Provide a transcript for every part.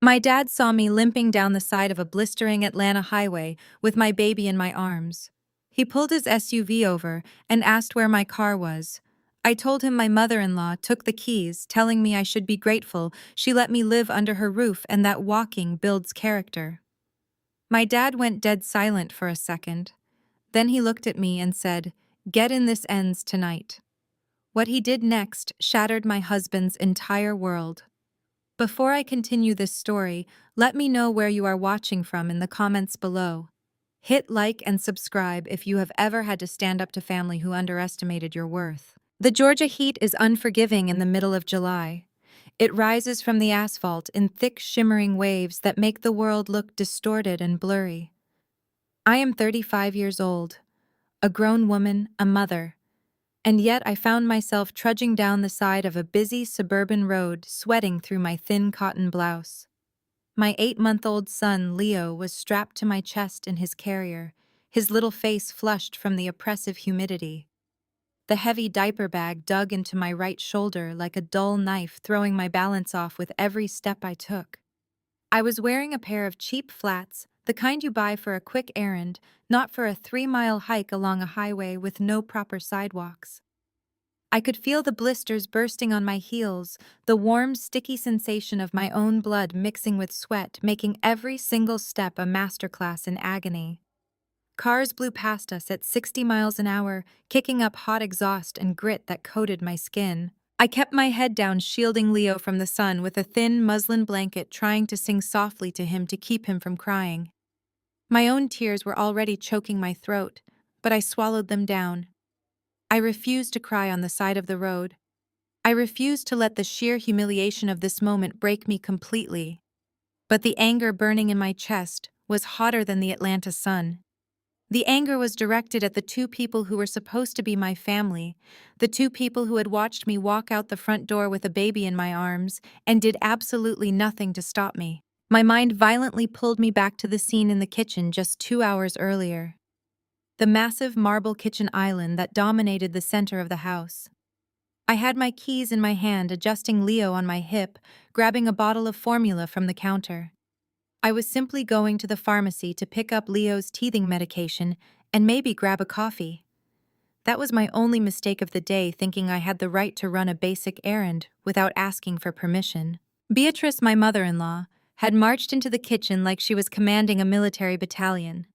My dad saw me limping down the side of a blistering Atlanta highway with my baby in my arms. He pulled his SUV over and asked where my car was. I told him my mother-in-law took the keys, telling me I should be grateful she let me live under her roof and that walking builds character. My dad went dead silent for a second. Then he looked at me and said, "Get in, this ends tonight." What he did next shattered my husband's entire world. Before I continue this story, let me know where you are watching from in the comments below. Hit like and subscribe if you have ever had to stand up to family who underestimated your worth. The Georgia heat is unforgiving in the middle of July. It rises from the asphalt in thick, shimmering waves that make the world look distorted and blurry. I am 35 years old, a grown woman, a mother. And yet I found myself trudging down the side of a busy suburban road, sweating through my thin cotton blouse. My 8-month-old son, Leo, was strapped to my chest in his carrier, his little face flushed from the oppressive humidity. The heavy diaper bag dug into my right shoulder like a dull knife, throwing my balance off with every step I took. I was wearing a pair of cheap flats, the kind you buy for a quick errand, not for a 3-mile hike along a highway with no proper sidewalks. I could feel the blisters bursting on my heels, the warm, sticky sensation of my own blood mixing with sweat, making every single step a masterclass in agony. Cars blew past us at 60 miles an hour, kicking up hot exhaust and grit that coated my skin. I kept my head down, shielding Leo from the sun with a thin muslin blanket, trying to sing softly to him to keep him from crying. My own tears were already choking my throat, but I swallowed them down. I refused to cry on the side of the road. I refused to let the sheer humiliation of this moment break me completely. But the anger burning in my chest was hotter than the Atlanta sun. The anger was directed at the two people who were supposed to be my family, the two people who had watched me walk out the front door with a baby in my arms and did absolutely nothing to stop me. My mind violently pulled me back to the scene in the kitchen just 2 hours earlier. The massive marble kitchen island that dominated the center of the house. I had my keys in my hand, adjusting Leo on my hip, grabbing a bottle of formula from the counter. I was simply going to the pharmacy to pick up Leo's teething medication and maybe grab a coffee. That was my only mistake of the day, thinking I had the right to run a basic errand without asking for permission. Beatrice, my mother-in-law, had marched into the kitchen like she was commanding a military battalion.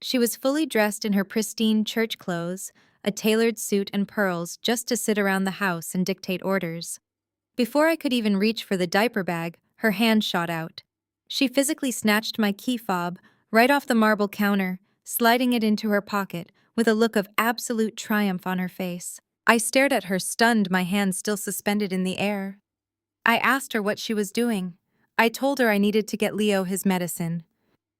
She was fully dressed in her pristine church clothes, a tailored suit and pearls, just to sit around the house and dictate orders. Before I could even reach for the diaper bag, her hand shot out. She physically snatched my key fob right off the marble counter, sliding it into her pocket with a look of absolute triumph on her face. I stared at her, stunned, my hand still suspended in the air. I asked her what she was doing. I told her I needed to get Leo his medicine.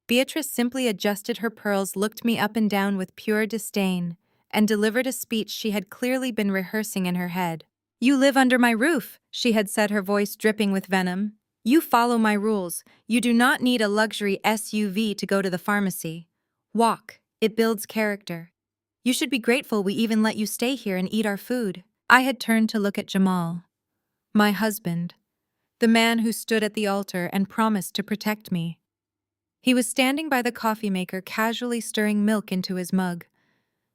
Beatrice simply adjusted her pearls, looked me up and down with pure disdain, and delivered a speech she had clearly been rehearsing in her head. "You live under my roof," she had said, her voice dripping with venom. "You follow my rules. You do not need a luxury SUV to go to the pharmacy. Walk. It builds character. You should be grateful we even let you stay here and eat our food." I had turned to look at Jamal, my husband, the man who stood at the altar and promised to protect me. He was standing by the coffee maker, casually stirring milk into his mug.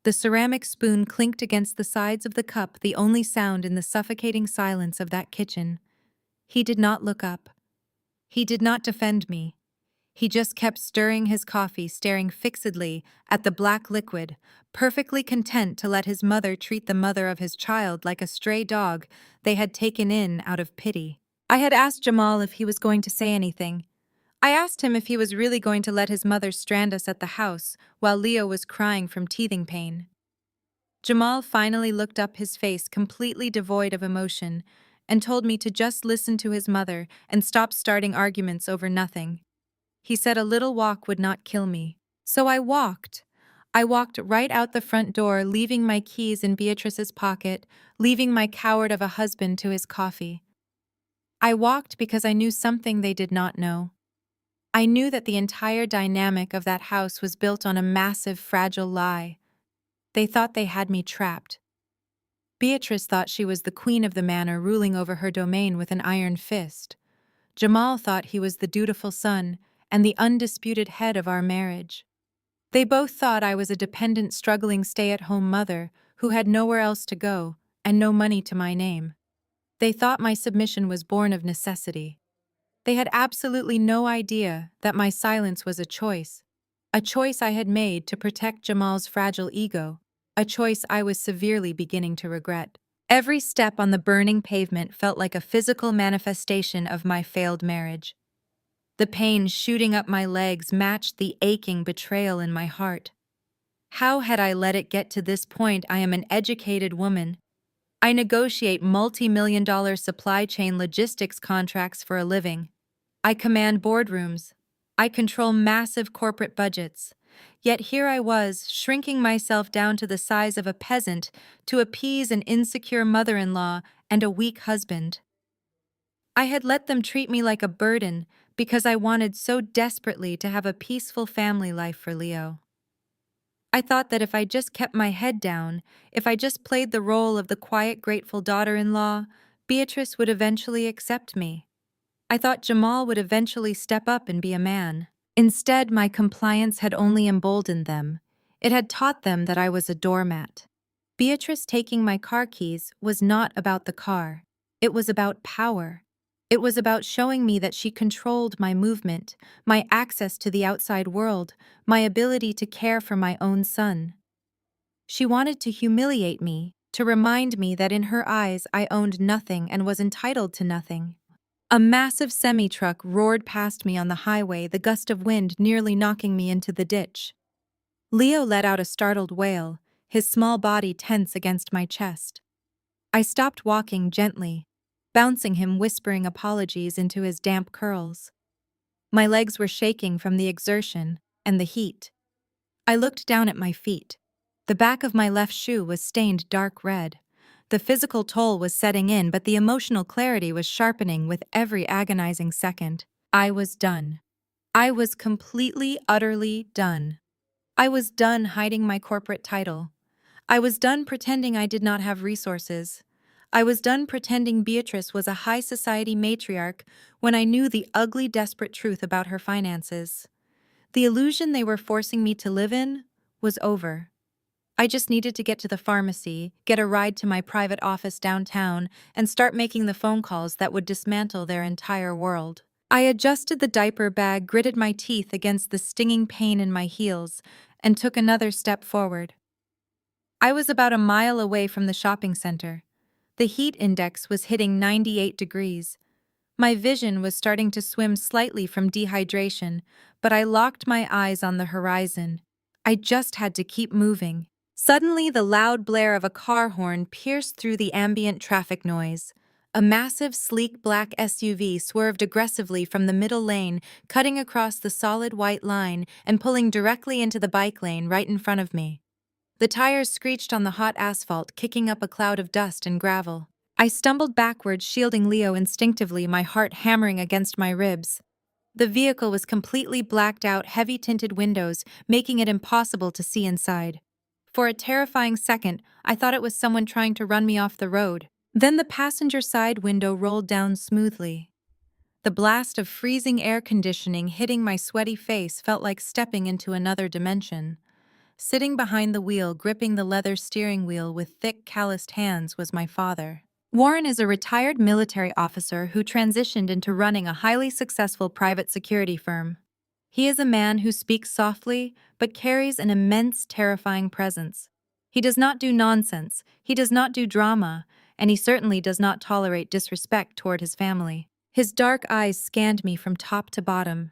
The ceramic spoon clinked against the sides of the cup, the only sound in the suffocating silence of that kitchen. He did not look up. He did not defend me. He just kept stirring his coffee, staring fixedly at the black liquid, perfectly content to let his mother treat the mother of his child like a stray dog they had taken in out of pity. I had asked Jamal if he was going to say anything. I asked him if he was really going to let his mother strand us at the house while Leo was crying from teething pain. Jamal finally looked up, his face completely devoid of emotion, and told me to just listen to his mother and stop starting arguments over nothing. He said a little walk would not kill me. So I walked. I walked right out the front door, leaving my keys in Beatrice's pocket, leaving my coward of a husband to his coffee. I walked because I knew something they did not know. I knew that the entire dynamic of that house was built on a massive, fragile lie. They thought they had me trapped. Beatrice thought she was the queen of the manor, ruling over her domain with an iron fist. Jamal thought he was the dutiful son and the undisputed head of our marriage. They both thought I was a dependent, struggling stay-at-home mother who had nowhere else to go and no money to my name. They thought my submission was born of necessity. They had absolutely no idea that my silence was a choice I had made to protect Jamal's fragile ego, a choice I was severely beginning to regret. Every step on the burning pavement felt like a physical manifestation of my failed marriage. The pain shooting up my legs matched the aching betrayal in my heart. How had I let it get to this point? I am an educated woman. I negotiate multi-million-dollar supply chain logistics contracts for a living. I command boardrooms. I control massive corporate budgets. Yet here I was, shrinking myself down to the size of a peasant to appease an insecure mother-in-law and a weak husband. I had let them treat me like a burden because I wanted so desperately to have a peaceful family life for Leo. I thought that if I just kept my head down, if I just played the role of the quiet, grateful daughter-in-law, Beatrice would eventually accept me. I thought Jamal would eventually step up and be a man. Instead, my compliance had only emboldened them. It had taught them that I was a doormat. Beatrice taking my car keys was not about the car. It was about power. It was about showing me that she controlled my movement, my access to the outside world, my ability to care for my own son. She wanted to humiliate me, to remind me that in her eyes I owned nothing and was entitled to nothing. A massive semi-truck roared past me on the highway, the gust of wind nearly knocking me into the ditch. Leo let out a startled wail, his small body tense against my chest. I stopped walking gently, bouncing him whispering apologies into his damp curls. My legs were shaking from the exertion and the heat. I looked down at my feet. The back of my left shoe was stained dark red. The physical toll was setting in, but the emotional clarity was sharpening with every agonizing second. I was done. I was completely, utterly done. I was done hiding my corporate title. I was done pretending I did not have resources. I was done pretending Beatrice was a high society matriarch when I knew the ugly, desperate truth about her finances. The illusion they were forcing me to live in was over. I just needed to get to the pharmacy, get a ride to my private office downtown, and start making the phone calls that would dismantle their entire world. I adjusted the diaper bag, gritted my teeth against the stinging pain in my heels, and took another step forward. I was about a mile away from the shopping center. The heat index was hitting 98 degrees. My vision was starting to swim slightly from dehydration, but I locked my eyes on the horizon. I just had to keep moving. Suddenly, the loud blare of a car horn pierced through the ambient traffic noise. A massive, sleek black SUV swerved aggressively from the middle lane, cutting across the solid white line and pulling directly into the bike lane right in front of me. The tires screeched on the hot asphalt, kicking up a cloud of dust and gravel. I stumbled backwards, shielding Leo instinctively, my heart hammering against my ribs. The vehicle was completely blacked out, heavy-tinted windows, making it impossible to see inside. For a terrifying second, I thought it was someone trying to run me off the road. Then the passenger side window rolled down smoothly. The blast of freezing air conditioning hitting my sweaty face felt like stepping into another dimension. Sitting behind the wheel, gripping the leather steering wheel with thick, calloused hands, was my father. Warren is a retired military officer who transitioned into running a highly successful private security firm. He is a man who speaks softly, but carries an immense, terrifying presence. He does not do nonsense, he does not do drama, and he certainly does not tolerate disrespect toward his family. His dark eyes scanned me from top to bottom.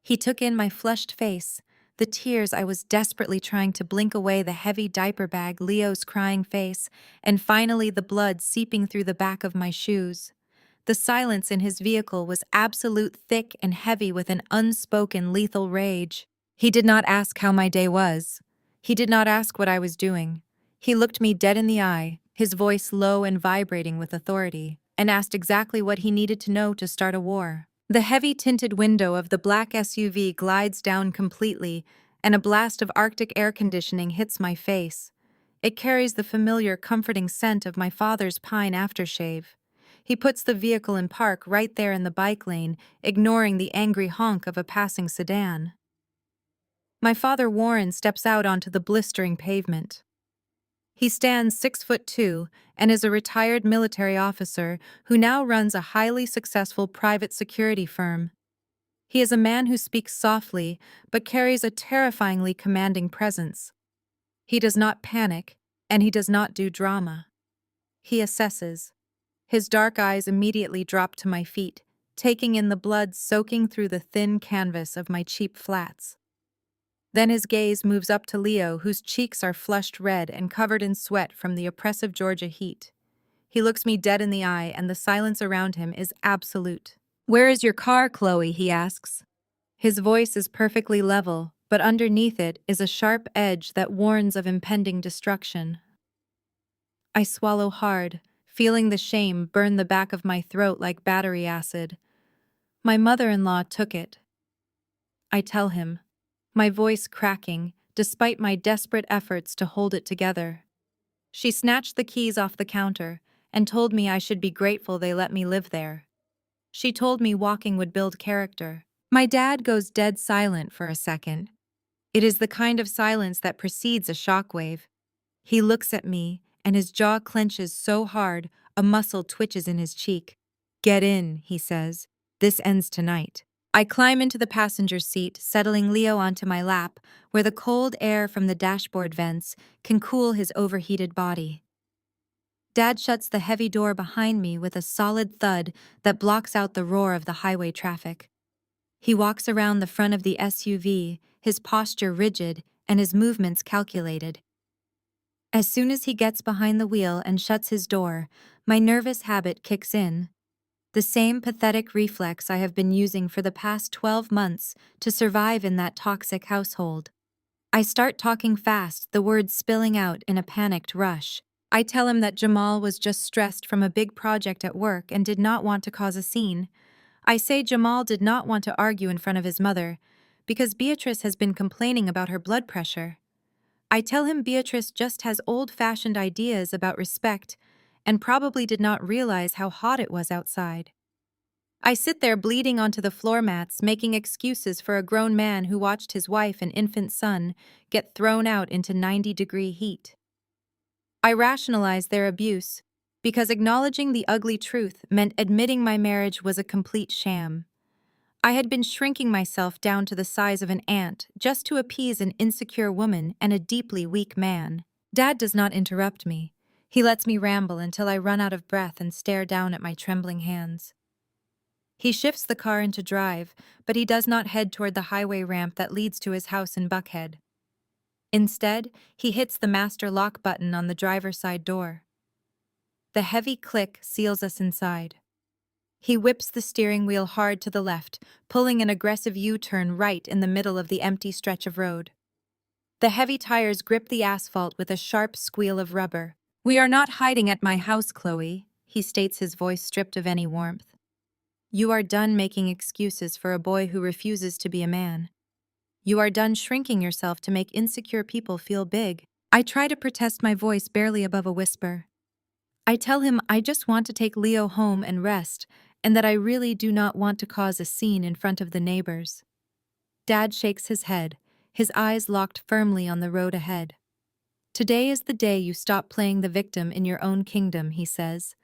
He took in my flushed face, the tears I was desperately trying to blink away, the heavy diaper bag, Leo's crying face, and finally the blood seeping through the back of my shoes. The silence in his vehicle was absolute, thick and heavy with an unspoken lethal rage. He did not ask how my day was. He did not ask what I was doing. He looked me dead in the eye, his voice low and vibrating with authority, and asked exactly what he needed to know to start a war. The heavy tinted window of the black SUV glides down completely, and a blast of Arctic air conditioning hits my face. It carries the familiar, comforting scent of my father's pine aftershave. He puts the vehicle in park right there in the bike lane, ignoring the angry honk of a passing sedan. My father Warren steps out onto the blistering pavement. He stands 6'2" and is a retired military officer who now runs a highly successful private security firm. He is a man who speaks softly but carries a terrifyingly commanding presence. He does not panic, and he does not do drama. He assesses. His dark eyes immediately drop to my feet, taking in the blood soaking through the thin canvas of my cheap flats. Then his gaze moves up to Leo, whose cheeks are flushed red and covered in sweat from the oppressive Georgia heat. He looks me dead in the eye, and the silence around him is absolute. "Where is your car, Chloe?" he asks. His voice is perfectly level, but underneath it is a sharp edge that warns of impending destruction. I swallow hard, feeling the shame burn the back of my throat like battery acid. My mother-in-law took it. I tell him, my voice cracking, despite my desperate efforts to hold it together. She snatched the keys off the counter and told me I should be grateful they let me live there. She told me walking would build character. My dad goes dead silent for a second. It is the kind of silence that precedes a shockwave. He looks at me, and his jaw clenches so hard, a muscle twitches in his cheek. "Get in," he says. "This ends tonight." I climb into the passenger seat, settling Leo onto my lap, where the cold air from the dashboard vents can cool his overheated body. Dad shuts the heavy door behind me with a solid thud that blocks out the roar of the highway traffic. He walks around the front of the SUV, his posture rigid and his movements calculated. As soon as he gets behind the wheel and shuts his door, my nervous habit kicks in. The same pathetic reflex I have been using for the past 12 months to survive in that toxic household. I start talking fast, the words spilling out in a panicked rush. I tell him that Jamal was just stressed from a big project at work and did not want to cause a scene. I say Jamal did not want to argue in front of his mother, because Beatrice has been complaining about her blood pressure. I tell him Beatrice just has old-fashioned ideas about respect and probably did not realize how hot it was outside. I sit there bleeding onto the floor mats, making excuses for a grown man who watched his wife and infant son get thrown out into 90-degree heat. I rationalize their abuse because acknowledging the ugly truth meant admitting my marriage was a complete sham. I had been shrinking myself down to the size of an ant just to appease an insecure woman and a deeply weak man. Dad does not interrupt me. He lets me ramble until I run out of breath and stare down at my trembling hands. He shifts the car into drive, but he does not head toward the highway ramp that leads to his house in Buckhead. Instead, he hits the master lock button on the driver's side door. The heavy click seals us inside. He whips the steering wheel hard to the left, pulling an aggressive U-turn right in the middle of the empty stretch of road. The heavy tires grip the asphalt with a sharp squeal of rubber. "We are not hiding at my house, Chloe," he states, his voice stripped of any warmth. "You are done making excuses for a boy who refuses to be a man. You are done shrinking yourself to make insecure people feel big." I try to protest, my voice barely above a whisper. I tell him I just want to take Leo home and rest, and that I really do not want to cause a scene in front of the neighbors. Dad shakes his head, his eyes locked firmly on the road ahead. "Today is the day you stop playing the victim in your own kingdom," he says.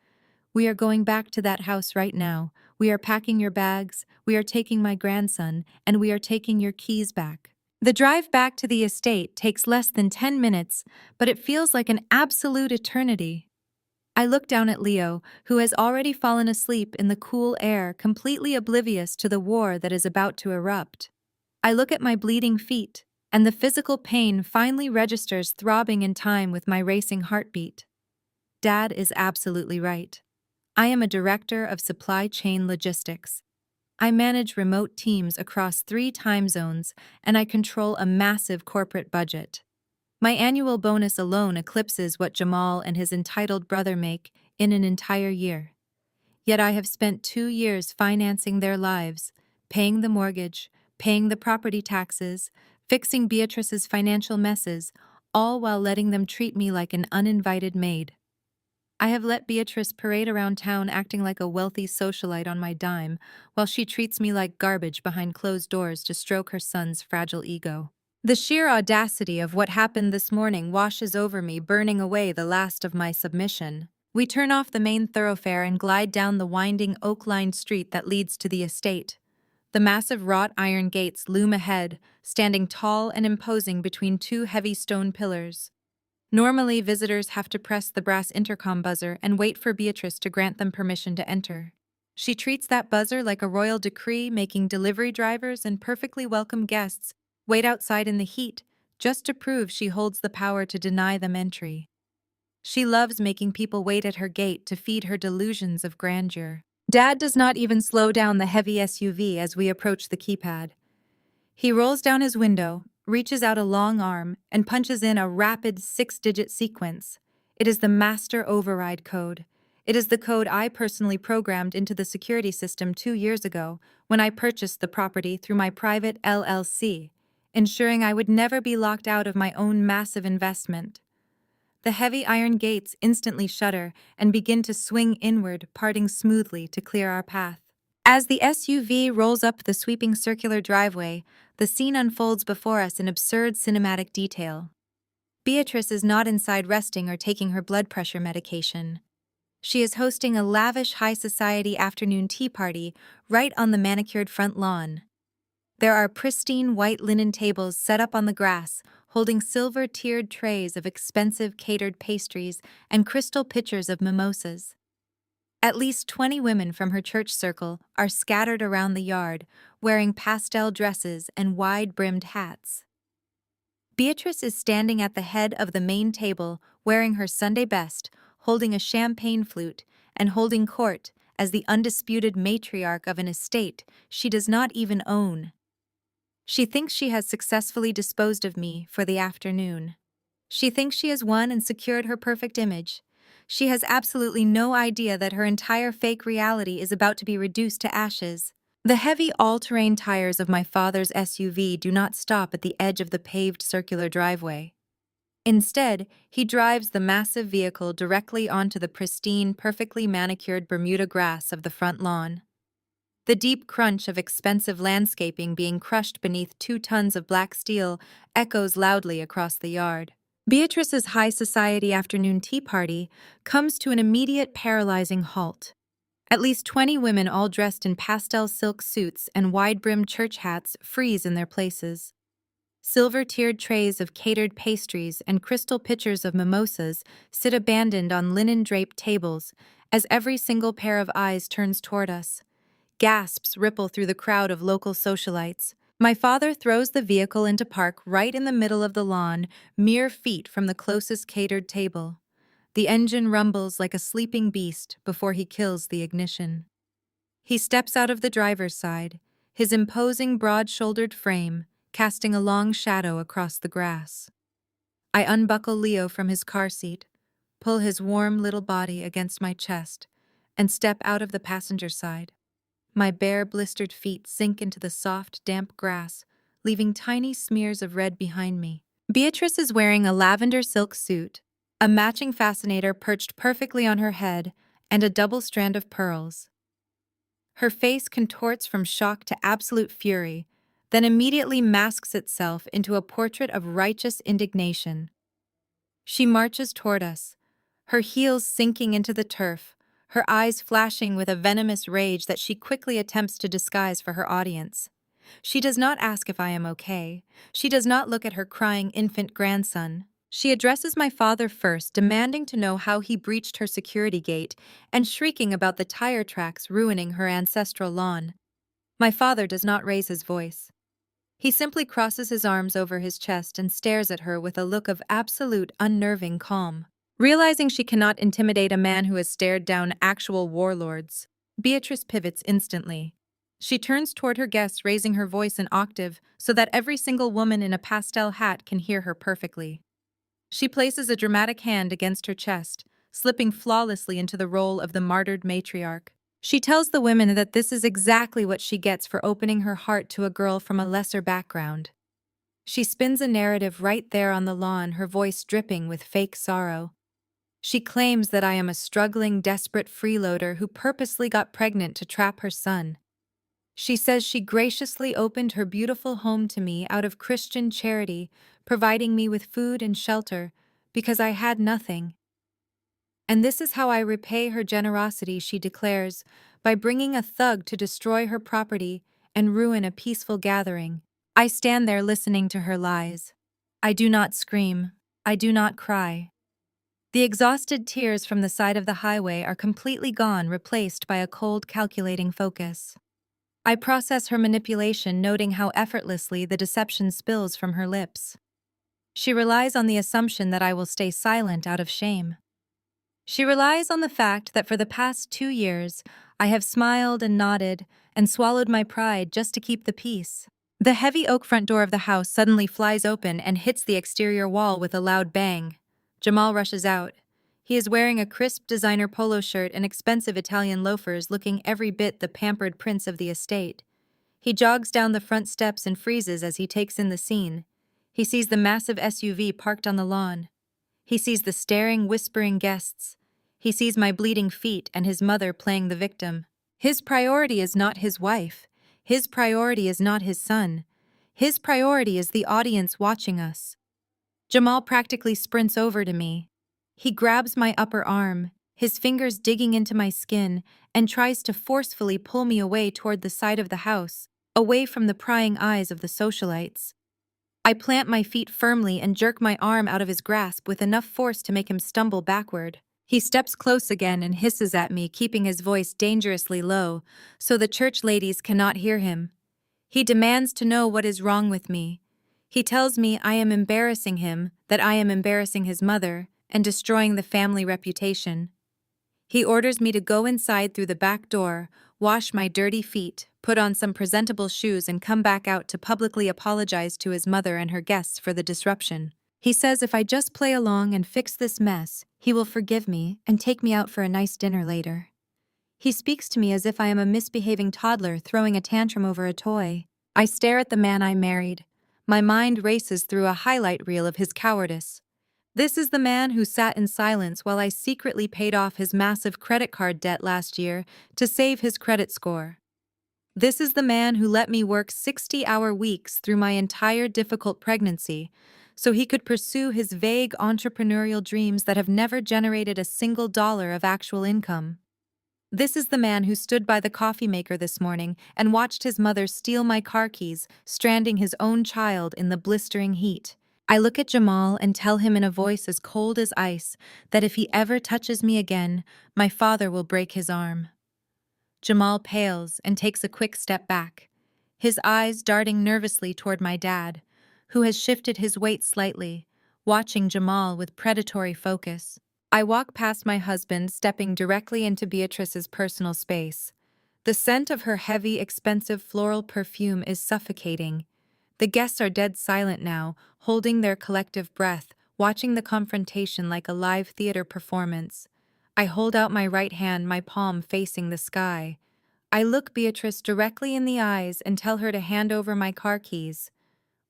"We are going back to that house right now. We are packing your bags, we are taking my grandson, and we are taking your keys back." The drive back to the estate takes less than 10 minutes, but it feels like an absolute eternity. I look down at Leo, who has already fallen asleep in the cool air, completely oblivious to the war that is about to erupt. I look at my bleeding feet, and the physical pain finally registers, throbbing in time with my racing heartbeat. Dad is absolutely right. I am a director of supply chain logistics. I manage remote teams across 3 time zones, and I control a massive corporate budget. My annual bonus alone eclipses what Jamal and his entitled brother make in an entire year. Yet I have spent 2 years financing their lives, paying the mortgage, paying the property taxes, fixing Beatrice's financial messes, all while letting them treat me like an uninvited maid. I have let Beatrice parade around town acting like a wealthy socialite on my dime, while she treats me like garbage behind closed doors to stroke her son's fragile ego. The sheer audacity of what happened this morning washes over me, burning away the last of my submission. We turn off the main thoroughfare and glide down the winding oak-lined street that leads to the estate. The massive wrought iron gates loom ahead, standing tall and imposing between two heavy stone pillars. Normally, visitors have to press the brass intercom buzzer and wait for Beatrice to grant them permission to enter. She treats that buzzer like a royal decree, making delivery drivers and perfectly welcome guests wait outside in the heat just to prove she holds the power to deny them entry. She loves making people wait at her gate to feed her delusions of grandeur. Dad does not even slow down the heavy SUV as we approach the keypad. He rolls down his window, reaches out a long arm, and punches in a rapid 6-digit sequence. It is the master override code. It is the code I personally programmed into the security system 2 years ago when I purchased the property through my private LLC, ensuring I would never be locked out of my own massive investment. The heavy iron gates instantly shudder and begin to swing inward, parting smoothly to clear our path. As the SUV rolls up the sweeping circular driveway, the scene unfolds before us in absurd cinematic detail. Beatrice is not inside resting or taking her blood pressure medication. She is hosting a lavish high society afternoon tea party right on the manicured front lawn. There are pristine white linen tables set up on the grass, holding silver-tiered trays of expensive catered pastries and crystal pitchers of mimosas. At least 20 women from her church circle are scattered around the yard, wearing pastel dresses and wide-brimmed hats. Beatrice is standing at the head of the main table, wearing her Sunday best, holding a champagne flute, and holding court as the undisputed matriarch of an estate she does not even own. She thinks she has successfully disposed of me for the afternoon. She thinks she has won and secured her perfect image. She has absolutely no idea that her entire fake reality is about to be reduced to ashes. The heavy all-terrain tires of my father's SUV do not stop at the edge of the paved circular driveway. Instead, he drives the massive vehicle directly onto the pristine, perfectly manicured Bermuda grass of the front lawn. The deep crunch of expensive landscaping being crushed beneath 2 tons of black steel echoes loudly across the yard. Beatrice's high society afternoon tea party comes to an immediate paralyzing halt. At least 20 women all dressed in pastel silk suits and wide-brimmed church hats freeze in their places. Silver-tiered trays of catered pastries and crystal pitchers of mimosas sit abandoned on linen-draped tables as every single pair of eyes turns toward us. Gasps ripple through the crowd of local socialites. My father throws the vehicle into park right in the middle of the lawn, mere feet from the closest catered table. The engine rumbles like a sleeping beast before he kills the ignition. He steps out of the driver's side, his imposing broad-shouldered frame casting a long shadow across the grass. I unbuckle Leo from his car seat, pull his warm little body against my chest, and step out of the passenger side. My bare, blistered feet sink into the soft, damp grass, leaving tiny smears of red behind me. Beatrice is wearing a lavender silk suit, a matching fascinator perched perfectly on her head, and a double strand of pearls. Her face contorts from shock to absolute fury, then immediately masks itself into a portrait of righteous indignation. She marches toward us, her heels sinking into the turf, her eyes flashing with a venomous rage that she quickly attempts to disguise for her audience. She does not ask if I am okay. She does not look at her crying infant grandson. She addresses my father first, demanding to know how he breached her security gate and shrieking about the tire tracks ruining her ancestral lawn. My father does not raise his voice. He simply crosses his arms over his chest and stares at her with a look of absolute unnerving calm. Realizing she cannot intimidate a man who has stared down actual warlords, Beatrice pivots instantly. She turns toward her guests, raising her voice an octave so that every single woman in a pastel hat can hear her perfectly. She places a dramatic hand against her chest, slipping flawlessly into the role of the martyred matriarch. She tells the women that this is exactly what she gets for opening her heart to a girl from a lesser background. She spins a narrative right there on the lawn, her voice dripping with fake sorrow. She claims that I am a struggling, desperate freeloader who purposely got pregnant to trap her son. She says she graciously opened her beautiful home to me out of Christian charity, providing me with food and shelter, because I had nothing. And this is how I repay her generosity, she declares, by bringing a thug to destroy her property and ruin a peaceful gathering. I stand there listening to her lies. I do not scream. I do not cry. The exhausted tears from the side of the highway are completely gone, replaced by a cold, calculating focus. I process her manipulation, noting how effortlessly the deception spills from her lips. She relies on the assumption that I will stay silent out of shame. She relies on the fact that for the past 2 years, I have smiled and nodded and swallowed my pride just to keep the peace. The heavy oak front door of the house suddenly flies open and hits the exterior wall with a loud bang. Jamal rushes out. He is wearing a crisp designer polo shirt and expensive Italian loafers, looking every bit the pampered prince of the estate. He jogs down the front steps and freezes as he takes in the scene. He sees the massive SUV parked on the lawn. He sees the staring, whispering guests. He sees my bleeding feet and his mother playing the victim. His priority is not his wife. His priority is not his son. His priority is the audience watching us. Jamal practically sprints over to me. He grabs my upper arm, his fingers digging into my skin, and tries to forcefully pull me away toward the side of the house, away from the prying eyes of the socialites. I plant my feet firmly and jerk my arm out of his grasp with enough force to make him stumble backward. He steps close again and hisses at me, keeping his voice dangerously low, so the church ladies cannot hear him. He demands to know what is wrong with me. He tells me I am embarrassing him, that I am embarrassing his mother, and destroying the family reputation. He orders me to go inside through the back door, wash my dirty feet, put on some presentable shoes, and come back out to publicly apologize to his mother and her guests for the disruption. He says if I just play along and fix this mess, he will forgive me and take me out for a nice dinner later. He speaks to me as if I am a misbehaving toddler throwing a tantrum over a toy. I stare at the man I married. My mind races through a highlight reel of his cowardice. This is the man who sat in silence while I secretly paid off his massive credit card debt last year to save his credit score. This is the man who let me work 60-hour weeks through my entire difficult pregnancy so he could pursue his vague entrepreneurial dreams that have never generated a single dollar of actual income. This is the man who stood by the coffee maker this morning and watched his mother steal my car keys, stranding his own child in the blistering heat. I look at Jamal and tell him in a voice as cold as ice that if he ever touches me again, my father will break his arm. Jamal pales and takes a quick step back, his eyes darting nervously toward my dad, who has shifted his weight slightly, watching Jamal with predatory focus. I walk past my husband, stepping directly into Beatrice's personal space. The scent of her heavy, expensive floral perfume is suffocating. The guests are dead silent now, holding their collective breath, watching the confrontation like a live theater performance. I hold out my right hand, my palm facing the sky. I look Beatrice directly in the eyes and tell her to hand over my car keys.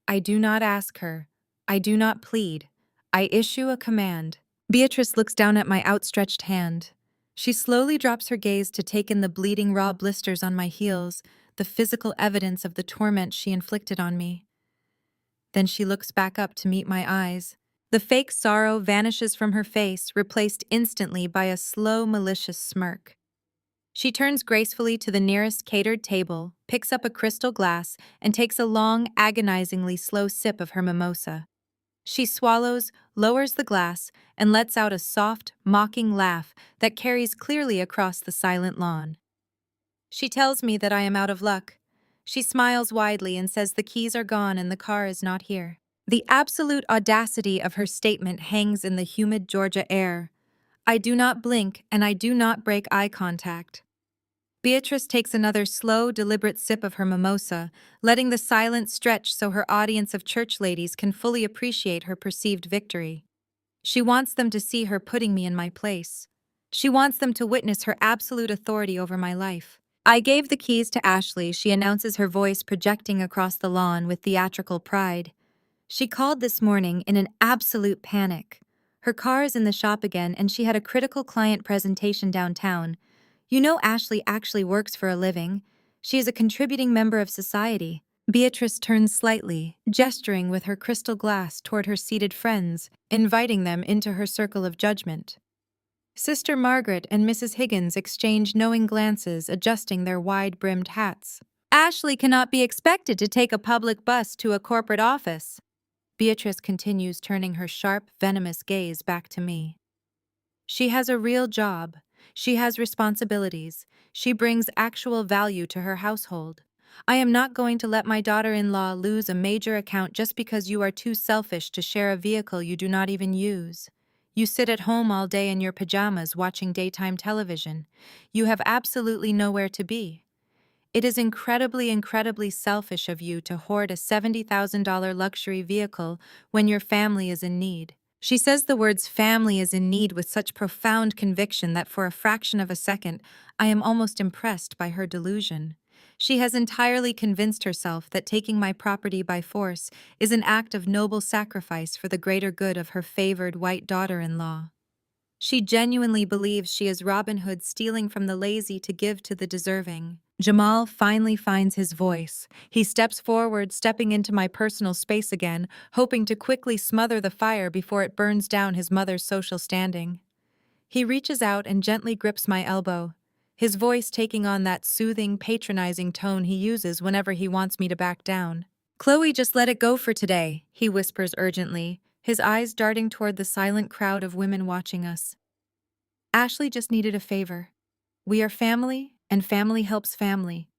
I do not ask her. I do not plead. I issue a command. Beatrice looks down at my outstretched hand. She slowly drops her gaze to take in the bleeding raw blisters on my heels, the physical evidence of the torment she inflicted on me. Then she looks back up to meet my eyes. The fake sorrow vanishes from her face, replaced instantly by a slow, malicious smirk. She turns gracefully to the nearest catered table, picks up a crystal glass, and takes a long, agonizingly slow sip of her mimosa. She swallows, lowers the glass, and lets out a soft, mocking laugh that carries clearly across the silent lawn. She tells me that I am out of luck. She smiles widely and says the keys are gone and the car is not here. The absolute audacity of her statement hangs in the humid Georgia air. I do not blink and I do not break eye contact. Beatrice takes another slow, deliberate sip of her mimosa, letting the silence stretch so her audience of church ladies can fully appreciate her perceived victory. She wants them to see her putting me in my place. She wants them to witness her absolute authority over my life. I gave the keys to Ashley, she announces, her voice projecting across the lawn with theatrical pride. She called this morning in an absolute panic. Her car is in the shop again and she had a critical client presentation downtown. You know Ashley actually works for a living. She is a contributing member of society. Beatrice turns slightly, gesturing with her crystal glass toward her seated friends, inviting them into her circle of judgment. Sister Margaret and Mrs. Higgins exchange knowing glances, adjusting their wide-brimmed hats. Ashley cannot be expected to take a public bus to a corporate office. Beatrice continues, turning her sharp, venomous gaze back to me. She has a real job. She has responsibilities. She brings actual value to her household. I am not going to let my daughter-in-law lose a major account just because you are too selfish to share a vehicle you do not even use. You sit at home all day in your pajamas watching daytime television. You have absolutely nowhere to be. It is incredibly selfish of you to hoard a $70,000 luxury vehicle when your family is in need. She says the words family is in need with such profound conviction that for a fraction of a second, I am almost impressed by her delusion. She has entirely convinced herself that taking my property by force is an act of noble sacrifice for the greater good of her favored white daughter-in-law. She genuinely believes she is Robin Hood stealing from the lazy to give to the deserving. Jamal finally finds his voice. He steps forward, stepping into my personal space again, hoping to quickly smother the fire before it burns down his mother's social standing. He reaches out and gently grips my elbow, his voice taking on that soothing, patronizing tone he uses whenever he wants me to back down. "Chloe, just let it go for today," he whispers urgently, his eyes darting toward the silent crowd of women watching us. "Ashley just needed a favor. We are family, and family helps family.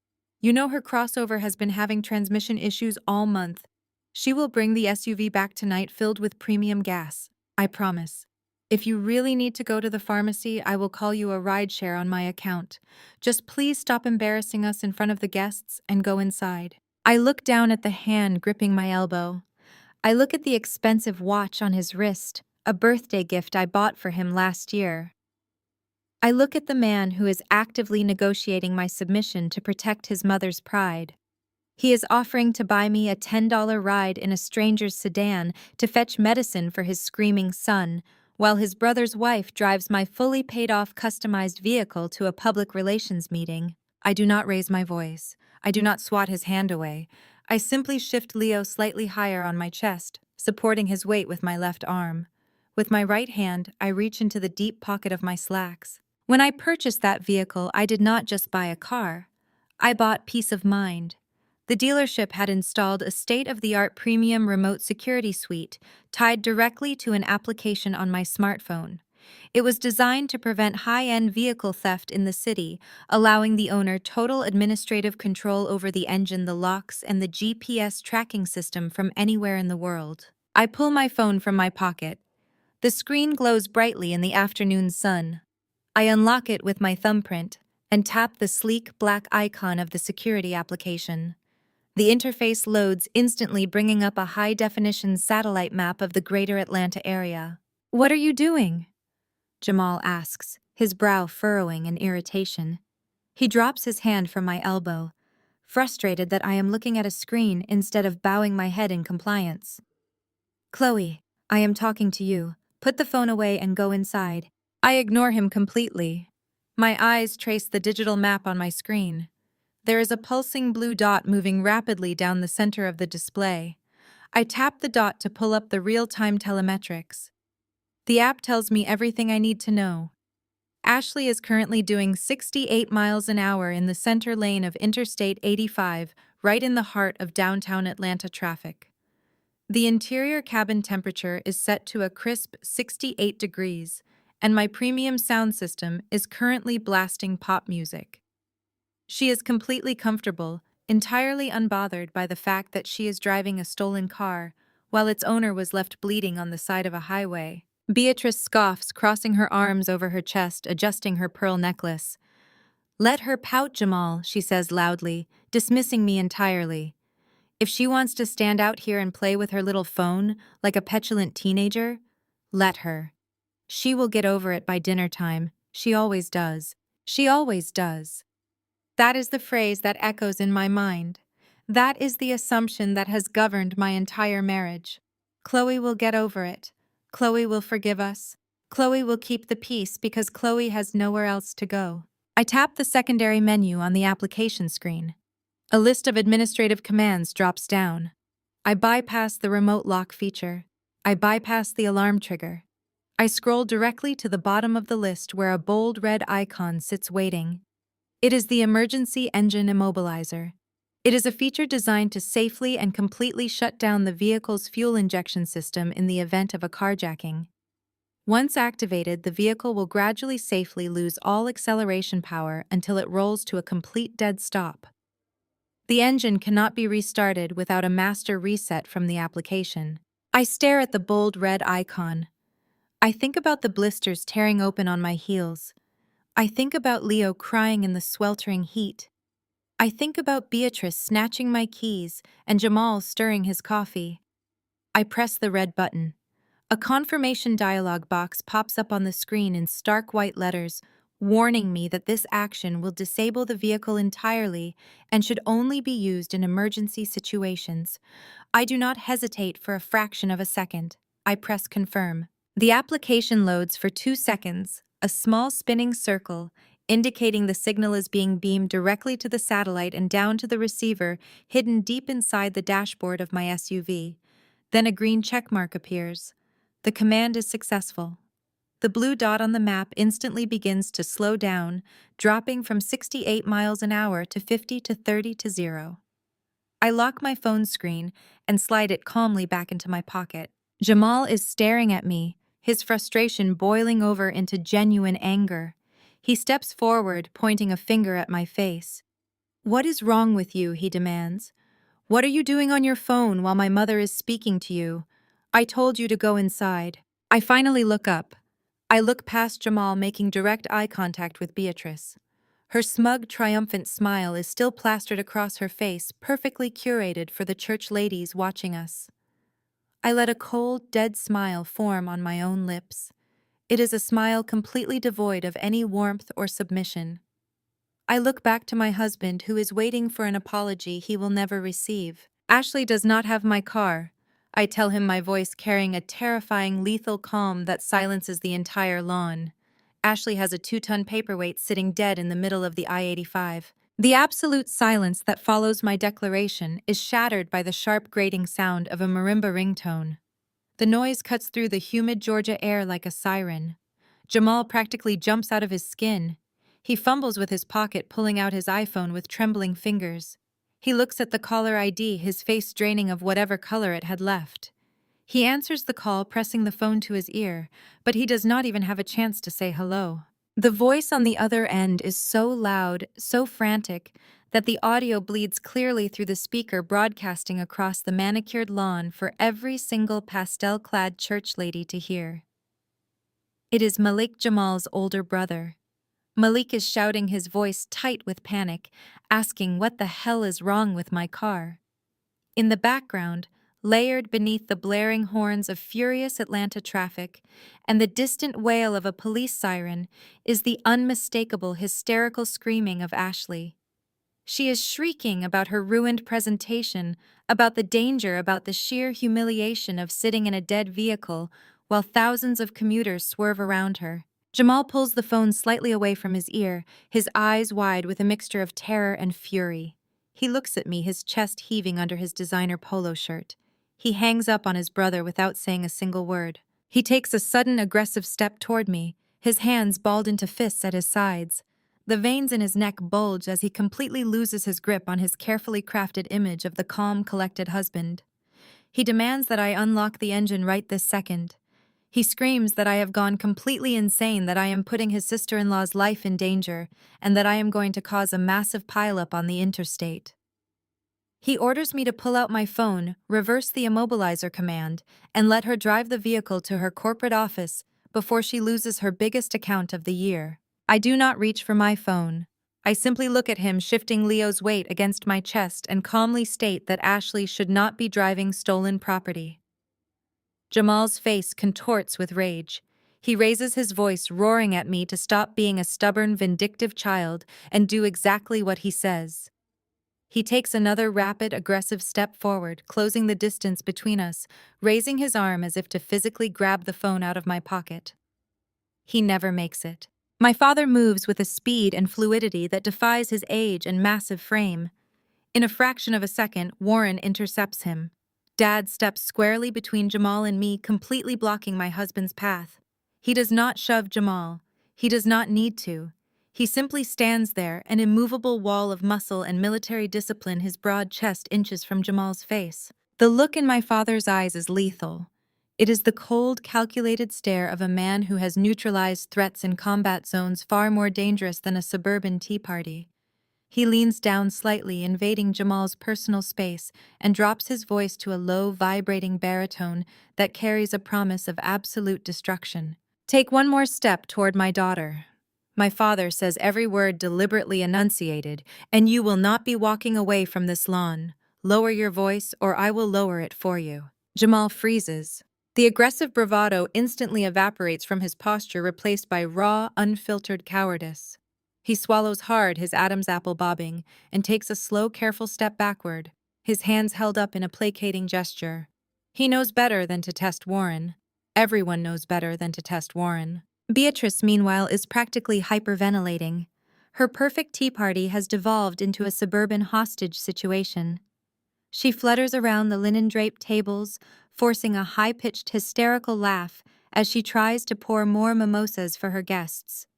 You know her crossover has been having transmission issues all month. She will bring the SUV back tonight filled with premium gas. I promise. If you really need to go to the pharmacy, I will call you a rideshare on my account. Just please stop embarrassing us in front of the guests and go inside." I look down at the hand gripping my elbow. I look at the expensive watch on his wrist, a birthday gift I bought for him last year. I look at the man who is actively negotiating my submission to protect his mother's pride. He is offering to buy me a $10 ride in a stranger's sedan to fetch medicine for his screaming son, while his brother's wife drives my fully paid-off customized vehicle to a public relations meeting. I do not raise my voice. I do not swat his hand away. I simply shift Leo slightly higher on my chest, supporting his weight with my left arm. With my right hand, I reach into the deep pocket of my slacks. When I purchased that vehicle, I did not just buy a car. I bought peace of mind. The dealership had installed a state-of-the-art premium remote security suite tied directly to an application on my smartphone. It was designed to prevent high-end vehicle theft in the city, allowing the owner total administrative control over the engine, the locks, and the GPS tracking system from anywhere in the world. I pull my phone from my pocket. The screen glows brightly in the afternoon sun. I unlock it with my thumbprint and tap the sleek black icon of the security application. The interface loads instantly, bringing up a high-definition satellite map of the greater Atlanta area. "What are you doing?" Jamal asks, his brow furrowing in irritation. He drops his hand from my elbow, frustrated that I am looking at a screen instead of bowing my head in compliance. "Chloe, I am talking to you. Put the phone away and go inside." I ignore him completely. My eyes trace the digital map on my screen. There is a pulsing blue dot moving rapidly down the center of the display. I tap the dot to pull up the real-time telemetrics. The app tells me everything I need to know. Ashley is currently doing 68 miles an hour in the center lane of Interstate 85, right in the heart of downtown Atlanta traffic. The interior cabin temperature is set to a crisp 68 degrees, and my premium sound system is currently blasting pop music. She is completely comfortable, entirely unbothered by the fact that she is driving a stolen car, while its owner was left bleeding on the side of a highway. Beatrice scoffs, crossing her arms over her chest, adjusting her pearl necklace. "Let her pout, Jamal," she says loudly, dismissing me entirely. "If she wants to stand out here and play with her little phone like a petulant teenager, let her. She will get over it by dinner time. She always does. She always does." That is the phrase that echoes in my mind. That is the assumption that has governed my entire marriage. Chloe will get over it. Chloe will forgive us. Chloe will keep the peace because Chloe has nowhere else to go. I tap the secondary menu on the application screen. A list of administrative commands drops down. I bypass the remote lock feature. I bypass the alarm trigger. I scroll directly to the bottom of the list where a bold red icon sits waiting. It is the Emergency Engine Immobilizer. It is a feature designed to safely and completely shut down the vehicle's fuel injection system in the event of a carjacking. Once activated, the vehicle will gradually safely lose all acceleration power until it rolls to a complete dead stop. The engine cannot be restarted without a master reset from the application. I stare at the bold red icon. I think about the blisters tearing open on my heels. I think about Leo crying in the sweltering heat. I think about Beatrice snatching my keys and Jamal stirring his coffee. I press the red button. A confirmation dialog box pops up on the screen in stark white letters, warning me that this action will disable the vehicle entirely and should only be used in emergency situations. I do not hesitate for a fraction of a second. I press confirm. The application loads for 2 seconds, a small spinning circle, indicating the signal is being beamed directly to the satellite and down to the receiver hidden deep inside the dashboard of my SUV. Then a green checkmark appears. The command is successful. The blue dot on the map instantly begins to slow down, dropping from 68 miles an hour to 50 to 30 to 0. I lock my phone screen and slide it calmly back into my pocket. Jamal is staring at me, his frustration boiling over into genuine anger. He steps forward, pointing a finger at my face. "What is wrong with you?" he demands. "What are you doing on your phone while my mother is speaking to you? I told you to go inside." I finally look up. I look past Jamal, making direct eye contact with Beatrice. Her smug, triumphant smile is still plastered across her face, perfectly curated for the church ladies watching us. I let a cold, dead smile form on my own lips. It is a smile completely devoid of any warmth or submission. I look back to my husband, who is waiting for an apology he will never receive. "Ashley does not have my car," I tell him, my voice carrying a terrifying, lethal calm that silences the entire lawn. Ashley has a 2-ton paperweight sitting dead in the middle of the I-85. The absolute silence that follows my declaration is shattered by the sharp grating sound of a marimba ringtone. The noise cuts through the humid Georgia air like a siren. Jamal practically jumps out of his skin. He fumbles with his pocket, pulling out his iPhone with trembling fingers. He looks at the caller ID, his face draining of whatever color it had left. He answers the call, pressing the phone to his ear, but he does not even have a chance to say hello. The voice on the other end is so loud, so frantic, that the audio bleeds clearly through the speaker, broadcasting across the manicured lawn for every single pastel-clad church lady to hear. It is Malik, Jamal's older brother. Malik is shouting, his voice tight with panic, asking what the hell is wrong with my car. In the background, layered beneath the blaring horns of furious Atlanta traffic and the distant wail of a police siren, is the unmistakable, hysterical screaming of Ashley. She is shrieking about her ruined presentation, about the danger, about the sheer humiliation of sitting in a dead vehicle while thousands of commuters swerve around her. Jamal pulls the phone slightly away from his ear, his eyes wide with a mixture of terror and fury. He looks at me, his chest heaving under his designer polo shirt. He hangs up on his brother without saying a single word. He takes a sudden, aggressive step toward me, his hands balled into fists at his sides. The veins in his neck bulge as he completely loses his grip on his carefully crafted image of the calm, collected husband. He demands that I unlock the engine right this second. He screams that I have gone completely insane, that I am putting his sister-in-law's life in danger, and that I am going to cause a massive pileup on the interstate. He orders me to pull out my phone, reverse the immobilizer command, and let her drive the vehicle to her corporate office before she loses her biggest account of the year. I do not reach for my phone. I simply look at him, shifting Leo's weight against my chest, and calmly state that Ashley should not be driving stolen property. Jamal's face contorts with rage. He raises his voice, roaring at me to stop being a stubborn, vindictive child and do exactly what he says. He takes another rapid, aggressive step forward, closing the distance between us, raising his arm as if to physically grab the phone out of my pocket. He never makes it. My father moves with a speed and fluidity that defies his age and massive frame. In a fraction of a second, Warren intercepts him. Dad steps squarely between Jamal and me, completely blocking my husband's path. He does not shove Jamal. He does not need to. He simply stands there, an immovable wall of muscle and military discipline, his broad chest inches from Jamal's face. The look in my father's eyes is lethal. It is the cold, calculated stare of a man who has neutralized threats in combat zones far more dangerous than a suburban tea party. He leans down slightly, invading Jamal's personal space, and drops his voice to a low, vibrating baritone that carries a promise of absolute destruction. "Take one more step toward my daughter." My father says every word deliberately enunciated, "and you will not be walking away from this lawn. Lower your voice, or I will lower it for you." Jamal freezes. The aggressive bravado instantly evaporates from his posture, replaced by raw, unfiltered cowardice. He swallows hard, his Adam's apple bobbing, and takes a slow, careful step backward, his hands held up in a placating gesture. He knows better than to test Warren. Everyone knows better than to test Warren. Beatrice, meanwhile, is practically hyperventilating. Her perfect tea party has devolved into a suburban hostage situation. She flutters around the linen-draped tables, forcing a high-pitched, hysterical laugh as she tries to pour more mimosas for her guests.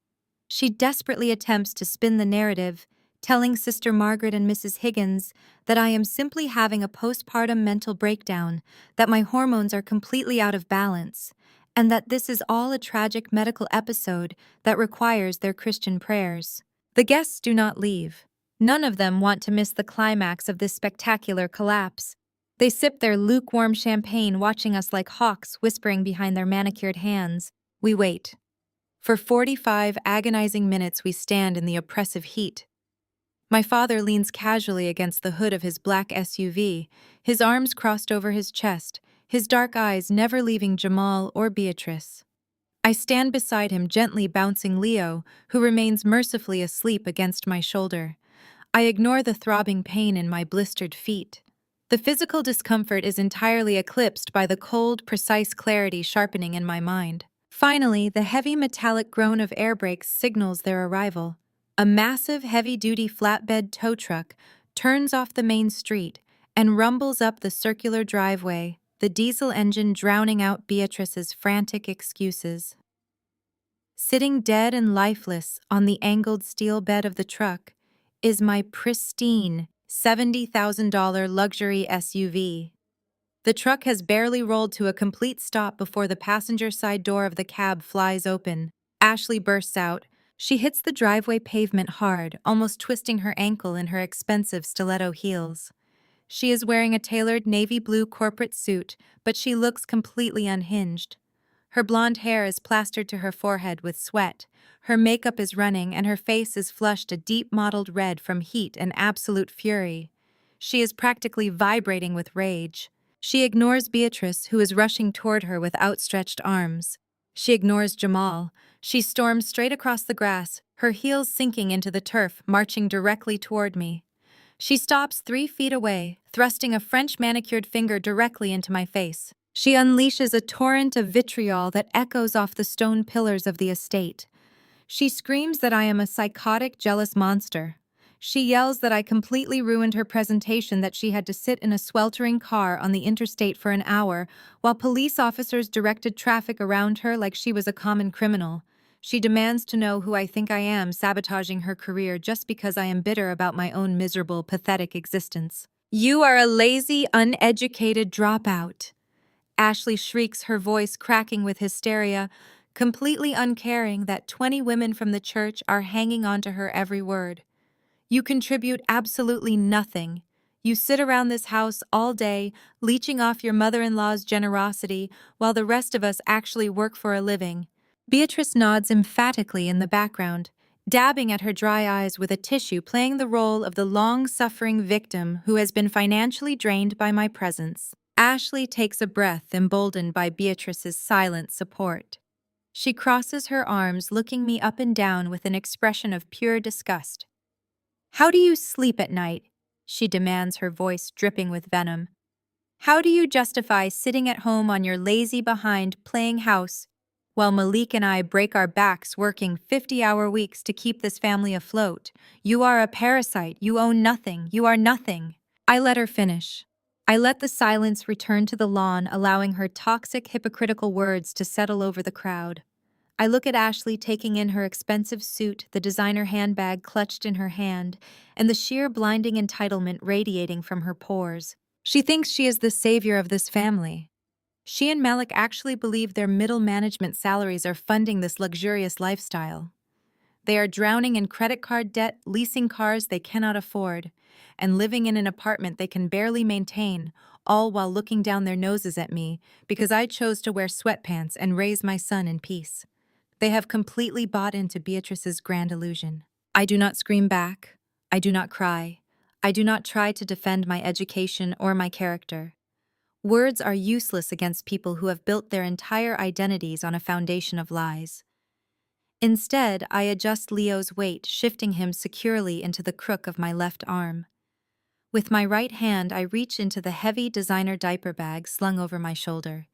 She desperately attempts to spin the narrative, telling Sister Margaret and Mrs. Higgins that I am simply having a postpartum mental breakdown, that my hormones are completely out of balance, and that this is all a tragic medical episode that requires their Christian prayers. The guests do not leave. None of them want to miss the climax of this spectacular collapse. They sip their lukewarm champagne, watching us like hawks, whispering behind their manicured hands. We wait. For 45 agonizing minutes we stand in the oppressive heat. My father leans casually against the hood of his black SUV, his arms crossed over his chest, his dark eyes never leaving Jamal or Beatrice. I stand beside him, gently bouncing Leo, who remains mercifully asleep against my shoulder. I ignore the throbbing pain in my blistered feet. The physical discomfort is entirely eclipsed by the cold, precise clarity sharpening in my mind. Finally, the heavy metallic groan of air brakes signals their arrival. A massive, heavy-duty flatbed tow truck turns off the main street and rumbles up the circular driveway, the diesel engine drowning out Beatrice's frantic excuses. Sitting dead and lifeless on the angled steel bed of the truck is my pristine $70,000 luxury SUV. The truck has barely rolled to a complete stop before the passenger side door of the cab flies open. Ashley bursts out. She hits the driveway pavement hard, almost twisting her ankle in her expensive stiletto heels. She is wearing a tailored navy blue corporate suit, but she looks completely unhinged. Her blonde hair is plastered to her forehead with sweat, her makeup is running, and her face is flushed a deep mottled red from heat and absolute fury. She is practically vibrating with rage. She ignores Beatrice, who is rushing toward her with outstretched arms. She ignores Jamal. She storms straight across the grass, her heels sinking into the turf, marching directly toward me. She stops 3 feet away, thrusting a French manicured finger directly into my face. She unleashes a torrent of vitriol that echoes off the stone pillars of the estate. She screams that I am a psychotic, jealous monster. She yells that I completely ruined her presentation, that she had to sit in a sweltering car on the interstate for an hour while police officers directed traffic around her like she was a common criminal. She demands to know who I think I am, sabotaging her career just because I am bitter about my own miserable, pathetic existence. "You are a lazy, uneducated dropout," Ashley shrieks, her voice cracking with hysteria, completely uncaring that 20 women from the church are hanging on to her every word. "You contribute absolutely nothing. You sit around this house all day, leeching off your mother-in-law's generosity, while the rest of us actually work for a living." Beatrice nods emphatically in the background, dabbing at her dry eyes with a tissue, playing the role of the long-suffering victim who has been financially drained by my presence. Ashley takes a breath, emboldened by Beatrice's silent support. She crosses her arms, looking me up and down with an expression of pure disgust. "How do you sleep at night? she demands, her voice dripping with venom. How do you justify sitting at home on your lazy behind playing house while Malik and I break our backs working 50-hour weeks to keep this family afloat? You are a parasite. You own nothing. You are nothing. I let her finish. I let the silence return to the lawn, allowing her toxic, hypocritical words to settle over the crowd. I look at Ashley taking in her expensive suit, the designer handbag clutched in her hand, and the sheer blinding entitlement radiating from her pores. She thinks she is the savior of this family. She and Malik actually believe their middle management salaries are funding this luxurious lifestyle. They are drowning in credit card debt, leasing cars they cannot afford, and living in an apartment they can barely maintain, all while looking down their noses at me because I chose to wear sweatpants and raise my son in peace. They have completely bought into Beatrice's grand illusion. I do not scream back. I do not cry. I do not try to defend my education or my character. Words are useless against people who have built their entire identities on a foundation of lies. Instead, I adjust Leo's weight, shifting him securely into the crook of my left arm. With my right hand, I reach into the heavy designer diaper bag slung over my shoulder.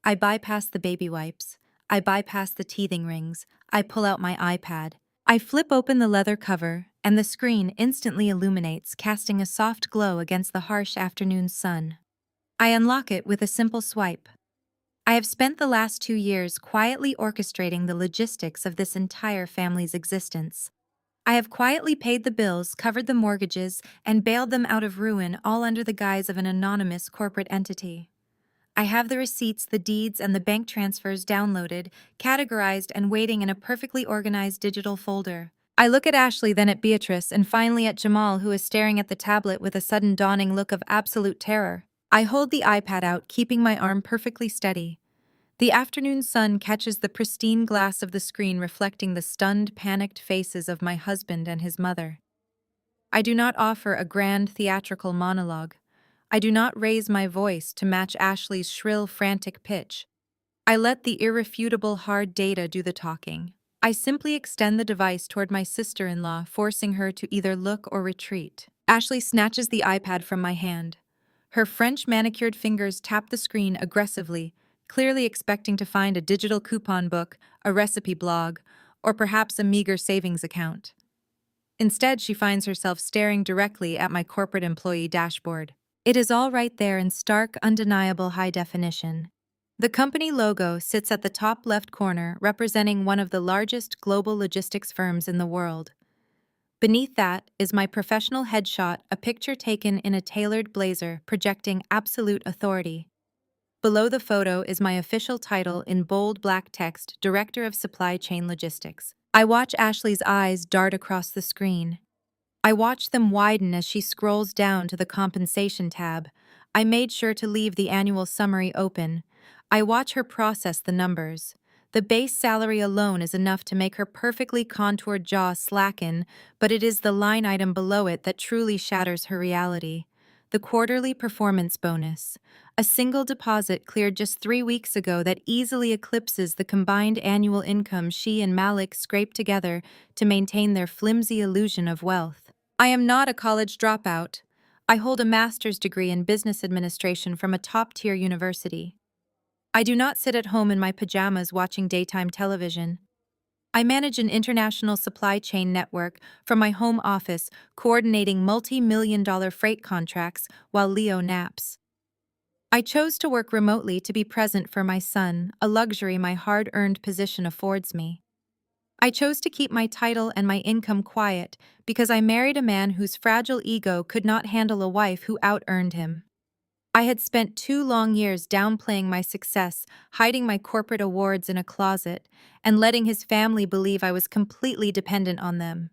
I bypass the baby wipes. I bypass the teething rings. I pull out my iPad. I flip open the leather cover, and the screen instantly illuminates, casting a soft glow against the harsh afternoon sun. I unlock it with a simple swipe. I have spent the last 2 years quietly orchestrating the logistics of this entire family's existence. I have quietly paid the bills, covered the mortgages, and bailed them out of ruin, all under the guise of an anonymous corporate entity. I have the receipts, the deeds, and the bank transfers downloaded, categorized, and waiting in a perfectly organized digital folder. I look at Ashley, then at Beatrice, and finally at Jamal, who is staring at the tablet with a sudden dawning look of absolute terror. I hold the iPad out, keeping my arm perfectly steady. The afternoon sun catches the pristine glass of the screen, reflecting the stunned, panicked faces of my husband and his mother. I do not offer a grand theatrical monologue. I do not raise my voice to match Ashley's shrill, frantic pitch. I let the irrefutable hard data do the talking. I simply extend the device toward my sister-in-law, forcing her to either look or retreat. Ashley snatches the iPad from my hand. Her French manicured fingers tap the screen aggressively, clearly expecting to find a digital coupon book, a recipe blog, or perhaps a meager savings account. Instead, she finds herself staring directly at my corporate employee dashboard. It is all right there in stark, undeniable high definition. The company logo sits at the top left corner, representing one of the largest global logistics firms in the world. Beneath that is my professional headshot, a picture taken in a tailored blazer, projecting absolute authority. Below the photo is my official title in bold black text, Director of Supply Chain Logistics. I watch Ashley's eyes dart across the screen. I watch them widen as she scrolls down to the compensation tab. I made sure to leave the annual summary open. I watch her process the numbers. The base salary alone is enough to make her perfectly contoured jaw slacken, but it is the line item below it that truly shatters her reality. The quarterly performance bonus. A single deposit cleared just 3 weeks ago that easily eclipses the combined annual income she and Malik scraped together to maintain their flimsy illusion of wealth. I am not a college dropout. I hold a master's degree in business administration from a top-tier university. I do not sit at home in my pajamas watching daytime television. I manage an international supply chain network from my home office, coordinating multi-million-dollar freight contracts while Leo naps. I chose to work remotely to be present for my son, a luxury my hard-earned position affords me. I chose to keep my title and my income quiet because I married a man whose fragile ego could not handle a wife who out-earned him. I had spent 2 long years downplaying my success, hiding my corporate awards in a closet, and letting his family believe I was completely dependent on them.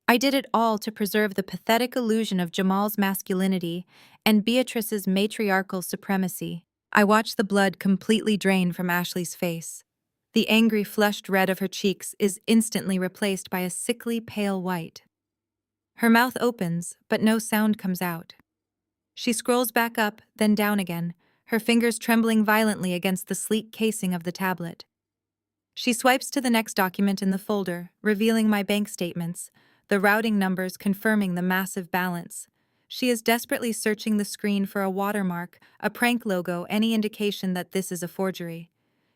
I did it all to preserve the pathetic illusion of Jamal's masculinity and Beatrice's matriarchal supremacy. I watched the blood completely drain from Ashley's face. The angry, flushed red of her cheeks is instantly replaced by a sickly, pale white. Her mouth opens, but no sound comes out. She scrolls back up, then down again, her fingers trembling violently against the sleek casing of the tablet. She swipes to the next document in the folder, revealing my bank statements, the routing numbers confirming the massive balance. She is desperately searching the screen for a watermark, a prank logo, any indication that this is a forgery.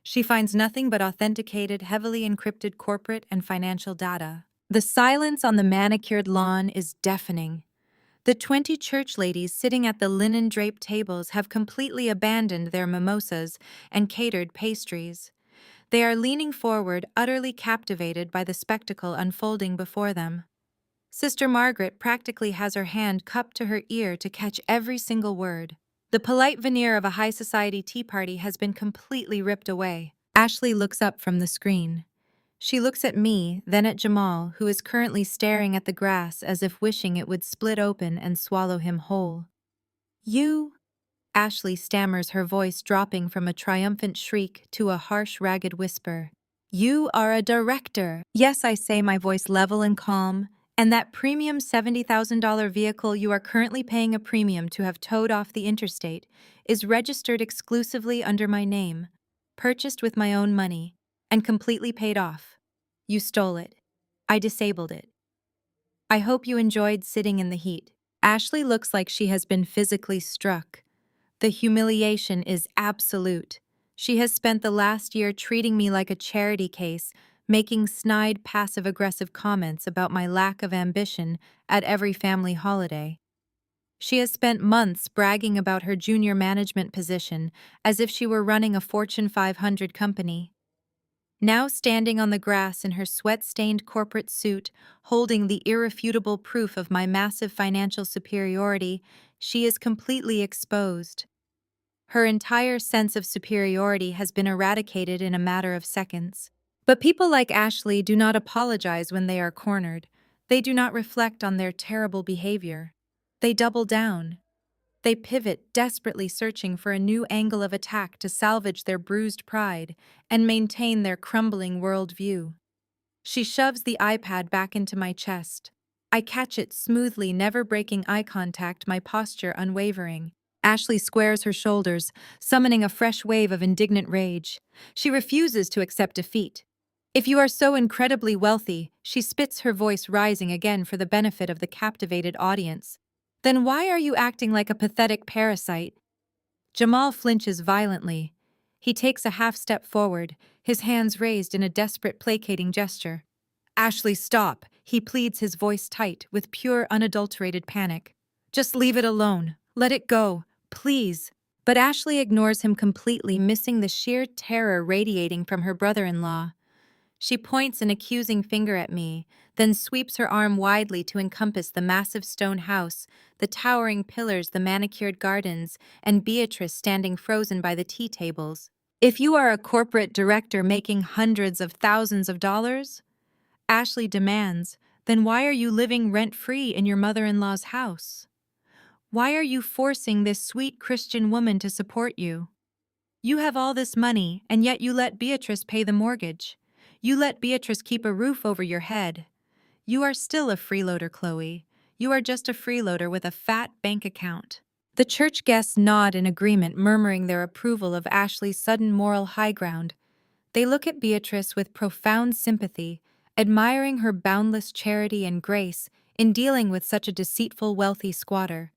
She finds nothing but authenticated, heavily encrypted corporate and financial data. The silence on the manicured lawn is deafening. The 20 church ladies sitting at the linen-draped tables have completely abandoned their mimosas and catered pastries. They are leaning forward, utterly captivated by the spectacle unfolding before them. Sister Margaret practically has her hand cupped to her ear to catch every single word. The polite veneer of a high society tea party has been completely ripped away. Ashley looks up from the screen. She looks at me, then at Jamal, who is currently staring at the grass as if wishing it would split open and swallow him whole. You? Ashley stammers, her voice dropping from a triumphant shriek to a harsh, ragged whisper. You are a director. Yes, I say, my voice level and calm. And that premium $70,000 vehicle you are currently paying a premium to have towed off the interstate is registered exclusively under my name, purchased with my own money, and completely paid off. You stole it. I disabled it. I hope you enjoyed sitting in the heat. Ashley looks like she has been physically struck. The humiliation is absolute. She has spent the last year treating me like a charity case, making snide passive-aggressive comments about my lack of ambition at every family holiday. She has spent months bragging about her junior management position as if she were running a Fortune 500 company. Now standing on the grass in her sweat-stained corporate suit, holding the irrefutable proof of my massive financial superiority, she is completely exposed. Her entire sense of superiority has been eradicated in a matter of seconds. But people like Ashley do not apologize when they are cornered. They do not reflect on their terrible behavior. They double down. They pivot, desperately searching for a new angle of attack to salvage their bruised pride and maintain their crumbling worldview. She shoves the iPad back into my chest. I catch it smoothly, never breaking eye contact, my posture unwavering. Ashley squares her shoulders, summoning a fresh wave of indignant rage. She refuses to accept defeat. If you are so incredibly wealthy, she spits, her voice rising again for the benefit of the captivated audience, then why are you acting like a pathetic parasite? Jamal flinches violently. He takes a half step forward, his hands raised in a desperate, placating gesture. Ashley, stop, he pleads, his voice tight with pure, unadulterated panic. Just leave it alone. Let it go, please. But Ashley ignores him completely, missing the sheer terror radiating from her brother-in-law. She points an accusing finger at me, then sweeps her arm widely to encompass the massive stone house, the towering pillars, the manicured gardens, and Beatrice standing frozen by the tea tables. If you are a corporate director making hundreds of thousands of dollars, Ashley demands, then why are you living rent-free in your mother-in-law's house? Why are you forcing this sweet Christian woman to support you? You have all this money, and yet you let Beatrice pay the mortgage. You let Beatrice keep a roof over your head. You are still a freeloader, Chloe. You are just a freeloader with a fat bank account. The church guests nod in agreement, murmuring their approval of Ashley's sudden moral high ground. They look at Beatrice with profound sympathy, admiring her boundless charity and grace in dealing with such a deceitful, wealthy squatter.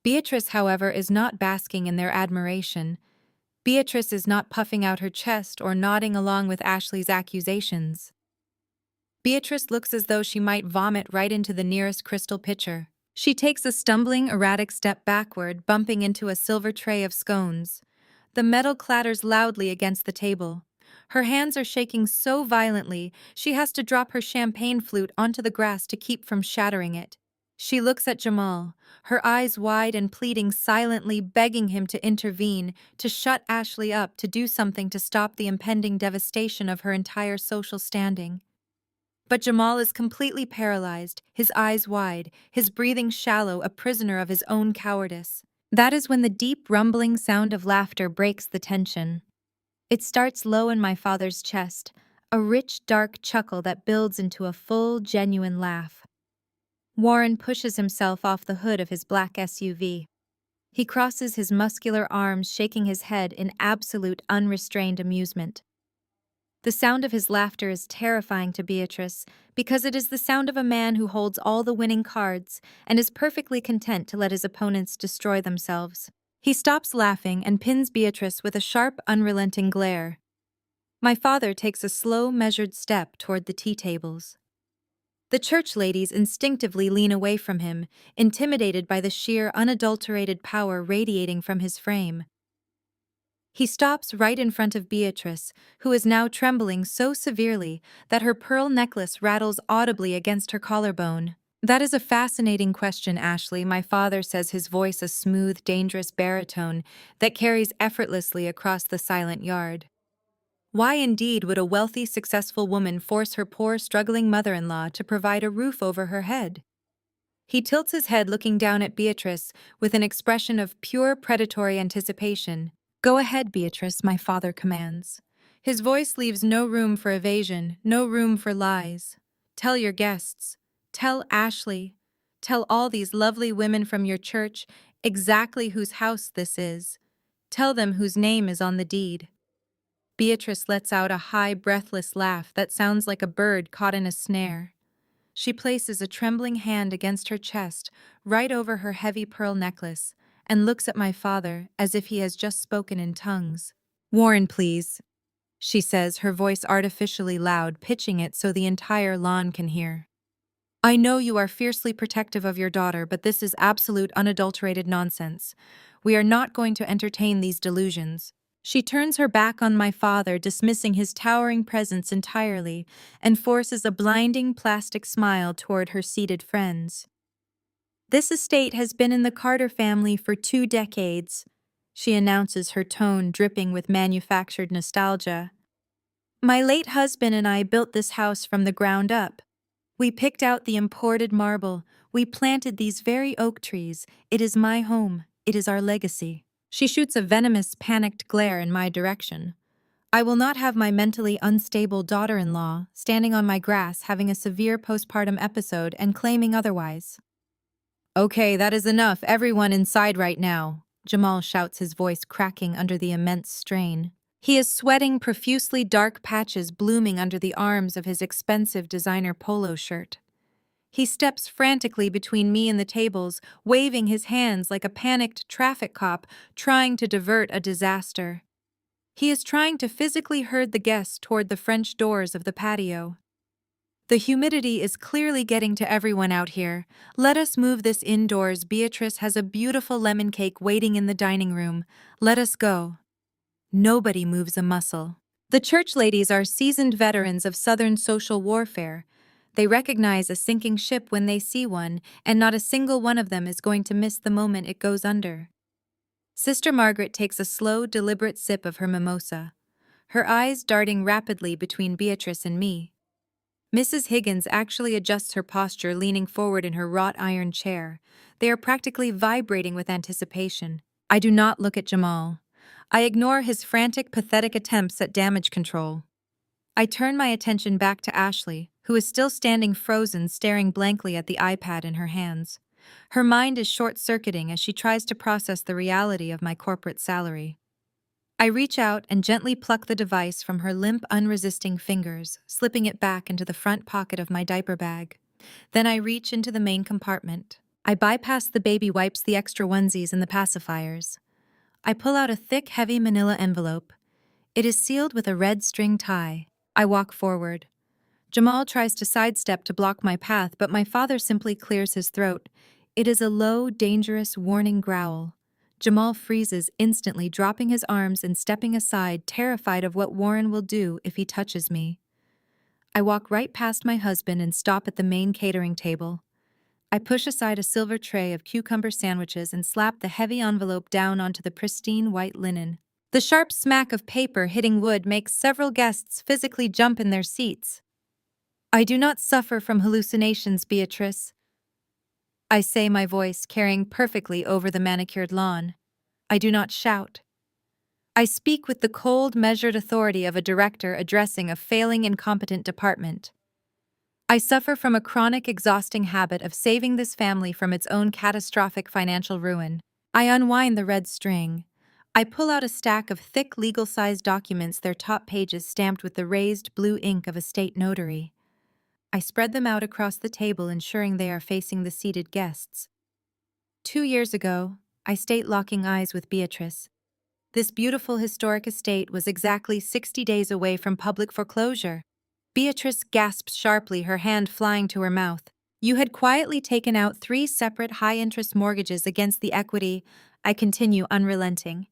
Beatrice, however, is not basking in their admiration. Beatrice is not puffing out her chest or nodding along with Ashley's accusations. Beatrice looks as though she might vomit right into the nearest crystal pitcher. She takes a stumbling, erratic step backward, bumping into a silver tray of scones. The metal clatters loudly against the table. Her hands are shaking so violently, she has to drop her champagne flute onto the grass to keep from shattering it. She looks at Jamal, her eyes wide and pleading, silently begging him to intervene, to shut Ashley up, to do something to stop the impending devastation of her entire social standing. But Jamal is completely paralyzed, his eyes wide, his breathing shallow, a prisoner of his own cowardice. That is when the deep, rumbling sound of laughter breaks the tension. It starts low in my father's chest, a rich, dark chuckle that builds into a full, genuine laugh. Warren pushes himself off the hood of his black SUV. He crosses his muscular arms, shaking his head in absolute, unrestrained amusement. The sound of his laughter is terrifying to Beatrice because it is the sound of a man who holds all the winning cards and is perfectly content to let his opponents destroy themselves. He stops laughing and pins Beatrice with a sharp, unrelenting glare. My father takes a slow, measured step toward the tea tables. The church ladies instinctively lean away from him, intimidated by the sheer, unadulterated power radiating from his frame. He stops right in front of Beatrice, who is now trembling so severely that her pearl necklace rattles audibly against her collarbone. "That is a fascinating question, Ashley," my father says, his voice a smooth, dangerous baritone that carries effortlessly across the silent yard. "Why indeed would a wealthy, successful woman force her poor, struggling mother-in-law to provide a roof over her head?" He tilts his head, looking down at Beatrice with an expression of pure predatory anticipation. "Go ahead, Beatrice," my father commands. His voice leaves no room for evasion, no room for lies. "Tell your guests, tell Ashley, tell all these lovely women from your church exactly whose house this is. Tell them whose name is on the deed." Beatrice lets out a high, breathless laugh that sounds like a bird caught in a snare. She places a trembling hand against her chest, right over her heavy pearl necklace, and looks at my father as if he has just spoken in tongues. "Warren, please," she says, her voice artificially loud, pitching it so the entire lawn can hear. "I know you are fiercely protective of your daughter, but this is absolute unadulterated nonsense. We are not going to entertain these delusions." She turns her back on my father, dismissing his towering presence entirely, and forces a blinding plastic smile toward her seated friends. "This estate has been in the Carter family for 2 decades, she announces, her tone dripping with manufactured nostalgia. "My late husband and I built this house from the ground up. We picked out the imported marble. We planted these very oak trees. It is my home. It is our legacy." She shoots a venomous, panicked glare in my direction. I will not have my mentally unstable daughter-in-law standing on my grass having a severe postpartum episode and claiming otherwise. "Okay, that is enough. Everyone inside right now," Jamal shouts, his voice cracking under the immense strain. He is sweating profusely, dark patches blooming under the arms of his expensive designer polo shirt. He steps frantically between me and the tables, waving his hands like a panicked traffic cop trying to divert a disaster. He is trying to physically herd the guests toward the French doors of the patio. "The humidity is clearly getting to everyone out here. Let us move this indoors. Beatrice has a beautiful lemon cake waiting in the dining room. Let us go." Nobody moves a muscle. The church ladies are seasoned veterans of Southern social warfare. They recognize a sinking ship when they see one, and not a single one of them is going to miss the moment it goes under. Sister Margaret takes a slow, deliberate sip of her mimosa, her eyes darting rapidly between Beatrice and me. Mrs. Higgins actually adjusts her posture, leaning forward in her wrought iron chair. They are practically vibrating with anticipation. I do not look at Jamal. I ignore his frantic, pathetic attempts at damage control. I turn my attention back to Ashley, who is still standing frozen, staring blankly at the iPad in her hands. Her mind is short-circuiting as she tries to process the reality of my corporate salary. I reach out and gently pluck the device from her limp, unresisting fingers, slipping it back into the front pocket of my diaper bag. Then I reach into the main compartment. I bypass the baby wipes, the extra onesies, and the pacifiers. I pull out a thick, heavy manila envelope. It is sealed with a red string tie. I walk forward. Jamal tries to sidestep to block my path, but my father simply clears his throat. It is a low, dangerous, warning growl. Jamal freezes instantly, dropping his arms and stepping aside, terrified of what Warren will do if he touches me. I walk right past my husband and stop at the main catering table. I push aside a silver tray of cucumber sandwiches and slap the heavy envelope down onto the pristine white linen. The sharp smack of paper hitting wood makes several guests physically jump in their seats. "I do not suffer from hallucinations, Beatrice," I say, my voice carrying perfectly over the manicured lawn. I do not shout. I speak with the cold, measured authority of a director addressing a failing, incompetent department. I suffer from a chronic, exhausting habit of saving this family from its own catastrophic financial ruin. I unwind the red string. I pull out a stack of thick legal-sized documents, their top pages stamped with the raised blue ink of a state notary. I spread them out across the table, ensuring they are facing the seated guests. 2 years ago, I state locking eyes with Beatrice. This beautiful historic estate was exactly 60 days away from public foreclosure. Beatrice gasped sharply, her hand flying to her mouth. You had quietly taken out 3 separate high-interest mortgages against the equity. I continue, unrelenting.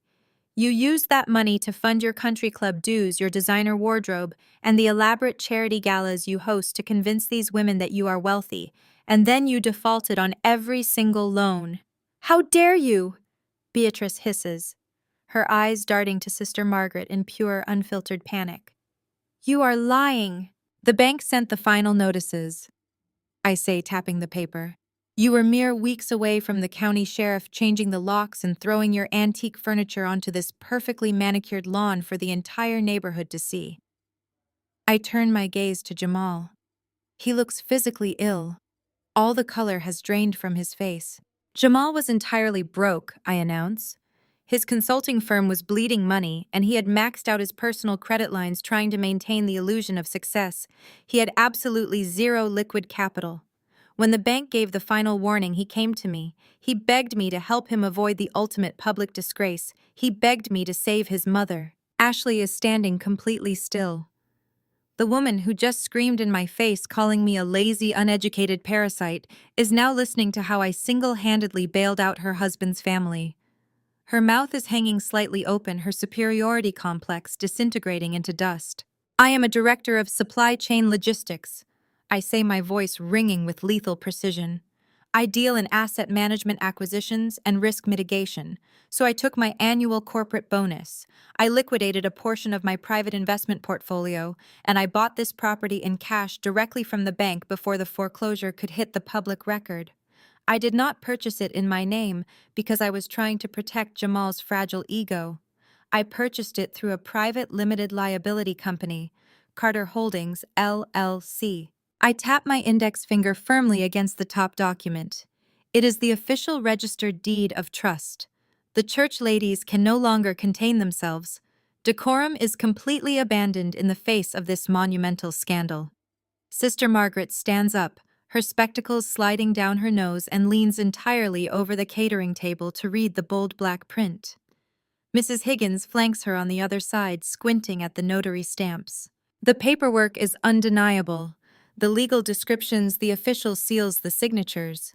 You used that money to fund your country club dues, your designer wardrobe, and the elaborate charity galas you host to convince these women that you are wealthy, and then you defaulted on every single loan. How dare you? Beatrice hisses, her eyes darting to Sister Margaret in pure, unfiltered panic. You are lying. The bank sent the final notices, I say, tapping the paper. You were mere weeks away from the county sheriff changing the locks and throwing your antique furniture onto this perfectly manicured lawn for the entire neighborhood to see. I turn my gaze to Jamal. He looks physically ill. All the color has drained from his face. Jamal was entirely broke, I announce. His consulting firm was bleeding money, and he had maxed out his personal credit lines trying to maintain the illusion of success. He had absolutely zero liquid capital. When the bank gave the final warning, he came to me. He begged me to help him avoid the ultimate public disgrace. He begged me to save his mother. Ashley is standing completely still. The woman who just screamed in my face, calling me a lazy, uneducated parasite, is now listening to how I single-handedly bailed out her husband's family. Her mouth is hanging slightly open, her superiority complex disintegrating into dust. I am a director of supply chain logistics, I say, my voice ringing with lethal precision. I deal in asset management, acquisitions, and risk mitigation, so I took my annual corporate bonus. I liquidated a portion of my private investment portfolio, and I bought this property in cash directly from the bank before the foreclosure could hit the public record. I did not purchase it in my name because I was trying to protect Jamal's fragile ego. I purchased it through a private limited liability company, Carter Holdings, LLC. I tap my index finger firmly against the top document. It is the official registered deed of trust. The church ladies can no longer contain themselves. Decorum is completely abandoned in the face of this monumental scandal. Sister Margaret stands up, her spectacles sliding down her nose, and leans entirely over the catering table to read the bold black print. Mrs. Higgins flanks her on the other side, squinting at the notary stamps. The paperwork is undeniable. The legal descriptions, the official seals, the signatures.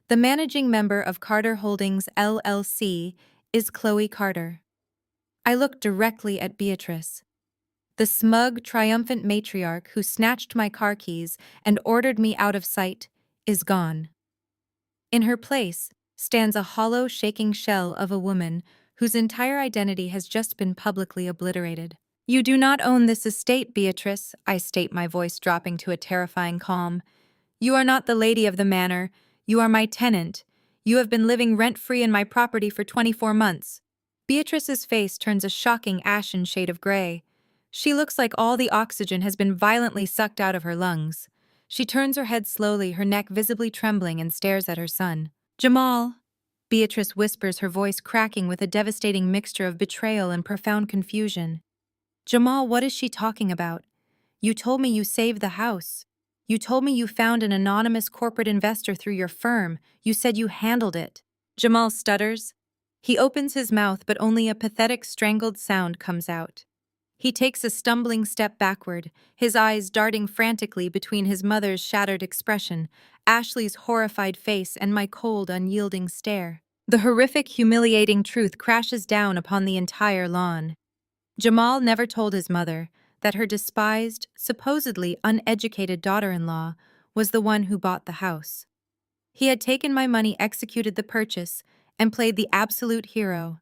The managing member of Carter Holdings, LLC, is Chloe Carter. I look directly at Beatrice. The smug, triumphant matriarch who snatched my car keys and ordered me out of sight is gone. In her place stands a hollow, shaking shell of a woman whose entire identity has just been publicly obliterated. You do not own this estate, Beatrice, I state, my voice dropping to a terrifying calm. You are not the lady of the manor. You are my tenant. You have been living rent-free in my property for 24 months. Beatrice's face turns a shocking ashen shade of gray. She looks like all the oxygen has been violently sucked out of her lungs. She turns her head slowly, her neck visibly trembling, and stares at her son. Jamal, Beatrice whispers, her voice cracking with a devastating mixture of betrayal and profound confusion. Jamal, what is she talking about? You told me you saved the house. You told me you found an anonymous corporate investor through your firm. You said you handled it. Jamal stutters. He opens his mouth, but only a pathetic, strangled sound comes out. He takes a stumbling step backward, his eyes darting frantically between his mother's shattered expression, Ashley's horrified face, and my cold, unyielding stare. The horrific, humiliating truth crashes down upon the entire lawn. Jamal never told his mother that her despised, supposedly uneducated daughter-in-law was the one who bought the house. He had taken my money, executed the purchase, and played the absolute hero.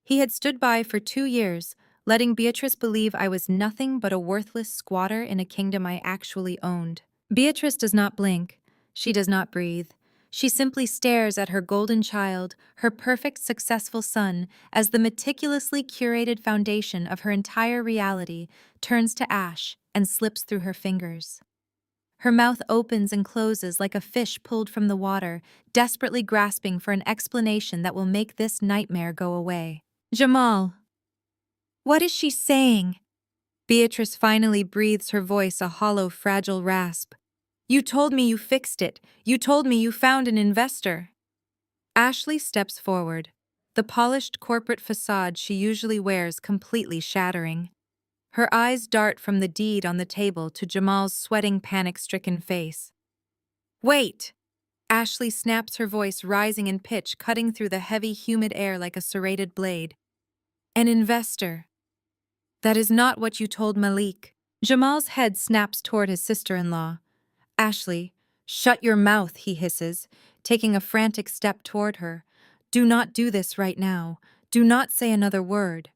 He had stood by for 2 years, letting Beatrice believe I was nothing but a worthless squatter in a kingdom I actually owned. Beatrice does not blink. She does not breathe. She simply stares at her golden child, her perfect, successful son, as the meticulously curated foundation of her entire reality turns to ash and slips through her fingers. Her mouth opens and closes like a fish pulled from the water, desperately grasping for an explanation that will make this nightmare go away. Jamal. What is she saying? Beatrice finally breathes, her voice a hollow, fragile rasp. You told me you fixed it. You told me you found an investor. Ashley steps forward, the polished corporate facade she usually wears completely shattering. Her eyes dart from the deed on the table to Jamal's sweating, panic-stricken face. Wait! Ashley snaps, her voice rising in pitch, cutting through the heavy, humid air like a serrated blade. An investor. That is not what you told Malik. Jamal's head snaps toward his sister-in-law. Ashley, shut your mouth, he hisses, taking a frantic step toward her. Do not do this right now. Do not say another word.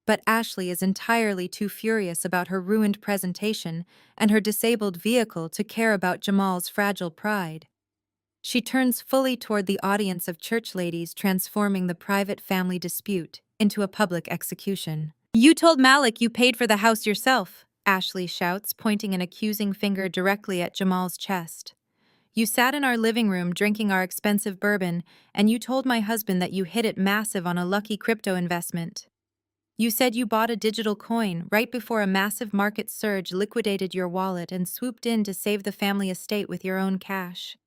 But Ashley is entirely too furious about her ruined presentation and her disabled vehicle to care about Jamal's fragile pride. She turns fully toward the audience of church ladies, transforming the private family dispute into a public execution. You told Malik you paid for the house yourself, Ashley shouts, pointing an accusing finger directly at Jamal's chest. You sat in our living room drinking our expensive bourbon, and you told my husband that you hit it massive on a lucky crypto investment. You said you bought a digital coin right before a massive market surge liquidated your wallet and swooped in to save the family estate with your own cash.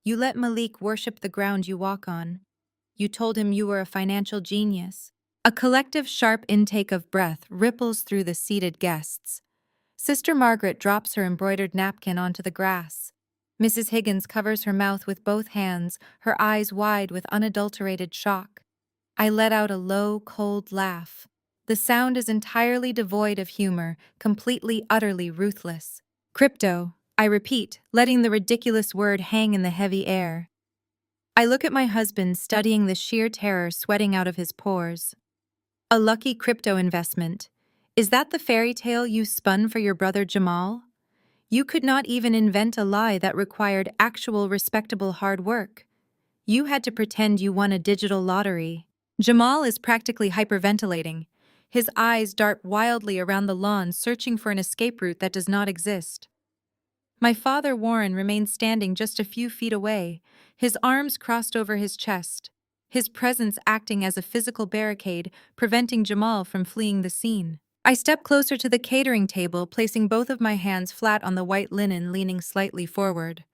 You let Malik worship the ground you walk on. You told him you were a financial genius. A collective sharp intake of breath ripples through the seated guests. Sister Margaret drops her embroidered napkin onto the grass. Mrs. Higgins covers her mouth with both hands, her eyes wide with unadulterated shock. I let out a low, cold laugh. The sound is entirely devoid of humor, completely, utterly ruthless. Crypto, I repeat, letting the ridiculous word hang in the heavy air. I look at my husband, studying the sheer terror sweating out of his pores. A lucky crypto investment. Is that the fairy tale you spun for your brother Jamal? You could not even invent a lie that required actual respectable hard work. You had to pretend you won a digital lottery. Jamal is practically hyperventilating. His eyes dart wildly around the lawn, searching for an escape route that does not exist. My father Warren remains standing just a few feet away, his arms crossed over his chest, his presence acting as a physical barricade, preventing Jamal from fleeing the scene. I step closer to the catering table, placing both of my hands flat on the white linen, leaning slightly forward.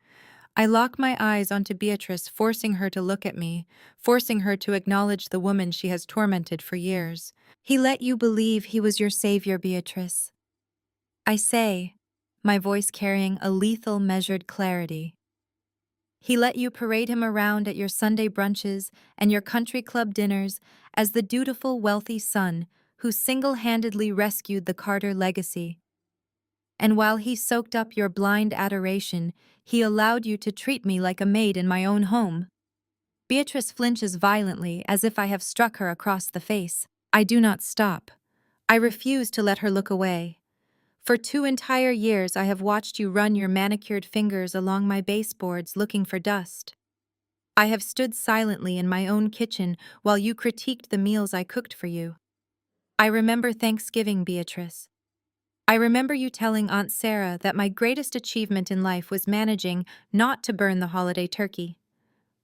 I lock my eyes onto Beatrice, forcing her to look at me, forcing her to acknowledge the woman she has tormented for years. He let you believe he was your savior, Beatrice. I say, my voice carrying a lethal, measured clarity. He let you parade him around at your Sunday brunches and your country club dinners as the dutiful, wealthy son who single-handedly rescued the Carter legacy. And while he soaked up your blind adoration, he allowed you to treat me like a maid in my own home. Beatrice flinches violently, as if I have struck her across the face. I do not stop. I refuse to let her look away. For 2 entire years I have watched you run your manicured fingers along my baseboards looking for dust. I have stood silently in my own kitchen while you critiqued the meals I cooked for you. I remember Thanksgiving, Beatrice. I remember you telling Aunt Sarah that my greatest achievement in life was managing not to burn the holiday turkey.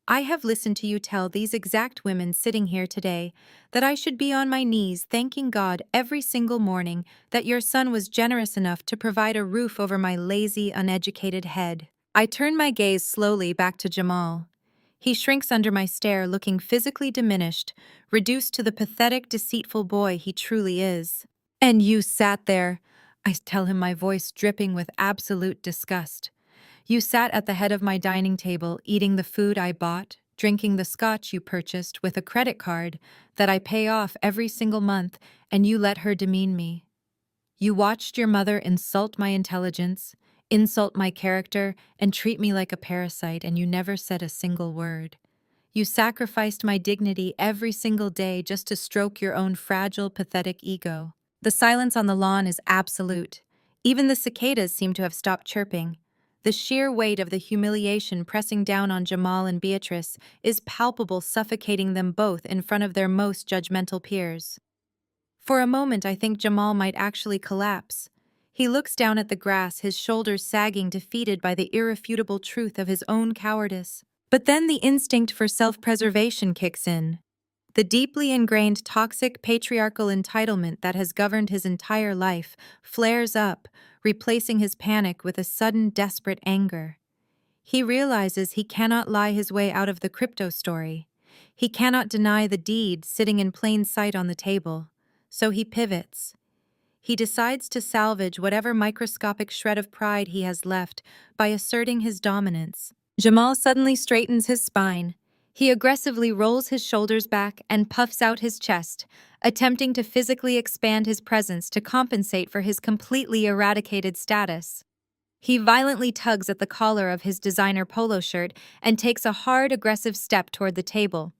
I have listened to you tell these exact women sitting here today that I should be on my knees thanking God every single morning that your son was generous enough to provide a roof over my lazy, uneducated head. I turn my gaze slowly back to Jamal. He shrinks under my stare, looking physically diminished, reduced to the pathetic, deceitful boy he truly is. And you sat there, I tell him, my voice dripping with absolute disgust. You sat at the head of my dining table, eating the food I bought, drinking the scotch you purchased with a credit card that I pay off every single month, and you let her demean me. You watched your mother insult my intelligence, insult my character, and treat me like a parasite, and you never said a single word. You sacrificed my dignity every single day just to stroke your own fragile, pathetic ego. The silence on the lawn is absolute. Even the cicadas seem to have stopped chirping. The sheer weight of the humiliation pressing down on Jamal and Beatrice is palpable, suffocating them both in front of their most judgmental peers. For a moment, I think Jamal might actually collapse. He looks down at the grass, his shoulders sagging, defeated by the irrefutable truth of his own cowardice. But then the instinct for self-preservation kicks in. The deeply ingrained toxic patriarchal entitlement that has governed his entire life flares up, replacing his panic with a sudden desperate anger. He realizes he cannot lie his way out of the crypto story. He cannot deny the deed sitting in plain sight on the table. So he pivots. He decides to salvage whatever microscopic shred of pride he has left by asserting his dominance. Jamal suddenly straightens his spine. He aggressively rolls his shoulders back and puffs out his chest, attempting to physically expand his presence to compensate for his completely eradicated status. He violently tugs at the collar of his designer polo shirt and takes a hard, aggressive step toward the table.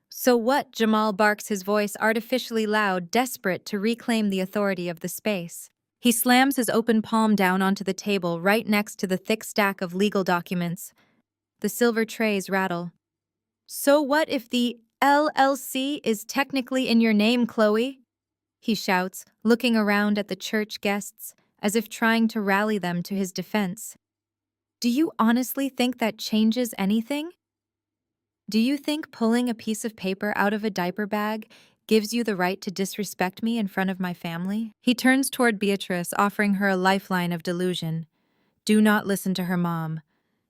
"So what?" Jamal barks, his voice artificially loud, desperate to reclaim the authority of the space. He slams his open palm down onto the table right next to the thick stack of legal documents. The silver trays rattle. "So what if the LLC is technically in your name, Chloe?" he shouts, looking around at the church guests, as if trying to rally them to his defense. "Do you honestly think that changes anything? Do you think pulling a piece of paper out of a diaper bag gives you the right to disrespect me in front of my family?" He turns toward Beatrice, offering her a lifeline of delusion. Do not listen to her mom.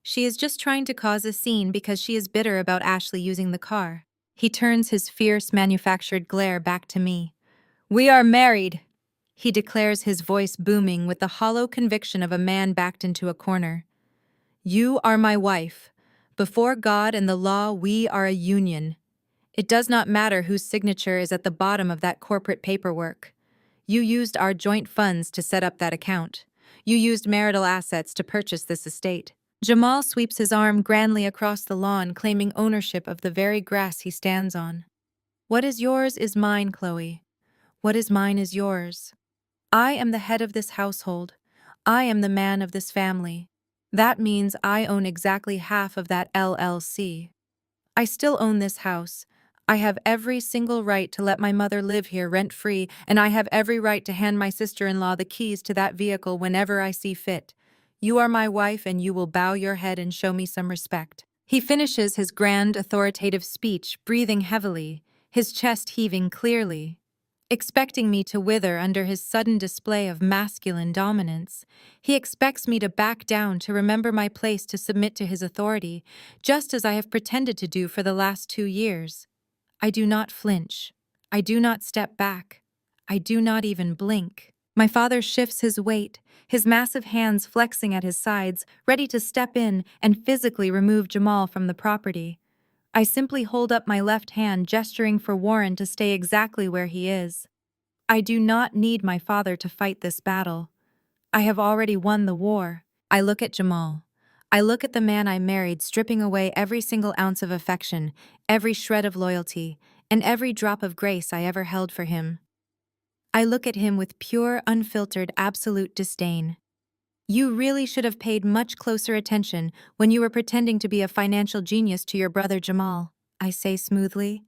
She is just trying to cause a scene because she is bitter about Ashley using the car. He turns his fierce, manufactured glare back to me. "We are married," he declares, his voice booming with the hollow conviction of a man backed into a corner. "You are my wife. Before God and the law, we are a union. It does not matter whose signature is at the bottom of that corporate paperwork. You used our joint funds to set up that account. You used marital assets to purchase this estate." Jamal sweeps his arm grandly across the lawn, claiming ownership of the very grass he stands on. "What is yours is mine, Chloe. What is mine is yours. I am the head of this household. I am the man of this family. That means I own exactly half of that LLC. I still own this house. I have every single right to let my mother live here rent-free, and I have every right to hand my sister-in-law the keys to that vehicle whenever I see fit. You are my wife, and you will bow your head and show me some respect." He finishes his grand, authoritative speech, breathing heavily, his chest heaving clearly. Expecting me to wither under his sudden display of masculine dominance, he expects me to back down, to remember my place, to submit to his authority, just as I have pretended to do for the last 2 years. I do not flinch. I do not step back. I do not even blink. My father shifts his weight, his massive hands flexing at his sides, ready to step in and physically remove Jamal from the property. I simply hold up my left hand, gesturing for Warren to stay exactly where he is. I do not need my father to fight this battle. I have already won the war. I look at Jamal. I look at the man I married, stripping away every single ounce of affection, every shred of loyalty, and every drop of grace I ever held for him. I look at him with pure, unfiltered, absolute disdain. "You really should have paid much closer attention when you were pretending to be a financial genius to your brother Jamal," I say smoothly.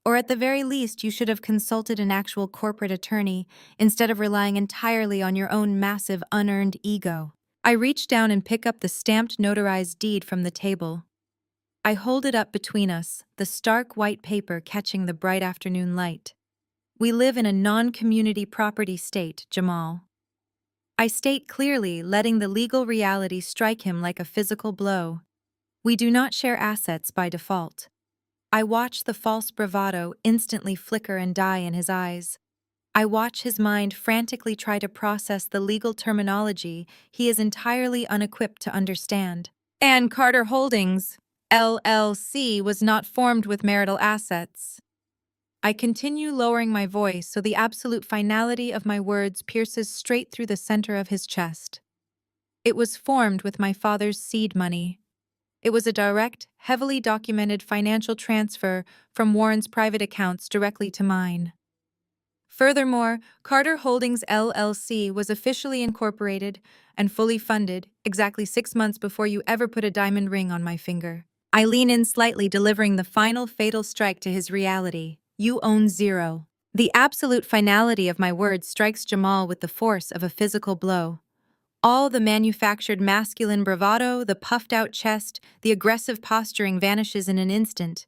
"Or at the very least, you should have consulted an actual corporate attorney instead of relying entirely on your own massive, unearned ego." I reach down and pick up the stamped, notarized deed from the table. I hold it up between us, the stark white paper catching the bright afternoon light. "We live in a non-community property state, Jamal," I state clearly, letting the legal reality strike him like a physical blow. "We do not share assets by default." I watch the false bravado instantly flicker and die in his eyes. I watch his mind frantically try to process the legal terminology he is entirely unequipped to understand. "And Carter Holdings, LLC, was not formed with marital assets." I continue, lowering my voice so the absolute finality of my words pierces straight through the center of his chest. "It was formed with my father's seed money. It was a direct, heavily documented financial transfer from Warren's private accounts directly to mine. Furthermore, Carter Holdings LLC was officially incorporated and fully funded exactly 6 months before you ever put a diamond ring on my finger." I lean in slightly, delivering the final fatal strike to his reality. "You own zero." The absolute finality of my words strikes Jamal with the force of a physical blow. All the manufactured masculine bravado, the puffed-out chest, the aggressive posturing vanishes in an instant.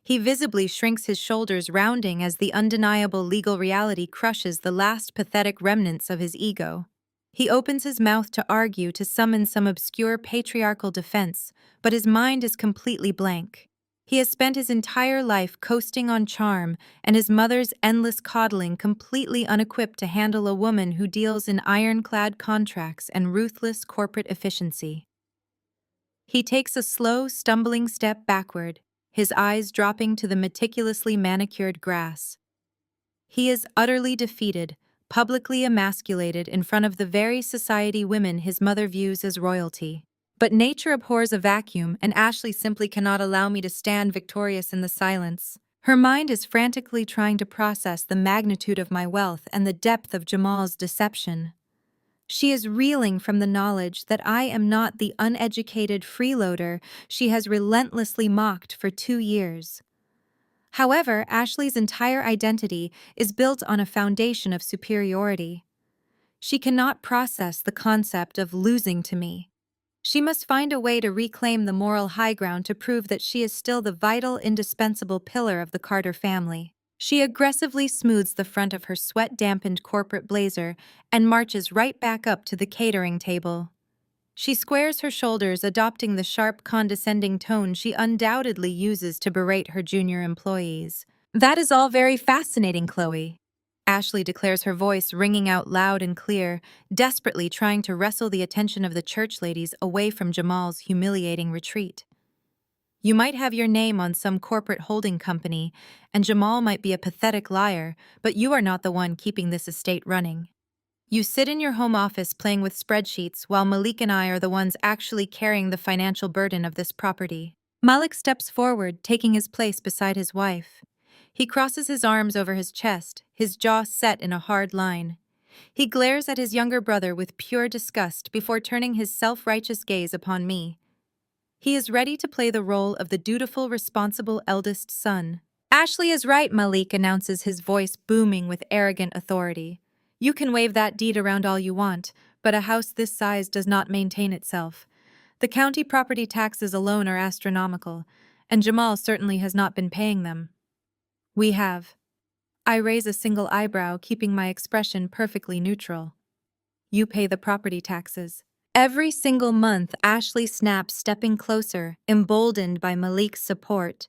He visibly shrinks his shoulders, rounding as the undeniable legal reality crushes the last pathetic remnants of his ego. He opens his mouth to argue, to summon some obscure patriarchal defense, but his mind is completely blank. He has spent his entire life coasting on charm and his mother's endless coddling, completely unequipped to handle a woman who deals in ironclad contracts and ruthless corporate efficiency. He takes a slow, stumbling step backward, his eyes dropping to the meticulously manicured grass. He is utterly defeated, publicly emasculated in front of the very society women his mother views as royalty. But nature abhors a vacuum, and Ashley simply cannot allow me to stand victorious in the silence. Her mind is frantically trying to process the magnitude of my wealth and the depth of Jamal's deception. She is reeling from the knowledge that I am not the uneducated freeloader she has relentlessly mocked for 2 years. However, Ashley's entire identity is built on a foundation of superiority. She cannot process the concept of losing to me. She must find a way to reclaim the moral high ground to prove that she is still the vital, indispensable pillar of the Carter family. She aggressively smooths the front of her sweat-dampened corporate blazer and marches right back up to the catering table. She squares her shoulders, adopting the sharp, condescending tone she undoubtedly uses to berate her junior employees. "That is all very fascinating, Chloe," Ashley declares, her voice ringing out loud and clear, desperately trying to wrestle the attention of the church ladies away from Jamal's humiliating retreat. "You might have your name on some corporate holding company, and Jamal might be a pathetic liar, but you are not the one keeping this estate running. You sit in your home office playing with spreadsheets while Malik and I are the ones actually carrying the financial burden of this property." Malik steps forward, taking his place beside his wife. He crosses his arms over his chest, his jaw set in a hard line. He glares at his younger brother with pure disgust before turning his self-righteous gaze upon me. He is ready to play the role of the dutiful, responsible eldest son. "Ashley is right," Malik announces, his voice booming with arrogant authority. "You can wave that deed around all you want, but a house this size does not maintain itself. The county property taxes alone are astronomical, and Jamal certainly has not been paying them." "We have." I raise a single eyebrow, keeping my expression perfectly neutral. "You pay the property taxes." Every single month, Ashley snaps, stepping closer, emboldened by Malik's support.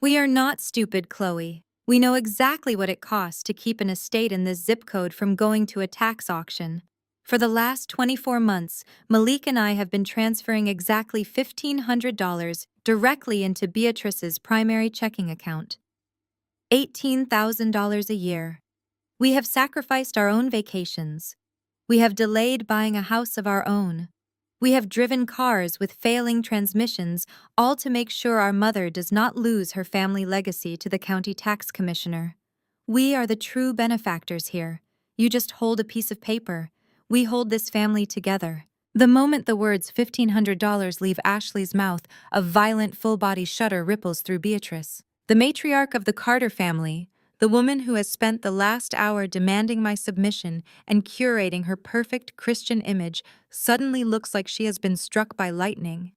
"We are not stupid, Chloe. We know exactly what it costs to keep an estate in this zip code from going to a tax auction. For the last 24 months, Malik and I have been transferring exactly $1,500 directly into Beatrice's primary checking account. $18,000 a year. We have sacrificed our own vacations. We have delayed buying a house of our own. We have driven cars with failing transmissions, all to make sure our mother does not lose her family legacy to the county tax commissioner. We are the true benefactors here. You just hold a piece of paper. We hold this family together." The moment the words $1,500 leave Ashley's mouth, a violent full-body shudder ripples through Beatrice. The matriarch of the Carter family, the woman who has spent the last hour demanding my submission and curating her perfect Christian image, suddenly looks like she has been struck by lightning.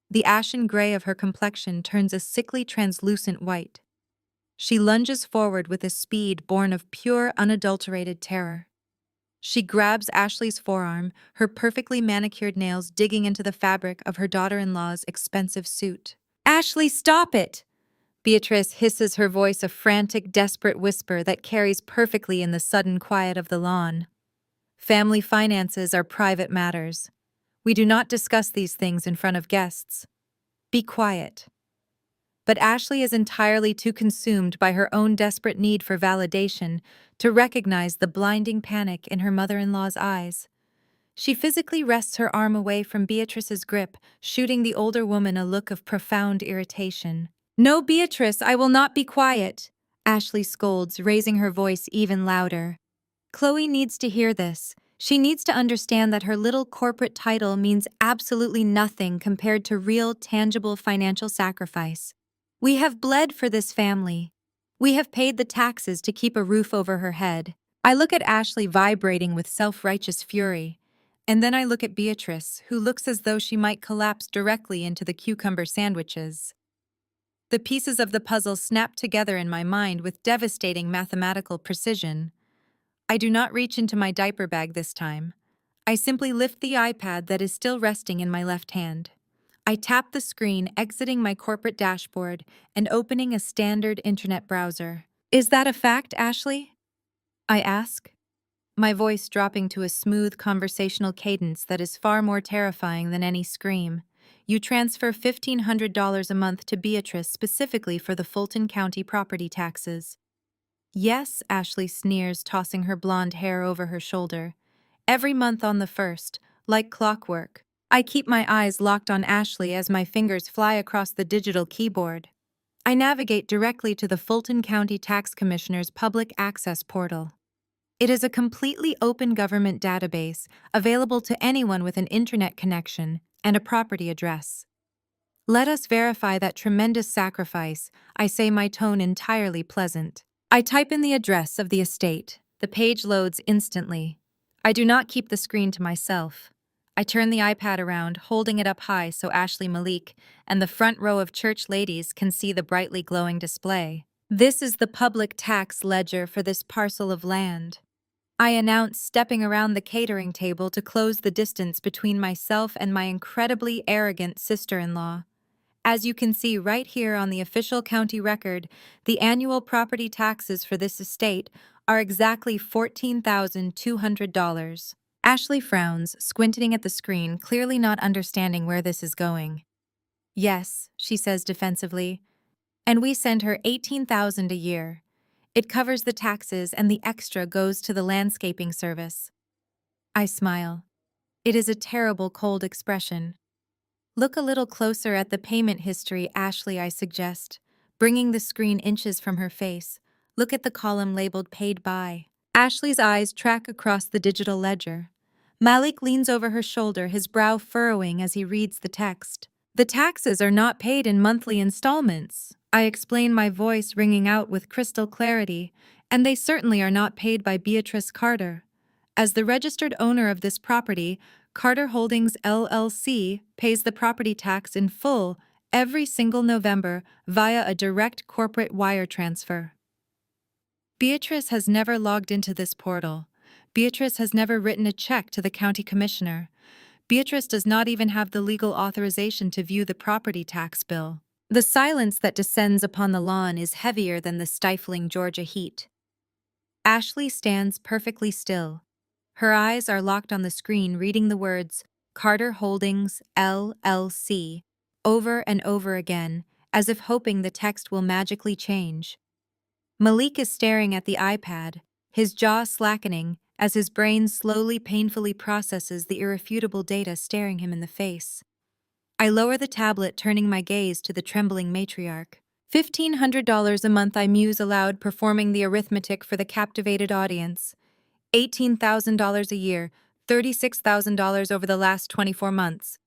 The ashen gray of her complexion turns a sickly translucent white. She lunges forward with a speed born of pure, unadulterated terror. She grabs Ashley's forearm, her perfectly manicured nails digging into the fabric of her daughter-in-law's expensive suit. "Ashley, stop it!" Beatrice hisses, her voice a frantic, desperate whisper that carries perfectly in the sudden quiet of the lawn. "Family finances are private matters. We do not discuss these things in front of guests. Be quiet." But Ashley is entirely too consumed by her own desperate need for validation to recognize the blinding panic in her mother-in-law's eyes. She physically wrests her arm away from Beatrice's grip, shooting the older woman a look of profound irritation. "No, Beatrice, I will not be quiet," Ashley scolds, raising her voice even louder. "Chloe needs to hear this. She needs to understand that her little corporate title means absolutely nothing compared to real, tangible financial sacrifice. We have bled for this family. We have paid the taxes to keep a roof over her head." I look at Ashley, vibrating with self-righteous fury, and then I look at Beatrice, who looks as though she might collapse directly into the cucumber sandwiches. The pieces of the puzzle snap together in my mind with devastating mathematical precision. I do not reach into my diaper bag this time. I simply lift the iPad that is still resting in my left hand. I tap the screen, exiting my corporate dashboard and opening a standard internet browser. Is that a fact, Ashley? I ask, my voice dropping to a smooth conversational cadence that is far more terrifying than any scream. You transfer $1,500 a month to Beatrice specifically for the Fulton County property taxes. Yes, Ashley sneers, tossing her blonde hair over her shoulder. Every month on the 1st, like clockwork. I keep my eyes locked on Ashley as my fingers fly across the digital keyboard. I navigate directly to the Fulton County Tax Commissioner's public access portal. It is a completely open government database available to anyone with an internet connection and a property address. Let us verify that tremendous sacrifice, I say, my tone entirely pleasant. I type in the address of the estate. The page loads instantly. I do not keep the screen to myself. I turn the iPad around, holding it up high so Ashley, Malik, and the front row of church ladies can see the brightly glowing display. This is the public tax ledger for this parcel of land, I announce, stepping around the catering table to close the distance between myself and my incredibly arrogant sister-in-law. As you can see right here on the official county record, the annual property taxes for this estate are exactly $14,200. Ashley frowns, squinting at the screen, clearly not understanding where this is going. Yes, she says defensively, and we send her $18,000 a year. It covers the taxes and the extra goes to the landscaping service. I smile. It is a terrible, cold expression. Look a little closer at the payment history, Ashley, I suggest, bringing the screen inches from her face. Look at the column labeled Paid By. Ashley's eyes track across the digital ledger. Malik leans over her shoulder, his brow furrowing as he reads the text. The taxes are not paid in monthly installments, I explain, my voice ringing out with crystal clarity, and they certainly are not paid by Beatrice Carter. As the registered owner of this property, Carter Holdings LLC pays the property tax in full every single November via a direct corporate wire transfer. Beatrice has never logged into this portal. Beatrice has never written a check to the county commissioner. Beatrice does not even have the legal authorization to view the property tax bill. The silence that descends upon the lawn is heavier than the stifling Georgia heat. Ashley stands perfectly still. Her eyes are locked on the screen, reading the words Carter Holdings, LLC, over and over again, as if hoping the text will magically change. Malik is staring at the iPad, his jaw slackening as his brain slowly, painfully processes the irrefutable data staring him in the face. I lower the tablet, turning my gaze to the trembling matriarch. $1,500 a month, I muse aloud, performing the arithmetic for the captivated audience. $18,000 a year, $36,000 over the last 24 months.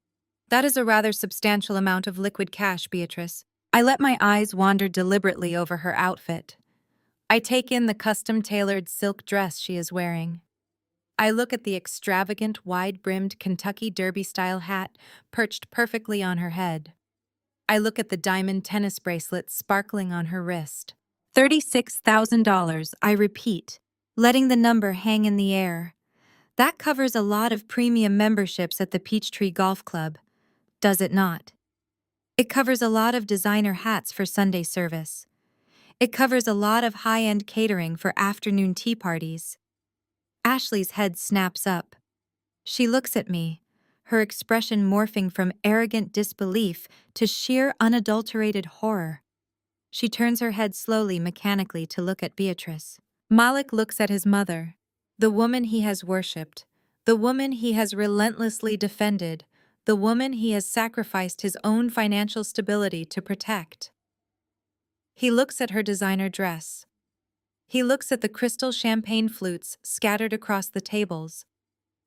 That is a rather substantial amount of liquid cash, Beatrice. I let my eyes wander deliberately over her outfit. I take in the custom-tailored silk dress she is wearing. I look at the extravagant, wide-brimmed Kentucky Derby-style hat perched perfectly on her head. I look at the diamond tennis bracelet sparkling on her wrist. $36,000, I repeat, letting the number hang in the air. That covers a lot of premium memberships at the Peachtree Golf Club, does it not? It covers a lot of designer hats for Sunday service. It covers a lot of high-end catering for afternoon tea parties. Ashley's head snaps up. She looks at me, her expression morphing from arrogant disbelief to sheer unadulterated horror. She turns her head slowly, mechanically, to look at Beatrice. Malik looks at his mother, the woman he has worshipped, the woman he has relentlessly defended, the woman he has sacrificed his own financial stability to protect. He looks at her designer dress. He looks at the crystal champagne flutes scattered across the tables.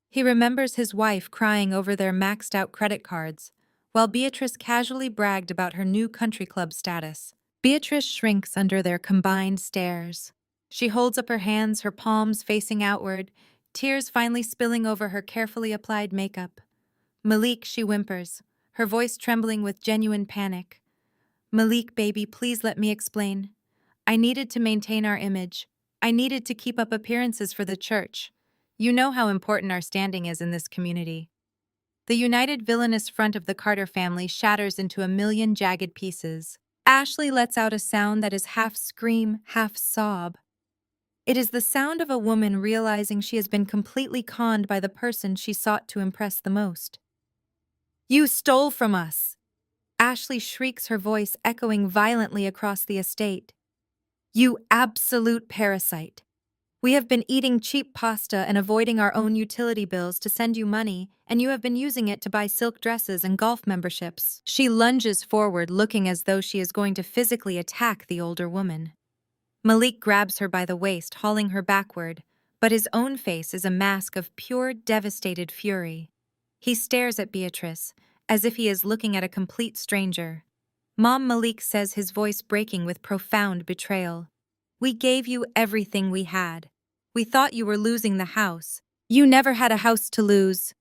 He remembers his wife crying over their maxed-out credit cards, while Beatrice casually bragged about her new country club status. Beatrice shrinks under their combined stares. She holds up her hands, her palms facing outward, tears finally spilling over her carefully applied makeup. Malik, she whimpers, her voice trembling with genuine panic. Malik, baby, please let me explain. I needed to maintain our image. I needed to keep up appearances for the church. You know how important our standing is in this community. The united villainous front of the Carter family shatters into a million jagged pieces. Ashley lets out a sound that is half scream, half sob. It is the sound of a woman realizing she has been completely conned by the person she sought to impress the most. You stole from us! Ashley shrieks, her voice echoing violently across the estate. You absolute parasite! We have been eating cheap pasta and avoiding our own utility bills to send you money, and you have been using it to buy silk dresses and golf memberships. She lunges forward, looking as though she is going to physically attack the older woman. Malik grabs her by the waist, hauling her backward, but his own face is a mask of pure, devastated fury. He stares at Beatrice, as if he is looking at a complete stranger. Mom, Malik says, his voice breaking with profound betrayal. We gave you everything we had. We thought you were losing the house. You never had a house to lose.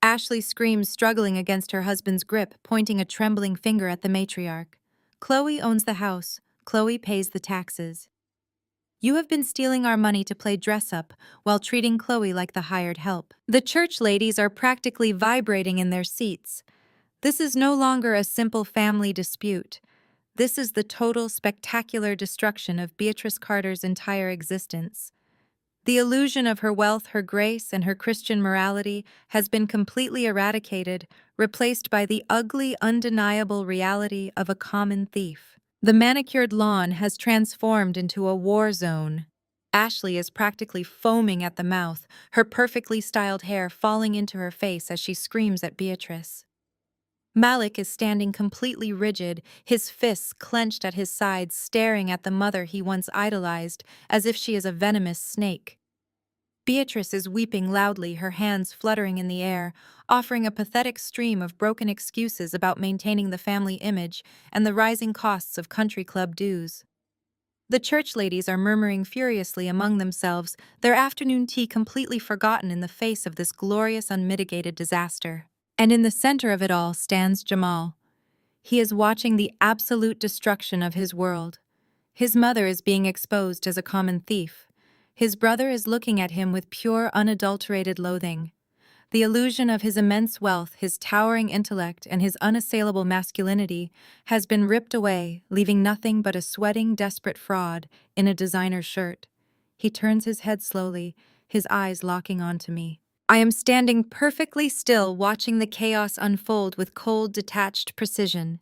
Ashley screams, struggling against her husband's grip, pointing a trembling finger at the matriarch. Chloe owns the house. Chloe pays the taxes. You have been stealing our money to play dress-up while treating Chloe like the hired help. The church ladies are practically vibrating in their seats. This is no longer a simple family dispute. This is the total, spectacular destruction of Beatrice Carter's entire existence. The illusion of her wealth, her grace, and her Christian morality has been completely eradicated, replaced by the ugly, undeniable reality of a common thief. The manicured lawn has transformed into a war zone. Ashley is practically foaming at the mouth, her perfectly styled hair falling into her face as she screams at Beatrice. Malik is standing completely rigid, his fists clenched at his sides, staring at the mother he once idolized as if she is a venomous snake. Beatrice is weeping loudly, her hands fluttering in the air, offering a pathetic stream of broken excuses about maintaining the family image and the rising costs of country club dues. The church ladies are murmuring furiously among themselves, their afternoon tea completely forgotten in the face of this glorious, unmitigated disaster. And in the center of it all stands Jamal. He is watching the absolute destruction of his world. His mother is being exposed as a common thief. His brother is looking at him with pure, unadulterated loathing. The illusion of his immense wealth, his towering intellect, and his unassailable masculinity has been ripped away, leaving nothing but a sweating, desperate fraud in a designer shirt. He turns his head slowly, his eyes locking onto me. I am standing perfectly still, watching the chaos unfold with cold, detached precision.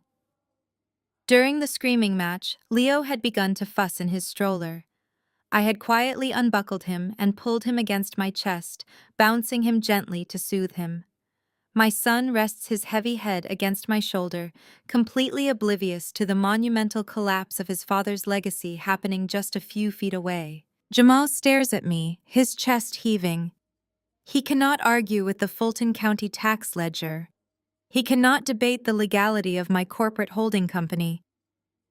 During the screaming match, Leo had begun to fuss in his stroller. I had quietly unbuckled him and pulled him against my chest, bouncing him gently to soothe him. My son rests his heavy head against my shoulder, completely oblivious to the monumental collapse of his father's legacy happening just a few feet away. Jamal stares at me, his chest heaving. He cannot argue with the Fulton County tax ledger. He cannot debate the legality of my corporate holding company.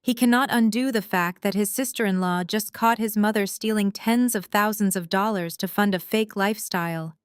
He cannot undo the fact that his sister-in-law just caught his mother stealing tens of thousands of dollars to fund a fake lifestyle.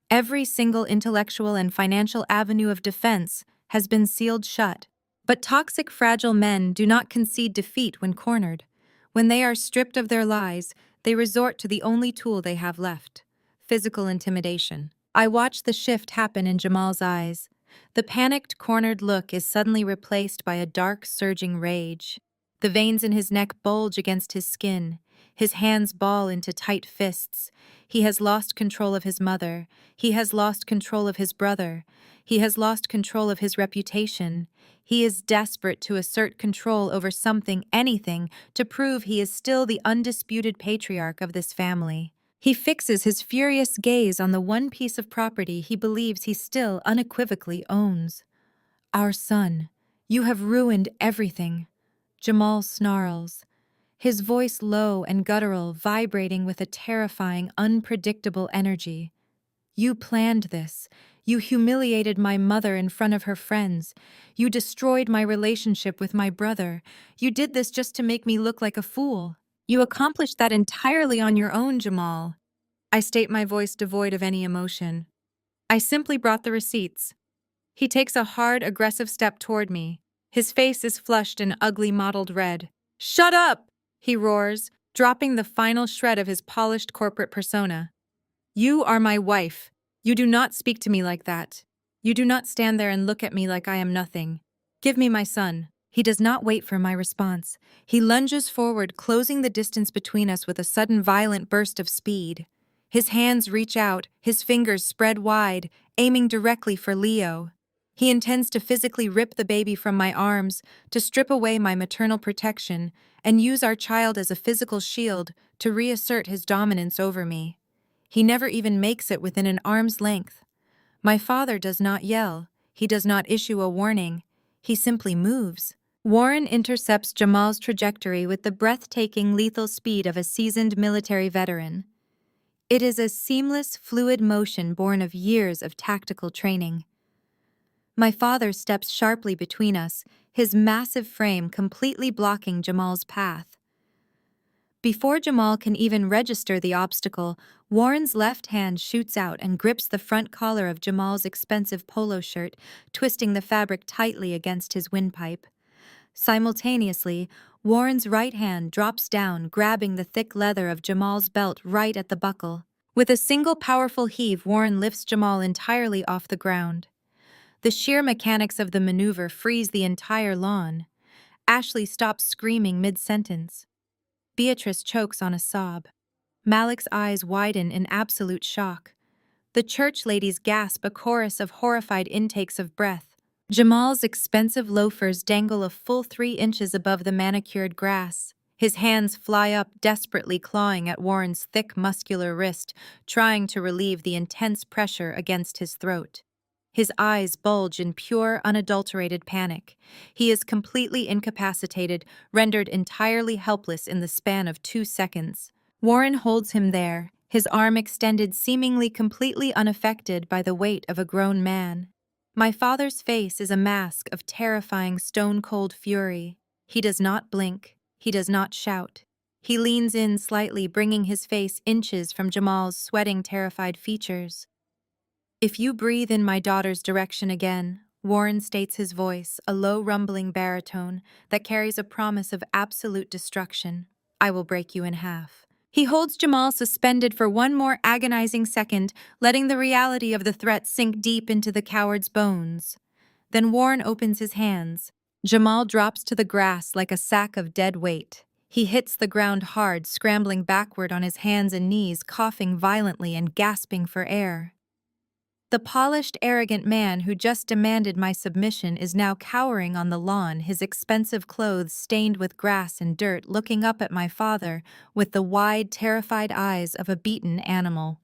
Every single intellectual and financial avenue of defense has been sealed shut. But toxic, fragile men do not concede defeat when cornered. When they are stripped of their lies, they resort to the only tool they have left: physical intimidation. I watch the shift happen in Jamal's eyes. The panicked, cornered look is suddenly replaced by a dark, surging rage. The veins in his neck bulge against his skin. His hands ball into tight fists. He has lost control of his mother. He has lost control of his brother. He has lost control of his reputation. He is desperate to assert control over something, anything, to prove he is still the undisputed patriarch of this family. He fixes his furious gaze on the one piece of property he believes he still unequivocally owns. Our son, you have ruined everything. Jamal snarls, his voice low and guttural, vibrating with a terrifying, unpredictable energy. You planned this. You humiliated my mother in front of her friends. You destroyed my relationship with my brother. You did this just to make me look like a fool. You accomplished that entirely on your own, Jamal. I state, my voice devoid of any emotion. I simply brought the receipts. He takes a hard, aggressive step toward me. His face is flushed and ugly mottled red. "Shut up!" he roars, dropping the final shred of his polished corporate persona. "You are my wife. You do not speak to me like that. You do not stand there and look at me like I am nothing. Give me my son." He does not wait for my response. He lunges forward, closing the distance between us with a sudden violent burst of speed. His hands reach out, his fingers spread wide, aiming directly for Leo. He intends to physically rip the baby from my arms, to strip away my maternal protection, and use our child as a physical shield to reassert his dominance over me. He never even makes it within an arm's length. My father does not yell. He does not issue a warning. He simply moves. Warren intercepts Jamal's trajectory with the breathtaking lethal speed of a seasoned military veteran. It is a seamless, fluid motion born of years of tactical training. My father steps sharply between us, his massive frame completely blocking Jamal's path. Before Jamal can even register the obstacle, Warren's left hand shoots out and grips the front collar of Jamal's expensive polo shirt, twisting the fabric tightly against his windpipe. Simultaneously, Warren's right hand drops down, grabbing the thick leather of Jamal's belt right at the buckle. With a single powerful heave, Warren lifts Jamal entirely off the ground. The sheer mechanics of the maneuver freeze the entire lawn. Ashley stops screaming mid-sentence. Beatrice chokes on a sob. Malik's eyes widen in absolute shock. The church ladies gasp a chorus of horrified intakes of breath. Jamal's expensive loafers dangle a full 3 inches above the manicured grass. His hands fly up, desperately clawing at Warren's thick, muscular wrist, trying to relieve the intense pressure against his throat. His eyes bulge in pure, unadulterated panic. He is completely incapacitated, rendered entirely helpless in the span of 2 seconds. Warren holds him there, his arm extended, seemingly completely unaffected by the weight of a grown man. My father's face is a mask of terrifying stone-cold fury. He does not blink. He does not shout. He leans in slightly, bringing his face inches from Jamal's sweating, terrified features. "If you breathe in my daughter's direction again," Warren states, his voice, a low rumbling baritone that carries a promise of absolute destruction, "I will break you in half." He holds Jamal suspended for one more agonizing second, letting the reality of the threat sink deep into the coward's bones. Then Warren opens his hands. Jamal drops to the grass like a sack of dead weight. He hits the ground hard, scrambling backward on his hands and knees, coughing violently and gasping for air. The polished, arrogant man who just demanded my submission is now cowering on the lawn, his expensive clothes stained with grass and dirt, looking up at my father with the wide, terrified eyes of a beaten animal.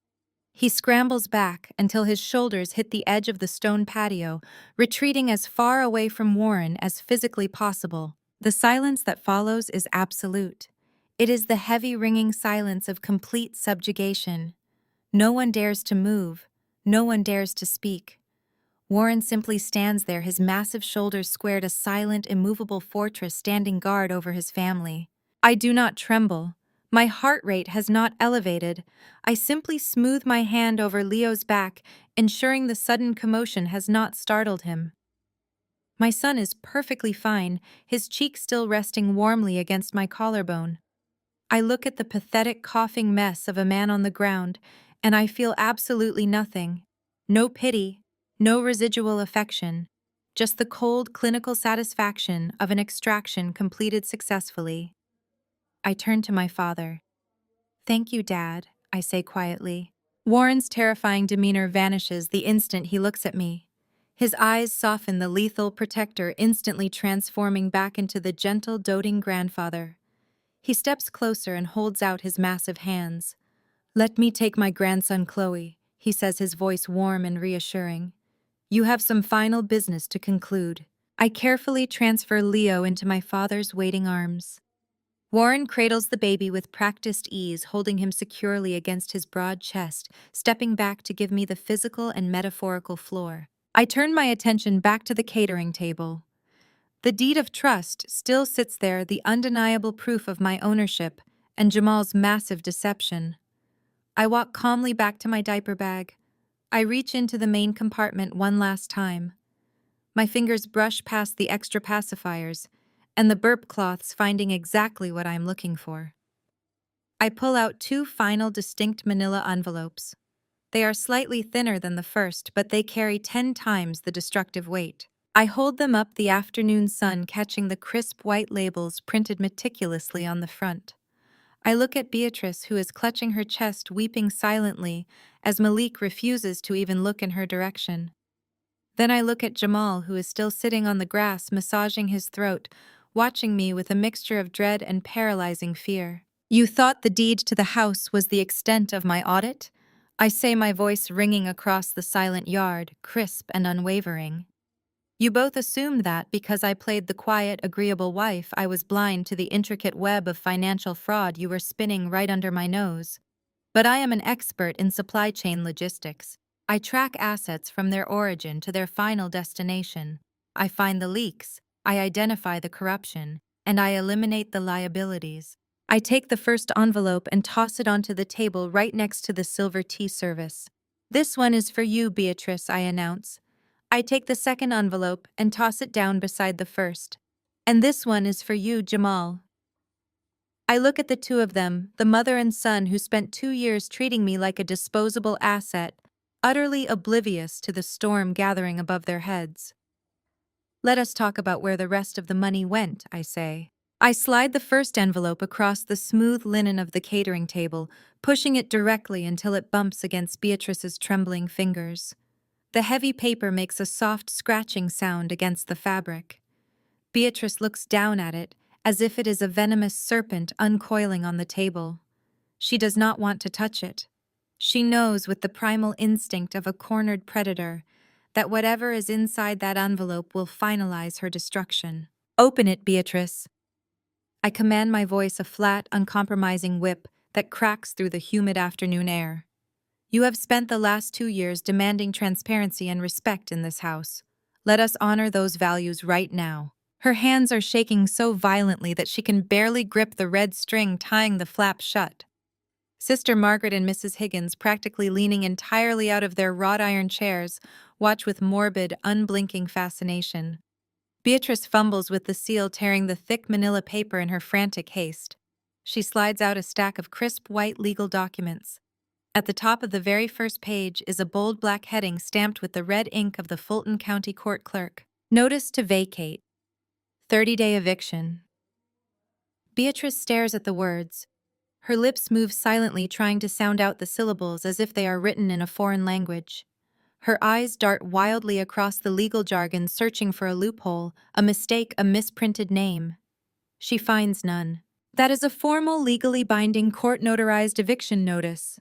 He scrambles back until his shoulders hit the edge of the stone patio, retreating as far away from Warren as physically possible. The silence that follows is absolute. It is the heavy, ringing silence of complete subjugation. No one dares to move. No one dares to speak. Warren simply stands there, his massive shoulders squared, a silent, immovable fortress standing guard over his family. I do not tremble. My heart rate has not elevated. I simply smooth my hand over Leo's back, ensuring the sudden commotion has not startled him. My son is perfectly fine, his cheek still resting warmly against my collarbone. I look at the pathetic, coughing mess of a man on the ground, and I feel absolutely nothing. No pity, no residual affection, just the cold, clinical satisfaction of an extraction completed successfully. I turn to my father. "Thank you, Dad," I say quietly. Warren's terrifying demeanor vanishes the instant he looks at me. His eyes soften, the lethal protector instantly transforming back into the gentle, doting grandfather. He steps closer and holds out his massive hands. "Let me take my grandson, Chloe," he says, his voice warm and reassuring. "You have some final business to conclude." I carefully transfer Leo into my father's waiting arms. Warren cradles the baby with practiced ease, holding him securely against his broad chest, stepping back to give me the physical and metaphorical floor. I turn my attention back to the catering table. The deed of trust still sits there, the undeniable proof of my ownership and Jamal's massive deception. I walk calmly back to my diaper bag. I reach into the main compartment one last time. My fingers brush past the extra pacifiers, and the burp cloths finding exactly what I'm looking for. I pull out two final distinct manila envelopes. They are slightly thinner than the first, but they carry 10 times the destructive weight. I hold them up, the afternoon sun catching the crisp white labels printed meticulously on the front. I look at Beatrice, who is clutching her chest, weeping silently, as Malik refuses to even look in her direction. Then I look at Jamal, who is still sitting on the grass, massaging his throat, watching me with a mixture of dread and paralyzing fear. You thought the deed to the house was the extent of my audit? I say, my voice ringing across the silent yard, crisp and unwavering. You both assumed that because I played the quiet, agreeable wife, I was blind to the intricate web of financial fraud you were spinning right under my nose. But I am an expert in supply chain logistics. I track assets from their origin to their final destination. I find the leaks, I identify the corruption, and I eliminate the liabilities. I take the first envelope and toss it onto the table right next to the silver tea service. This one is for you, Beatrice, I announce. I take the second envelope and toss it down beside the first. And this one is for you, Jamal. I look at the two of them, the mother and son who spent 2 years treating me like a disposable asset, utterly oblivious to the storm gathering above their heads. Let us talk about where the rest of the money went, I say. I slide the first envelope across the smooth linen of the catering table, pushing it directly until it bumps against Beatrice's trembling fingers. The heavy paper makes a soft scratching sound against the fabric. Beatrice looks down at it, as if it is a venomous serpent uncoiling on the table. She does not want to touch it. She knows, with the primal instinct of a cornered predator, that whatever is inside that envelope will finalize her destruction. Open it, Beatrice. I command, my voice a flat, uncompromising whip that cracks through the humid afternoon air. You have spent the last 2 years demanding transparency and respect in this house. Let us honor those values right now. Her hands are shaking so violently that she can barely grip the red string tying the flap shut. Sister Margaret and Mrs. Higgins, practically leaning entirely out of their wrought iron chairs, watch with morbid, unblinking fascination. Beatrice fumbles with the seal, tearing the thick manila paper in her frantic haste. She slides out a stack of crisp white legal documents. At the top of the very first page is a bold black heading stamped with the red ink of the Fulton County Court Clerk. Notice to vacate. 30-day eviction. Beatrice stares at the words. Her lips move silently, trying to sound out the syllables as if they are written in a foreign language. Her eyes dart wildly across the legal jargon, searching for a loophole, a mistake, a misprinted name. She finds none. That is a formal, legally binding, court-notarized eviction notice.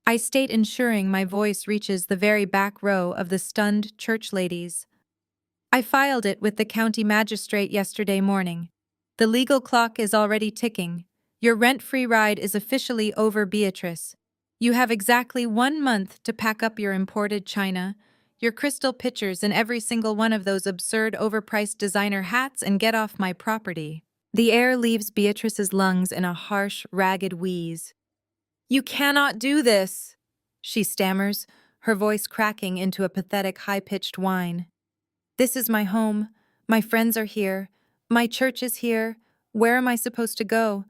I state, ensuring my voice reaches the very back row of the stunned church ladies. I filed it with the county magistrate yesterday morning. The legal clock is already ticking. Your rent-free ride is officially over, Beatrice. You have exactly 1 month to pack up your imported china, your crystal pitchers, and every single one of those absurd overpriced designer hats, and get off my property. The air leaves Beatrice's lungs in a harsh, ragged wheeze. You cannot do this, she stammers, her voice cracking into a pathetic, high-pitched whine. This is my home. My friends are here. My church is here. Where am I supposed to go?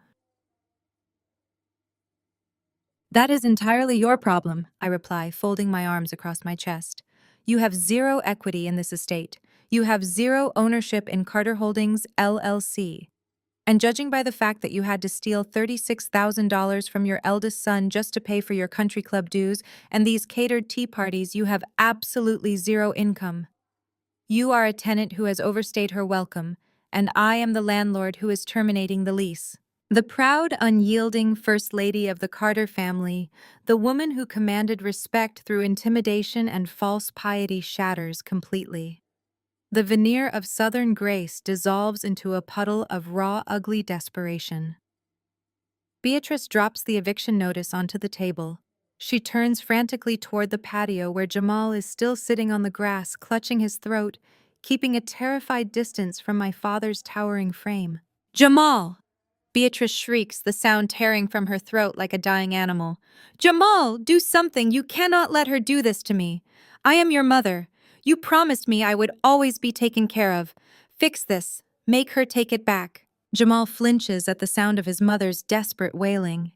That is entirely your problem, I reply, folding my arms across my chest. You have zero equity in this estate. You have zero ownership in Carter Holdings, LLC. And judging by the fact that you had to steal $36,000 from your eldest son just to pay for your country club dues and these catered tea parties, you have absolutely zero income. You are a tenant who has overstayed her welcome, and I am the landlord who is terminating the lease. The proud, unyielding First Lady of the Carter family, the woman who commanded respect through intimidation and false piety, shatters completely. The veneer of Southern grace dissolves into a puddle of raw, ugly desperation. Beatrice drops the eviction notice onto the table. She turns frantically toward the patio where Jamal is still sitting on the grass, clutching his throat, keeping a terrified distance from my father's towering frame. Jamal! Beatrice shrieks, the sound tearing from her throat like a dying animal. Jamal, do something! You cannot let her do this to me. I am your mother. You promised me I would always be taken care of. Fix this. Make her take it back. Jamal flinches at the sound of his mother's desperate wailing.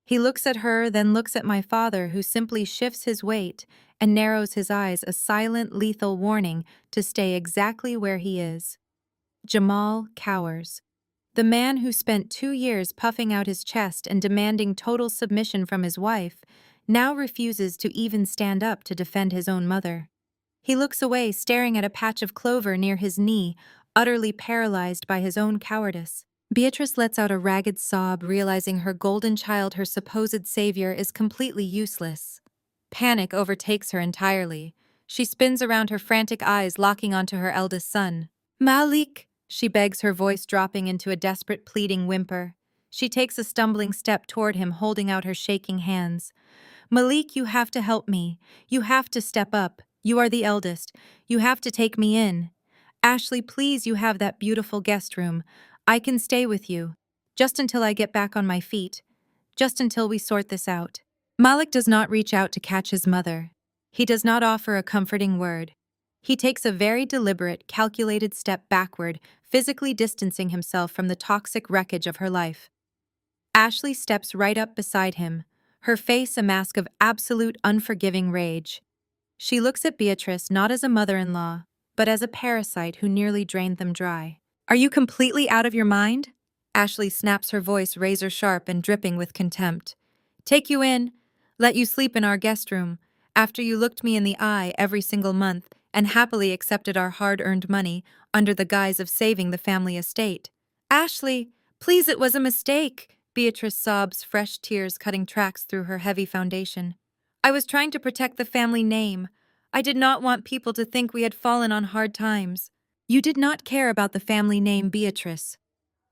He looks at her, then looks at my father, who simply shifts his weight and narrows his eyes, a silent, lethal warning to stay exactly where he is. Jamal cowers. The man who spent 2 years puffing out his chest and demanding total submission from his wife now refuses to even stand up to defend his own mother. He looks away, staring at a patch of clover near his knee, utterly paralyzed by his own cowardice. Beatrice lets out a ragged sob, realizing her golden child, her supposed savior, is completely useless. Panic overtakes her entirely. She spins around, her frantic eyes locking onto her eldest son. "Malik!" she begs, her voice dropping into a desperate, pleading whimper. She takes a stumbling step toward him, holding out her shaking hands. "Malik, you have to help me. You have to step up. You are the eldest. You have to take me in. Ashley, please, you have that beautiful guest room. I can stay with you. Just until I get back on my feet. Just until we sort this out." Malik does not reach out to catch his mother. He does not offer a comforting word. He takes a very deliberate, calculated step backward, physically distancing himself from the toxic wreckage of her life. Ashley steps right up beside him, her face a mask of absolute unforgiving rage. She looks at Beatrice not as a mother-in-law, but as a parasite who nearly drained them dry. "Are you completely out of your mind?" Ashley snaps, her voice razor-sharp and dripping with contempt. "Take you in, let you sleep in our guest room, after you looked me in the eye every single month and happily accepted our hard-earned money under the guise of saving the family estate." "Ashley, please, it was a mistake," Beatrice sobs, fresh tears cutting tracks through her heavy foundation. "I was trying to protect the family name. I did not want people to think we had fallen on hard times." "You did not care about the family name, Beatrice."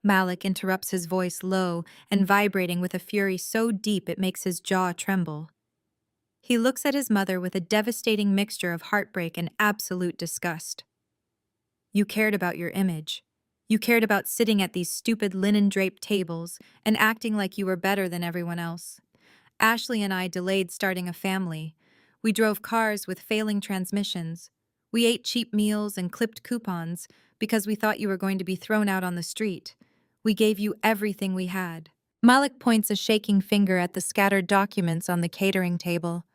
Malik interrupts, his voice low and vibrating with a fury so deep it makes his jaw tremble. He looks at his mother with a devastating mixture of heartbreak and absolute disgust. "You cared about your image. You cared about sitting at these stupid linen-draped tables and acting like you were better than everyone else. Ashley and I delayed starting a family. We drove cars with failing transmissions. We ate cheap meals and clipped coupons because we thought you were going to be thrown out on the street. We gave you everything we had." Malik points a shaking finger at the scattered documents on the catering table.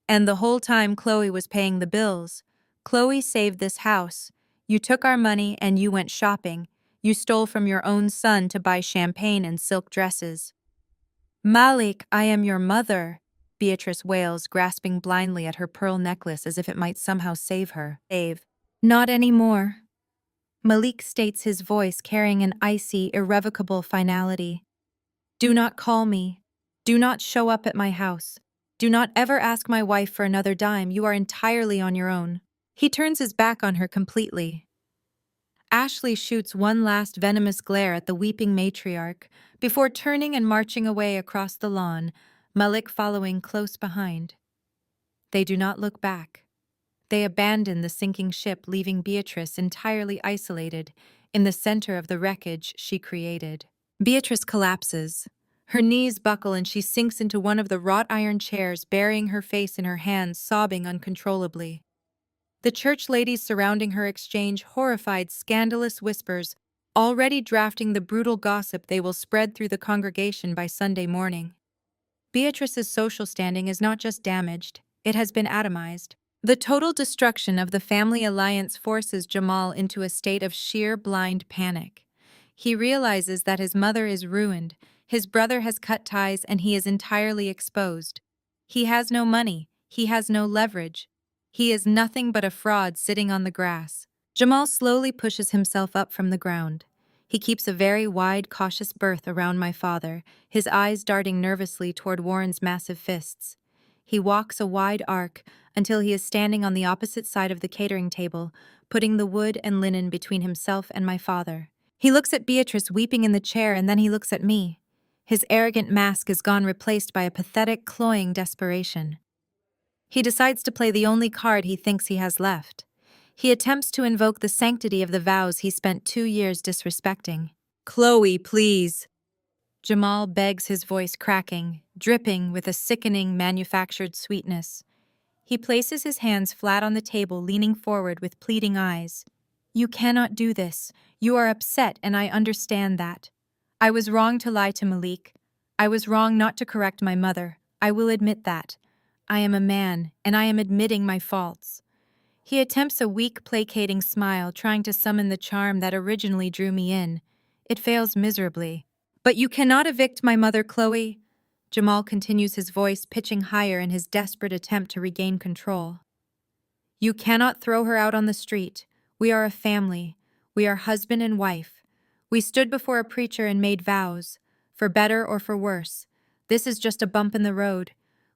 "And the whole time Chloe was paying the bills. Chloe saved this house. You took our money and you went shopping. You stole from your own son to buy champagne and silk dresses." "Malik, I am your mother," Beatrice wails, grasping blindly at her pearl necklace as if it might somehow save her. "Not anymore." Malik states, his voice carrying an icy, irrevocable finality. "Do not call me. Do not show up at my house. Do not ever ask my wife for another dime. You are entirely on your own." He turns his back on her completely. Ashley shoots one last venomous glare at the weeping matriarch before turning and marching away across the lawn, Malik following close behind. They do not look back. They abandon the sinking ship, leaving Beatrice entirely isolated in the center of the wreckage she created. Beatrice collapses. Her knees buckle and she sinks into one of the wrought iron chairs, burying her face in her hands, sobbing uncontrollably. The church ladies surrounding her exchange horrified, scandalous whispers, already drafting the brutal gossip they will spread through the congregation by Sunday morning. Beatrice's social standing is not just damaged, it has been atomized. The total destruction of the family alliance forces Jamal into a state of sheer blind panic. He realizes that his mother is ruined, his brother has cut ties, and he is entirely exposed. He has no money, he has no leverage. He is nothing but a fraud sitting on the grass. Jamal slowly pushes himself up from the ground. He keeps a very wide, cautious berth around my father, his eyes darting nervously toward Warren's massive fists. He walks a wide arc until he is standing on the opposite side of the catering table, putting the wood and linen between himself and my father. He looks at Beatrice weeping in the chair, and then he looks at me. His arrogant mask is gone, replaced by a pathetic, cloying desperation. He decides to play the only card he thinks he has left. He attempts to invoke the sanctity of the vows he spent 2 years disrespecting. "Chloe, please." Jamal begs, his voice cracking, dripping with a sickening manufactured sweetness. He places his hands flat on the table, leaning forward with pleading eyes. You cannot do this. You are upset, and I understand that. I was wrong to lie to Malik. I was wrong not to correct my mother. I will admit that. I am a man, and I am admitting my faults. He attempts a weak, placating smile, trying to summon the charm that originally drew me in. It fails miserably. But you cannot evict my mother, Chloe. Jamal continues, his voice pitching higher in his desperate attempt to regain control. You cannot throw her out on the street. We are a family. We are husband and wife. We stood before a preacher and made vows, for better or for worse. This is just a bump in the road.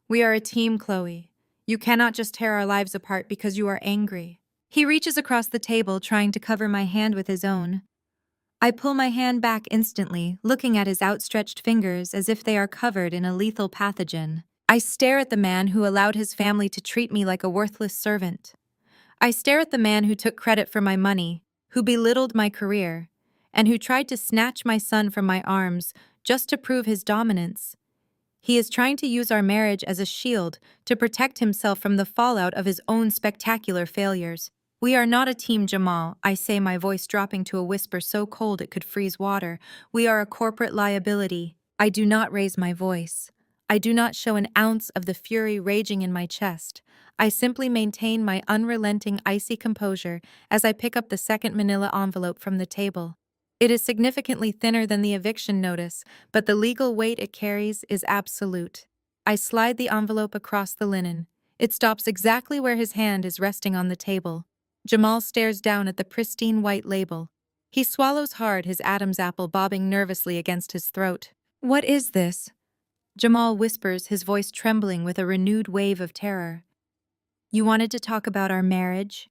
We are a team, Chloe. You cannot just tear our lives apart because you are angry. He reaches across the table, trying to cover my hand with his own. I pull my hand back instantly, looking at his outstretched fingers as if they are covered in a lethal pathogen. I stare at the man who allowed his family to treat me like a worthless servant. I stare at the man who took credit for my money, who belittled my career, and who tried to snatch my son from my arms just to prove his dominance. He is trying to use our marriage as a shield to protect himself from the fallout of his own spectacular failures. We are not a team, Jamal, I say, my voice dropping to a whisper so cold it could freeze water. We are a corporate liability. I do not raise my voice. I do not show an ounce of the fury raging in my chest. I simply maintain my unrelenting, icy composure as I pick up the second manila envelope from the table. It is significantly thinner than the eviction notice, but the legal weight it carries is absolute. I slide the envelope across the linen. It stops exactly where his hand is resting on the table. Jamal stares down at the pristine white label. He swallows hard, his Adam's apple bobbing nervously against his throat. What is this? Jamal whispers, his voice trembling with a renewed wave of terror. You wanted to talk about our marriage?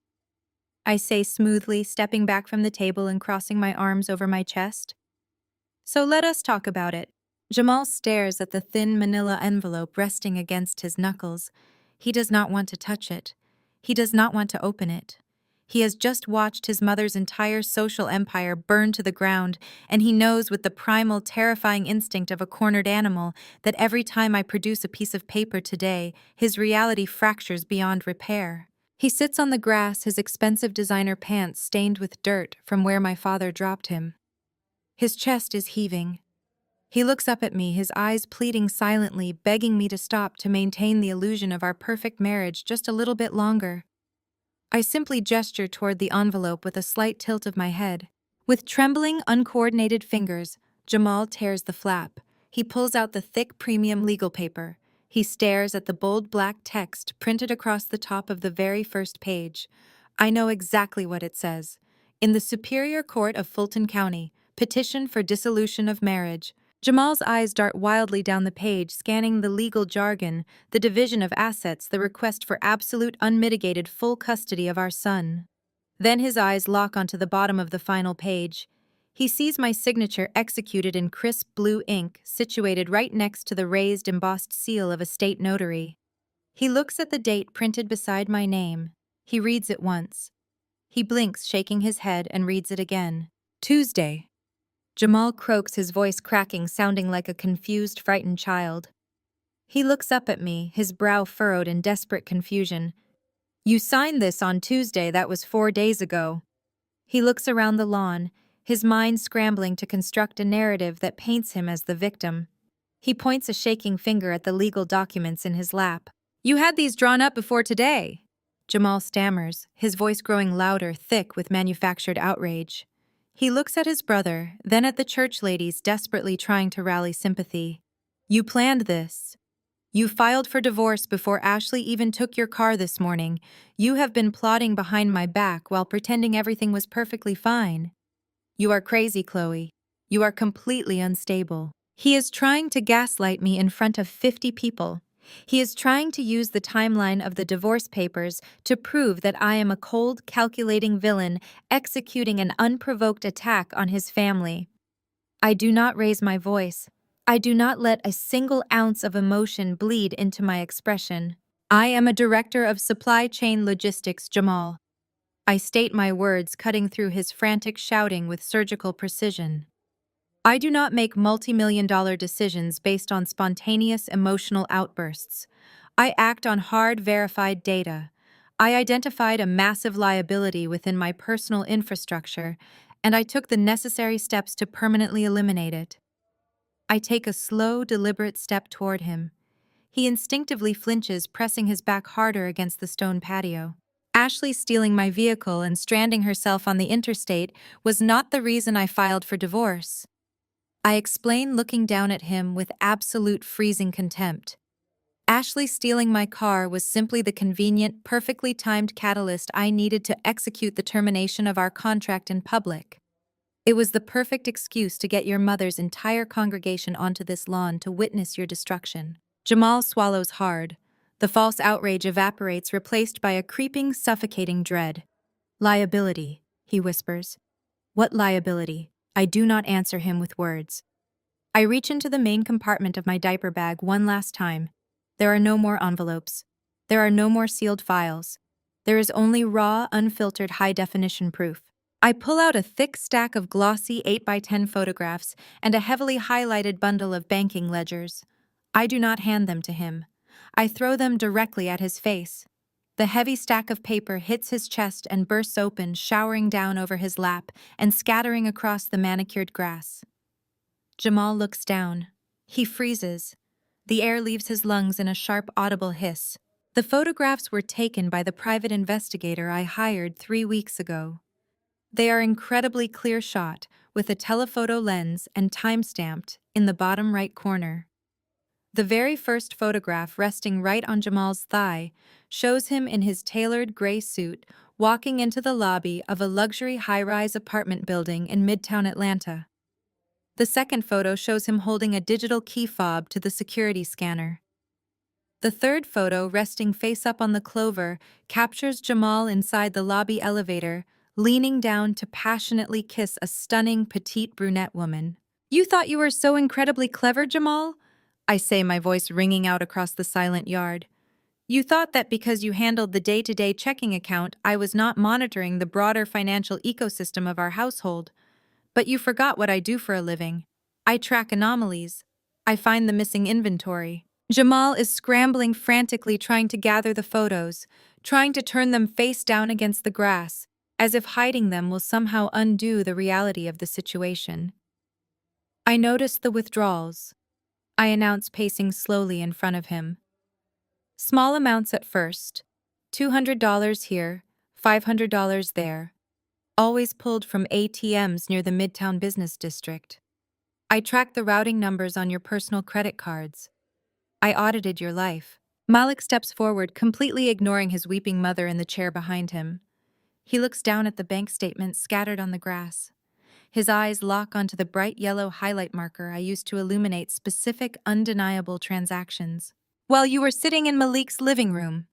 I say smoothly, stepping back from the table and crossing my arms over my chest. So let us talk about it. Jamal stares at the thin manila envelope resting against his knuckles. He does not want to touch it. He does not want to open it. He has just watched his mother's entire social empire burn to the ground, and he knows with the primal, terrifying instinct of a cornered animal that every time I produce a piece of paper today, his reality fractures beyond repair. He sits on the grass, his expensive designer pants stained with dirt from where my father dropped him. His chest is heaving. He looks up at me, his eyes pleading silently, begging me to stop, to maintain the illusion of our perfect marriage just a little bit longer. I simply gesture toward the envelope with a slight tilt of my head. With trembling, uncoordinated fingers, Jamal tears the flap. He pulls out the thick premium legal paper. He stares at the bold black text printed across the top of the very first page. I know exactly what it says. In the Superior Court of Fulton County, petition for dissolution of marriage. Jamal's eyes dart wildly down the page, scanning the legal jargon, the division of assets, the request for absolute, unmitigated, full custody of our son. Then his eyes lock onto the bottom of the final page. He sees my signature executed in crisp blue ink, situated right next to the raised, embossed seal of a state notary. He looks at the date printed beside my name. He reads it once. He blinks, shaking his head, and reads it again. Tuesday. Jamal croaks, his voice cracking, sounding like a confused, frightened child. He looks up at me, his brow furrowed in desperate confusion. You signed this on Tuesday, that was 4 days ago. He looks around the lawn, his mind scrambling to construct a narrative that paints him as the victim. He points a shaking finger at the legal documents in his lap. You had these drawn up before today. Jamal stammers, his voice growing louder, thick with manufactured outrage. He looks at his brother, then at the church ladies desperately trying to rally sympathy. You planned this. You filed for divorce before Ashley even took your car this morning. You have been plotting behind my back while pretending everything was perfectly fine. You are crazy, Chloe. You are completely unstable. He is trying to gaslight me in front of 50 people. He is trying to use the timeline of the divorce papers to prove that I am a cold, calculating villain executing an unprovoked attack on his family. I do not raise my voice. I do not let a single ounce of emotion bleed into my expression. I am a director of supply chain logistics, Jamal. I state my words, cutting through his frantic shouting with surgical precision. I do not make multi-million-dollar decisions based on spontaneous emotional outbursts. I act on hard, verified data. I identified a massive liability within my personal infrastructure, and I took the necessary steps to permanently eliminate it. I take a slow, deliberate step toward him. He instinctively flinches, pressing his back harder against the stone patio. Ashley stealing my vehicle and stranding herself on the interstate was not the reason I filed for divorce. I explain, looking down at him with absolute freezing contempt. Ashley stealing my car was simply the convenient, perfectly timed catalyst I needed to execute the termination of our contract in public. It was the perfect excuse to get your mother's entire congregation onto this lawn to witness your destruction. Jamal swallows hard. The false outrage evaporates, replaced by a creeping, suffocating dread. Liability, he whispers. What liability? I do not answer him with words. I reach into the main compartment of my diaper bag one last time. There are no more envelopes. There are no more sealed files. There is only raw, unfiltered, high-definition proof. I pull out a thick stack of glossy 8x10 photographs and a heavily highlighted bundle of banking ledgers. I do not hand them to him. I throw them directly at his face. The heavy stack of paper hits his chest and bursts open, showering down over his lap and scattering across the manicured grass. Jamal looks down. He freezes. The air leaves his lungs in a sharp, audible hiss. The photographs were taken by the private investigator I hired 3 weeks ago. They are incredibly clear shot, with a telephoto lens and time-stamped in the bottom right corner. The very first photograph, resting right on Jamal's thigh, shows him in his tailored gray suit walking into the lobby of a luxury high-rise apartment building in Midtown Atlanta. The second photo shows him holding a digital key fob to the security scanner. The third photo, resting face up on the clover, captures Jamal inside the lobby elevator, leaning down to passionately kiss a stunning petite brunette woman. "You thought you were so incredibly clever, Jamal?" I say, my voice ringing out across the silent yard. "You thought that because you handled the day-to-day checking account, I was not monitoring the broader financial ecosystem of our household. But you forgot what I do for a living. I track anomalies. I find the missing inventory." Jamal is scrambling frantically, trying to gather the photos, trying to turn them face down against the grass, as if hiding them will somehow undo the reality of the situation. I notice the withdrawals. I announce, pacing slowly in front of him. Small amounts at first. $200 here, $500 there. Always pulled from ATMs near the Midtown Business District. I tracked the routing numbers on your personal credit cards. I audited your life. Malik steps forward, completely ignoring his weeping mother in the chair behind him. He looks down at the bank statements scattered on the grass. His eyes lock onto the bright yellow highlight marker I used to illuminate specific, undeniable transactions. "While you were sitting in Malik's living room,"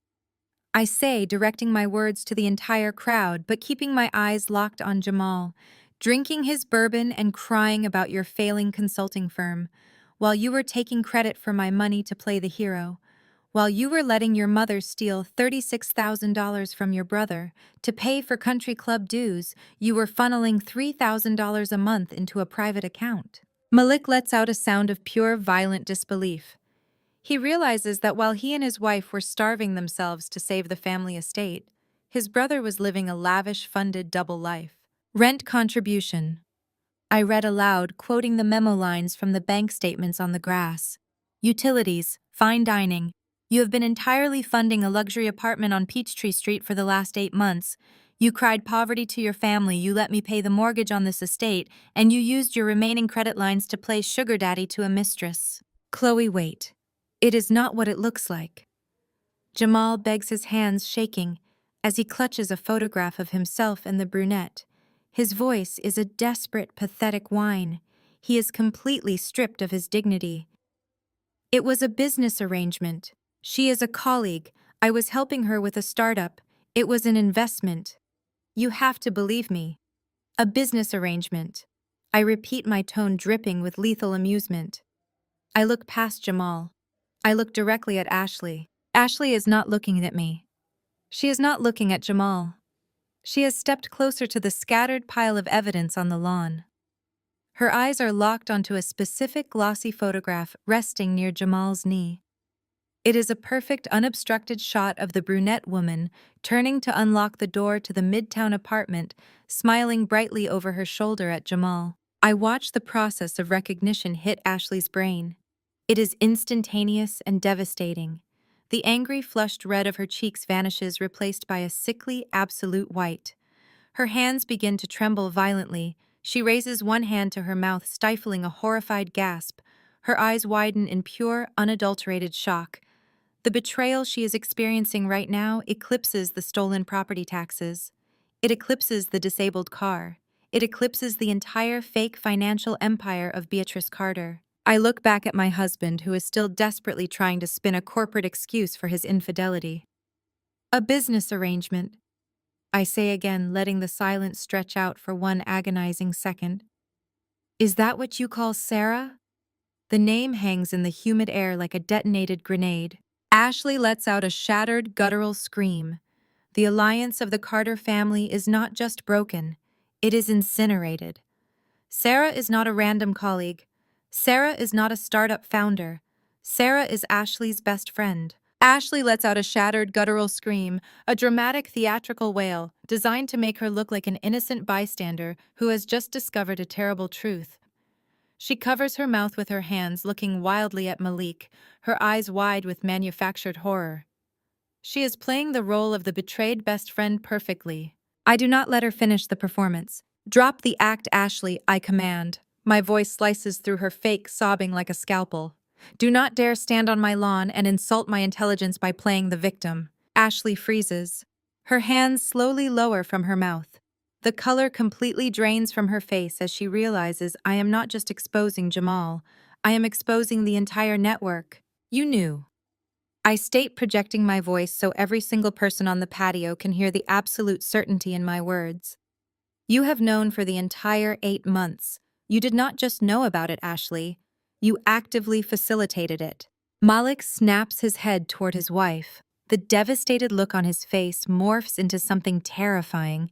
I say, directing my words to the entire crowd, but keeping my eyes locked on Jamal, "drinking his bourbon and crying about your failing consulting firm, while you were taking credit for my money to play the hero, while you were letting your mother steal $36,000 from your brother to pay for country club dues, you were funneling $3,000 a month into a private account." Malik lets out a sound of pure, violent disbelief. He realizes that while he and his wife were starving themselves to save the family estate, his brother was living a lavish, funded double life. "Rent contribution." I read aloud, quoting the memo lines from the bank statements on the grass. "Utilities, fine dining. You have been entirely funding a luxury apartment on Peachtree Street for the last 8 months. You cried poverty to your family, you let me pay the mortgage on this estate, and you used your remaining credit lines to play sugar daddy to a mistress." Chloe, wait. It is not what it looks like. Jamal begs, his hands shaking, as he clutches a photograph of himself and the brunette. His voice is a desperate, pathetic whine. He is completely stripped of his dignity. "It was a business arrangement. She is a colleague. I was helping her with a startup. It was an investment. You have to believe me. A business arrangement." I repeat, my tone dripping with lethal amusement. I look past Jamal. I look directly at Ashley. Ashley is not looking at me. She is not looking at Jamal. She has stepped closer to the scattered pile of evidence on the lawn. Her eyes are locked onto a specific glossy photograph resting near Jamal's knee. It is a perfect, unobstructed shot of the brunette woman turning to unlock the door to the midtown apartment, smiling brightly over her shoulder at Jamal. I watch the process of recognition hit Ashley's brain. It is instantaneous and devastating. The angry, flushed red of her cheeks vanishes, replaced by a sickly, absolute white. Her hands begin to tremble violently. She raises one hand to her mouth, stifling a horrified gasp. Her eyes widen in pure, unadulterated shock. The betrayal she is experiencing right now eclipses the stolen property taxes. It eclipses the disabled car. It eclipses the entire fake financial empire of Beatrice Carter. I look back at my husband, who is still desperately trying to spin a corporate excuse for his infidelity. A business arrangement, I say again, letting the silence stretch out for one agonizing second. Is that what you call Sarah? The name hangs in the humid air like a detonated grenade. Ashley lets out a shattered, guttural scream. The alliance of the Carter family is not just broken, it is incinerated. Sarah is not a random colleague. Sarah is not a startup founder. Sarah is Ashley's best friend. Ashley lets out a shattered, guttural scream, a dramatic theatrical wail, designed to make her look like an innocent bystander who has just discovered a terrible truth. She covers her mouth with her hands, looking wildly at Malik, her eyes wide with manufactured horror. She is playing the role of the betrayed best friend perfectly. I do not let her finish the performance. Drop the act, Ashley, I command. My voice slices through her fake, sobbing like a scalpel. Do not dare stand on my lawn and insult my intelligence by playing the victim. Ashley freezes. Her hands slowly lower from her mouth. The color completely drains from her face as she realizes I am not just exposing Jamal, I am exposing the entire network. You knew. I state, projecting my voice so every single person on the patio can hear the absolute certainty in my words. You have known for the entire 8 months. You did not just know about it, Ashley. You actively facilitated it. Malik snaps his head toward his wife. The devastated look on his face morphs into something terrifying.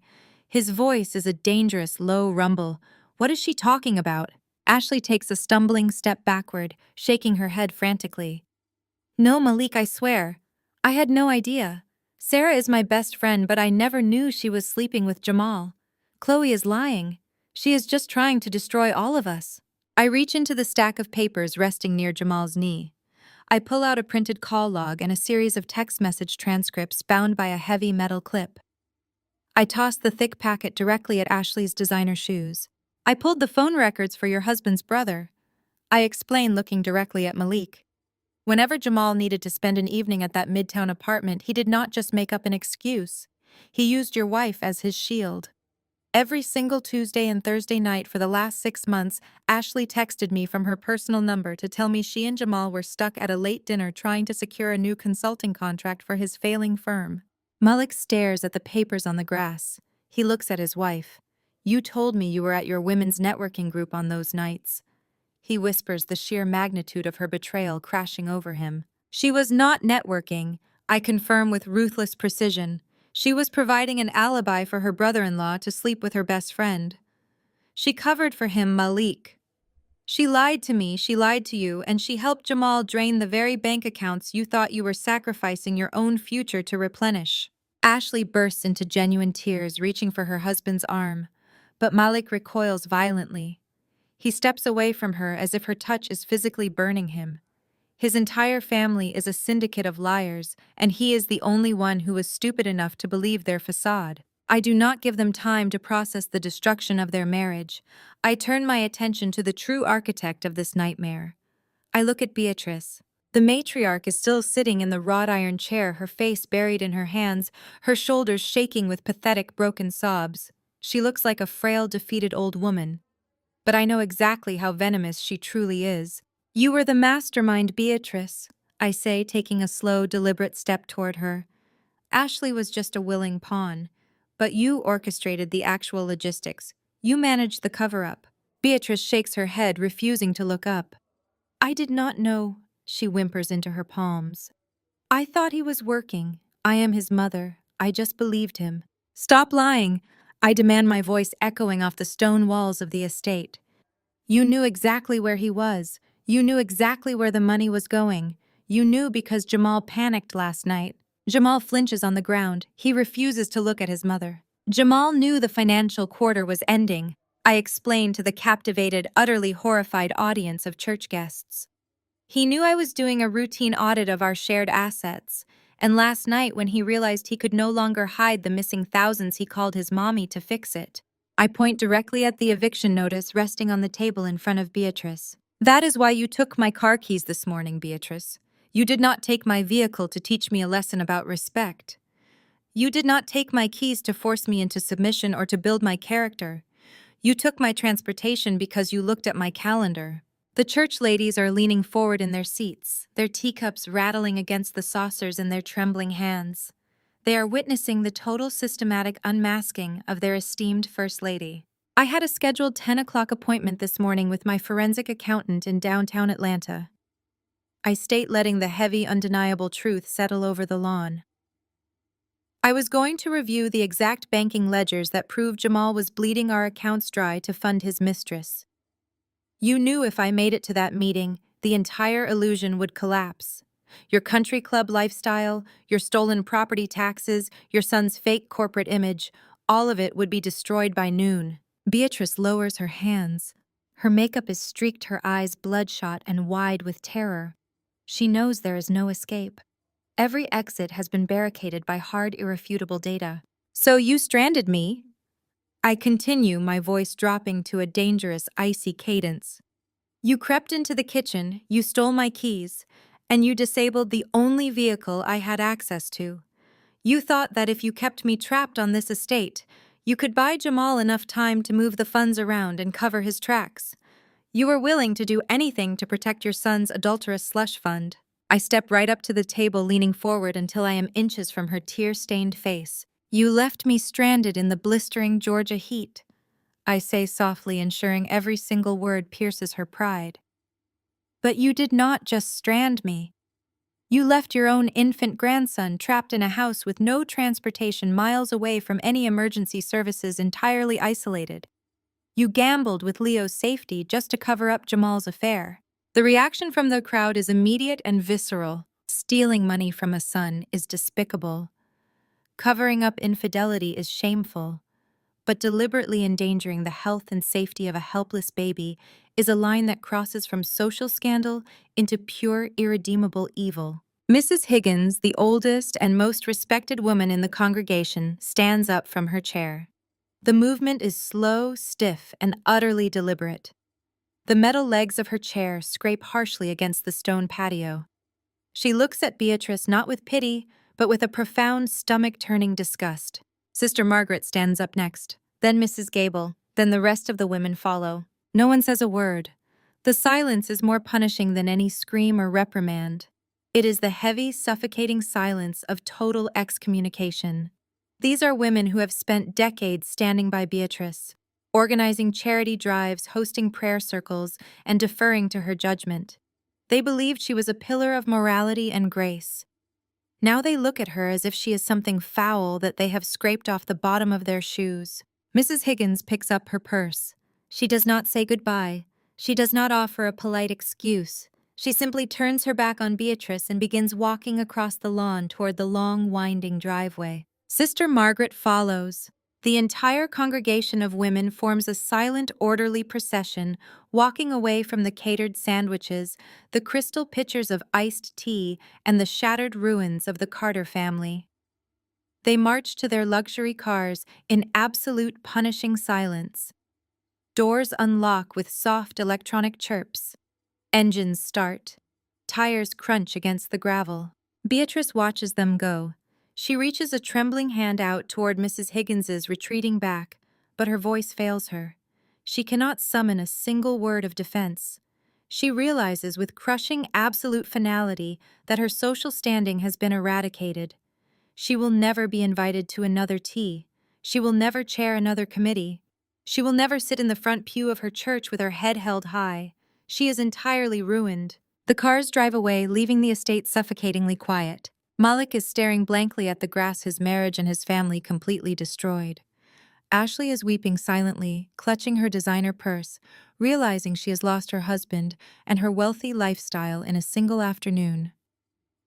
His voice is a dangerous, low rumble. What is she talking about? Ashley takes a stumbling step backward, shaking her head frantically. No, Malik, I swear. I had no idea. Sarah is my best friend, but I never knew she was sleeping with Jamal. Chloe is lying. She is just trying to destroy all of us. I reach into the stack of papers resting near Jamal's knee. I pull out a printed call log and a series of text message transcripts bound by a heavy metal clip. I toss the thick packet directly at Ashley's designer shoes. I pulled the phone records for your husband's brother. I explain, looking directly at Malik. Whenever Jamal needed to spend an evening at that midtown apartment, he did not just make up an excuse. He used your wife as his shield. Every single Tuesday and Thursday night for the last 6 months, Ashley texted me from her personal number to tell me she and Jamal were stuck at a late dinner trying to secure a new consulting contract for his failing firm. Malik stares at the papers on the grass. He looks at his wife. You told me you were at your women's networking group on those nights. He whispers, the sheer magnitude of her betrayal crashing over him. She was not networking, I confirm with ruthless precision. She was providing an alibi for her brother-in-law to sleep with her best friend. She covered for him, Malik. She lied to me, she lied to you, and she helped Jamal drain the very bank accounts you thought you were sacrificing your own future to replenish. Ashley bursts into genuine tears, reaching for her husband's arm, but Malik recoils violently. He steps away from her as if her touch is physically burning him. His entire family is a syndicate of liars, and he is the only one who is stupid enough to believe their facade. I do not give them time to process the destruction of their marriage. I turn my attention to the true architect of this nightmare. I look at Beatrice. The matriarch is still sitting in the wrought iron chair, her face buried in her hands, her shoulders shaking with pathetic broken sobs. She looks like a frail, defeated old woman. But I know exactly how venomous she truly is. You were the mastermind, Beatrice, I say, taking a slow, deliberate step toward her. Ashley was just a willing pawn, but you orchestrated the actual logistics. You managed the cover-up. Beatrice shakes her head, refusing to look up. I did not know, she whimpers into her palms. I thought he was working. I am his mother. I just believed him. Stop lying, I demand, my voice echoing off the stone walls of the estate. You knew exactly where he was. You knew exactly where the money was going. You knew because Jamal panicked last night. Jamal flinches on the ground. He refuses to look at his mother. Jamal knew the financial quarter was ending. I explained to the captivated, utterly horrified audience of church guests. He knew I was doing a routine audit of our shared assets, and last night when he realized he could no longer hide the missing thousands, he called his mommy to fix it. I point directly at the eviction notice resting on the table in front of Beatrice. That is why you took my car keys this morning, Beatrice. You did not take my vehicle to teach me a lesson about respect. You did not take my keys to force me into submission or to build my character. You took my transportation because you looked at my calendar. The church ladies are leaning forward in their seats, their teacups rattling against the saucers in their trembling hands. They are witnessing the total systematic unmasking of their esteemed First Lady. I had a scheduled 10 o'clock appointment this morning with my forensic accountant in downtown Atlanta. I state, letting the heavy, undeniable truth settle over the lawn. I was going to review the exact banking ledgers that prove Jamal was bleeding our accounts dry to fund his mistress. You knew if I made it to that meeting, the entire illusion would collapse. Your country club lifestyle, your stolen property taxes, your son's fake corporate image, all of it would be destroyed by noon. Beatrice lowers her hands. Her makeup is streaked, her eyes bloodshot and wide with terror. She knows there is no escape. Every exit has been barricaded by hard, irrefutable data. So you stranded me? I continue, my voice dropping to a dangerous, icy cadence. You crept into the kitchen, you stole my keys, and you disabled the only vehicle I had access to. You thought that if you kept me trapped on this estate, you could buy Jamal enough time to move the funds around and cover his tracks. You were willing to do anything to protect your son's adulterous slush fund. I step right up to the table, leaning forward until I am inches from her tear-stained face. You left me stranded in the blistering Georgia heat, I say softly, ensuring every single word pierces her pride. But you did not just strand me. You left your own infant grandson trapped in a house with no transportation, miles away from any emergency services, entirely isolated. You gambled with Leo's safety just to cover up Jamal's affair. The reaction from the crowd is immediate and visceral. Stealing money from a son is despicable. Covering up infidelity is shameful. But deliberately endangering the health and safety of a helpless baby is a line that crosses from social scandal into pure, irredeemable evil. Mrs. Higgins, the oldest and most respected woman in the congregation, stands up from her chair. The movement is slow, stiff, and utterly deliberate. The metal legs of her chair scrape harshly against the stone patio. She looks at Beatrice not with pity, but with a profound, stomach-turning disgust. Sister Margaret stands up next, then Mrs. Gable, then the rest of the women follow. No one says a word. The silence is more punishing than any scream or reprimand. It is the heavy, suffocating silence of total excommunication. These are women who have spent decades standing by Beatrice, organizing charity drives, hosting prayer circles, and deferring to her judgment. They believed she was a pillar of morality and grace. Now they look at her as if she is something foul that they have scraped off the bottom of their shoes. Mrs. Higgins picks up her purse. She does not say goodbye. She does not offer a polite excuse. She simply turns her back on Beatrice and begins walking across the lawn toward the long, winding driveway. Sister Margaret follows. The entire congregation of women forms a silent, orderly procession, walking away from the catered sandwiches, the crystal pitchers of iced tea, and the shattered ruins of the Carter family. They march to their luxury cars in absolute punishing silence. Doors unlock with soft electronic chirps. Engines start. Tires crunch against the gravel. Beatrice watches them go. She reaches a trembling hand out toward Mrs. Higgins's retreating back, but her voice fails her. She cannot summon a single word of defense. She realizes with crushing absolute finality that her social standing has been eradicated. She will never be invited to another tea. She will never chair another committee. She will never sit in the front pew of her church with her head held high. She is entirely ruined. The cars drive away, leaving the estate suffocatingly quiet. Malik is staring blankly at the grass, his marriage and his family completely destroyed. Ashley is weeping silently, clutching her designer purse, realizing she has lost her husband and her wealthy lifestyle in a single afternoon.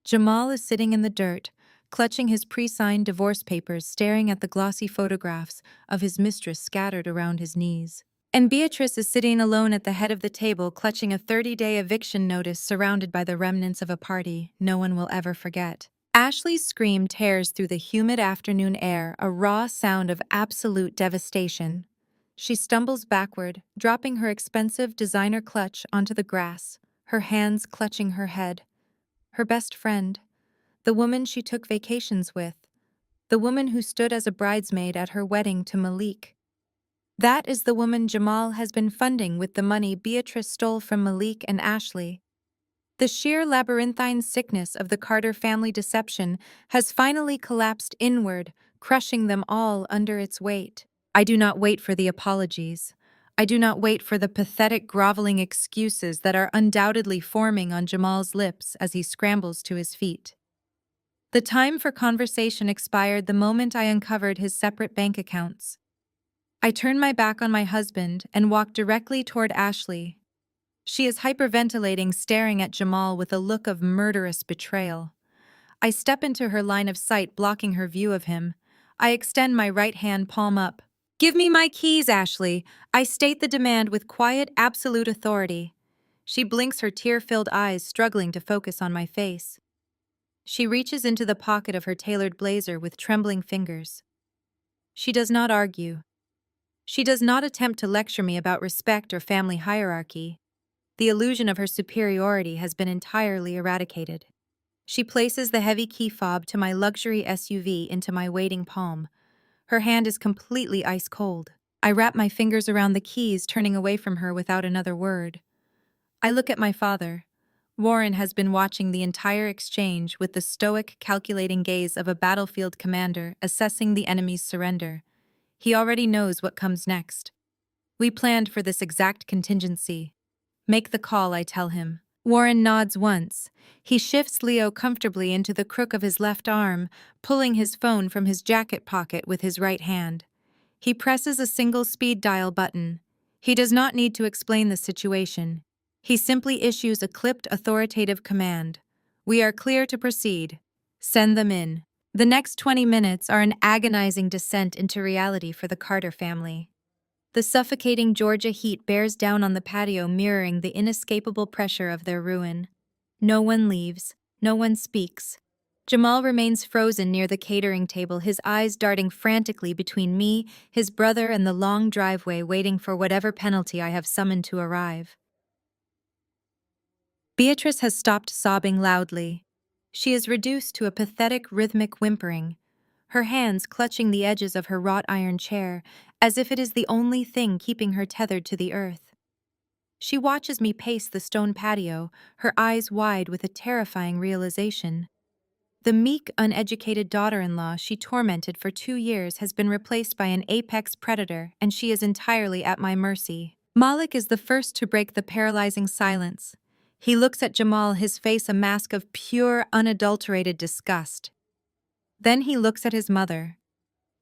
Jamal is sitting in the dirt, clutching his pre-signed divorce papers, staring at the glossy photographs of his mistress scattered around his knees. And Beatrice is sitting alone at the head of the table, clutching a 30-day eviction notice surrounded by the remnants of a party no one will ever forget. Ashley's scream tears through the humid afternoon air, a raw sound of absolute devastation. She stumbles backward, dropping her expensive designer clutch onto the grass, her hands clutching her head. Her best friend, the woman she took vacations with, the woman who stood as a bridesmaid at her wedding to Malik. That is the woman Jamal has been funding with the money Beatrice stole from Malik and Ashley. The sheer labyrinthine sickness of the Carter family deception has finally collapsed inward, crushing them all under its weight. I do not wait for the apologies. I do not wait for the pathetic, groveling excuses that are undoubtedly forming on Jamal's lips as he scrambles to his feet. The time for conversation expired the moment I uncovered his separate bank accounts. I turn my back on my husband and walk directly toward Ashley. She is hyperventilating, staring at Jamal with a look of murderous betrayal. I step into her line of sight, blocking her view of him. I extend my right hand, palm up. "Give me my keys, Ashley." I state the demand with quiet, absolute authority. She blinks her tear-filled eyes, struggling to focus on my face. She reaches into the pocket of her tailored blazer with trembling fingers. She does not argue. She does not attempt to lecture me about respect or family hierarchy. The illusion of her superiority has been entirely eradicated. She places the heavy key fob to my luxury SUV into my waiting palm. Her hand is completely ice cold. I wrap my fingers around the keys, turning away from her without another word. I look at my father. Warren has been watching the entire exchange with the stoic, calculating gaze of a battlefield commander assessing the enemy's surrender. He already knows what comes next. We planned for this exact contingency. "Make the call," I tell him. Warren nods once. He shifts Leo comfortably into the crook of his left arm, pulling his phone from his jacket pocket with his right hand. He presses a single speed dial button. He does not need to explain the situation. He simply issues a clipped, authoritative command. "We are clear to proceed. Send them in." The next 20 minutes are an agonizing descent into reality for the Carter family. The suffocating Georgia heat bears down on the patio, mirroring the inescapable pressure of their ruin. No one leaves. No one speaks. Jamal remains frozen near the catering table, his eyes darting frantically between me, his brother, and the long driveway, waiting for whatever penalty I have summoned to arrive. Beatrice has stopped sobbing loudly. She is reduced to a pathetic, rhythmic whimpering, her hands clutching the edges of her wrought iron chair, as if it is the only thing keeping her tethered to the earth. She watches me pace the stone patio, her eyes wide with a terrifying realization. The meek, uneducated daughter-in-law she tormented for 2 years has been replaced by an apex predator, and she is entirely at my mercy. Malik is the first to break the paralyzing silence. He looks at Jamal, his face a mask of pure, unadulterated disgust. Then he looks at his mother.